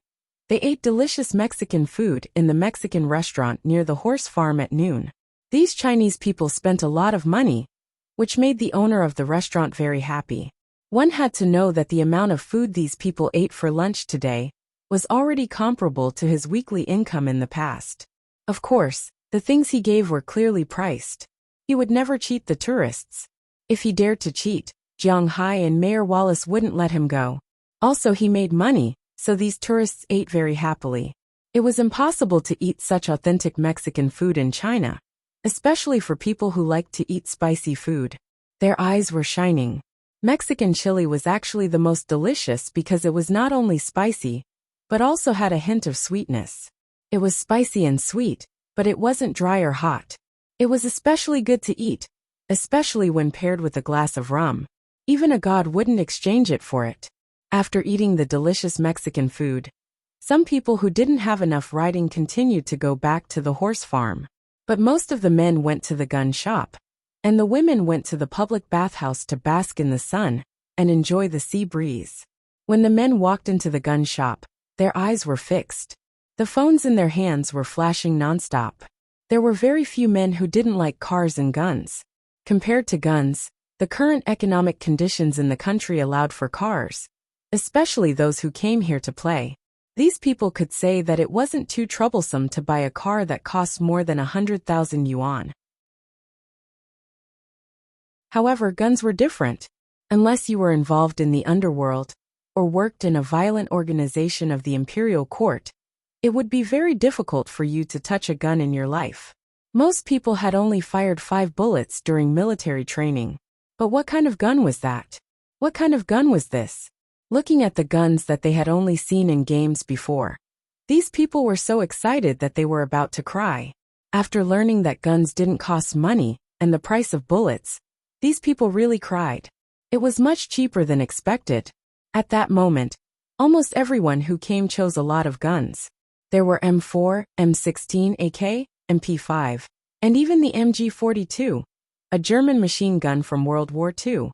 S1: they ate delicious Mexican food in the Mexican restaurant near the horse farm at noon. These Chinese people spent a lot of money, which made the owner of the restaurant very happy. One had to know that the amount of food these people ate for lunch today was already comparable to his weekly income in the past. Of course, the things he gave were clearly priced. He would never cheat the tourists. If he dared to cheat, Jiang Hai and Mayor Wallace wouldn't let him go. Also, he made money, so these tourists ate very happily. It was impossible to eat such authentic Mexican food in China, especially for people who like to eat spicy food. Their eyes were shining. Mexican chili was actually the most delicious because it was not only spicy, but also had a hint of sweetness. It was spicy and sweet, but it wasn't dry or hot. It was especially good to eat, especially when paired with a glass of rum. Even a god wouldn't exchange it for it. After eating the delicious Mexican food, some people who didn't have enough riding continued to go back to the horse farm. But most of the men went to the gun shop, and the women went to the public bathhouse to bask in the sun and enjoy the sea breeze. When the men walked into the gun shop, their eyes were fixed. The phones in their hands were flashing nonstop. There were very few men who didn't like cars and guns. Compared to guns, the current economic conditions in the country allowed for cars, especially those who came here to play. These people could say that it wasn't too troublesome to buy a car that cost more than 100,000 yuan. However, guns were different. Unless you were involved in the underworld or worked in a violent organization of the imperial court, it would be very difficult for you to touch a gun in your life. Most people had only fired 5 bullets during military training. But what kind of gun was that? What kind of gun was this? Looking at the guns that they had only seen in games before, these people were so excited that they were about to cry. After learning that guns didn't cost money and the price of bullets, these people really cried. It was much cheaper than expected. At that moment, almost everyone who came chose a lot of guns. There were M4, M16 AK, MP5, and even the MG42, a German machine gun from World War II,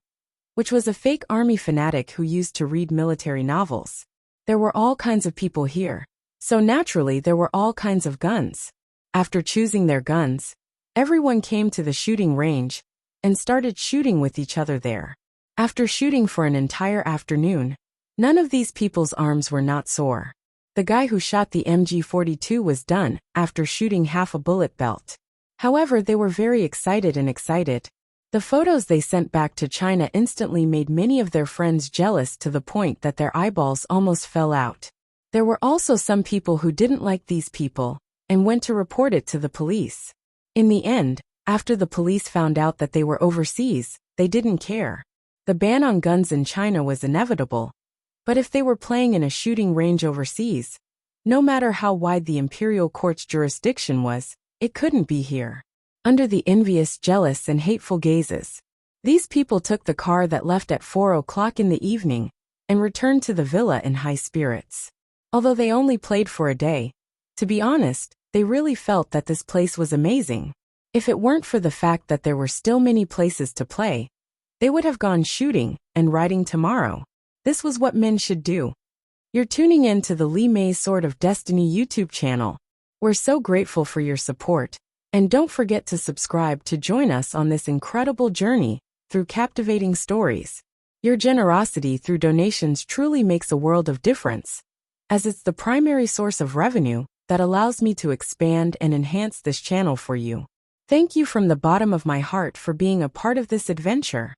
S1: which was a fake army fanatic who used to read military novels. There were all kinds of people here, so naturally there were all kinds of guns. After choosing their guns, everyone came to the shooting range and started shooting with each other there. After shooting for an entire afternoon, none of these people's arms were not sore. The guy who shot the MG42 was done after shooting half a bullet belt. However, they were very excited. The photos they sent back to China instantly made many of their friends jealous to the point that their eyeballs almost fell out. There were also some people who didn't like these people and went to report it to the police. In the end, after the police found out that they were overseas, they didn't care. The ban on guns in China was inevitable. But if they were playing in a shooting range overseas, no matter how wide the imperial court's jurisdiction was, it couldn't be here. Under the envious, jealous, and hateful gazes, these people took the car that left at 4 o'clock in the evening and returned to the villa in high spirits. Although they only played for a day, to be honest, they really felt that this place was amazing. If it weren't for the fact that there were still many places to play, they would have gone shooting and riding tomorrow. This was what men should do. You're tuning in to the Li Mei's Sword of Destiny YouTube channel. We're so grateful for your support. And don't forget to subscribe to join us on this incredible journey through captivating stories. Your generosity through donations truly makes a world of difference, as it's the primary source of revenue that allows me to expand and enhance this channel for you. Thank you from the bottom of my heart for being a part of this adventure.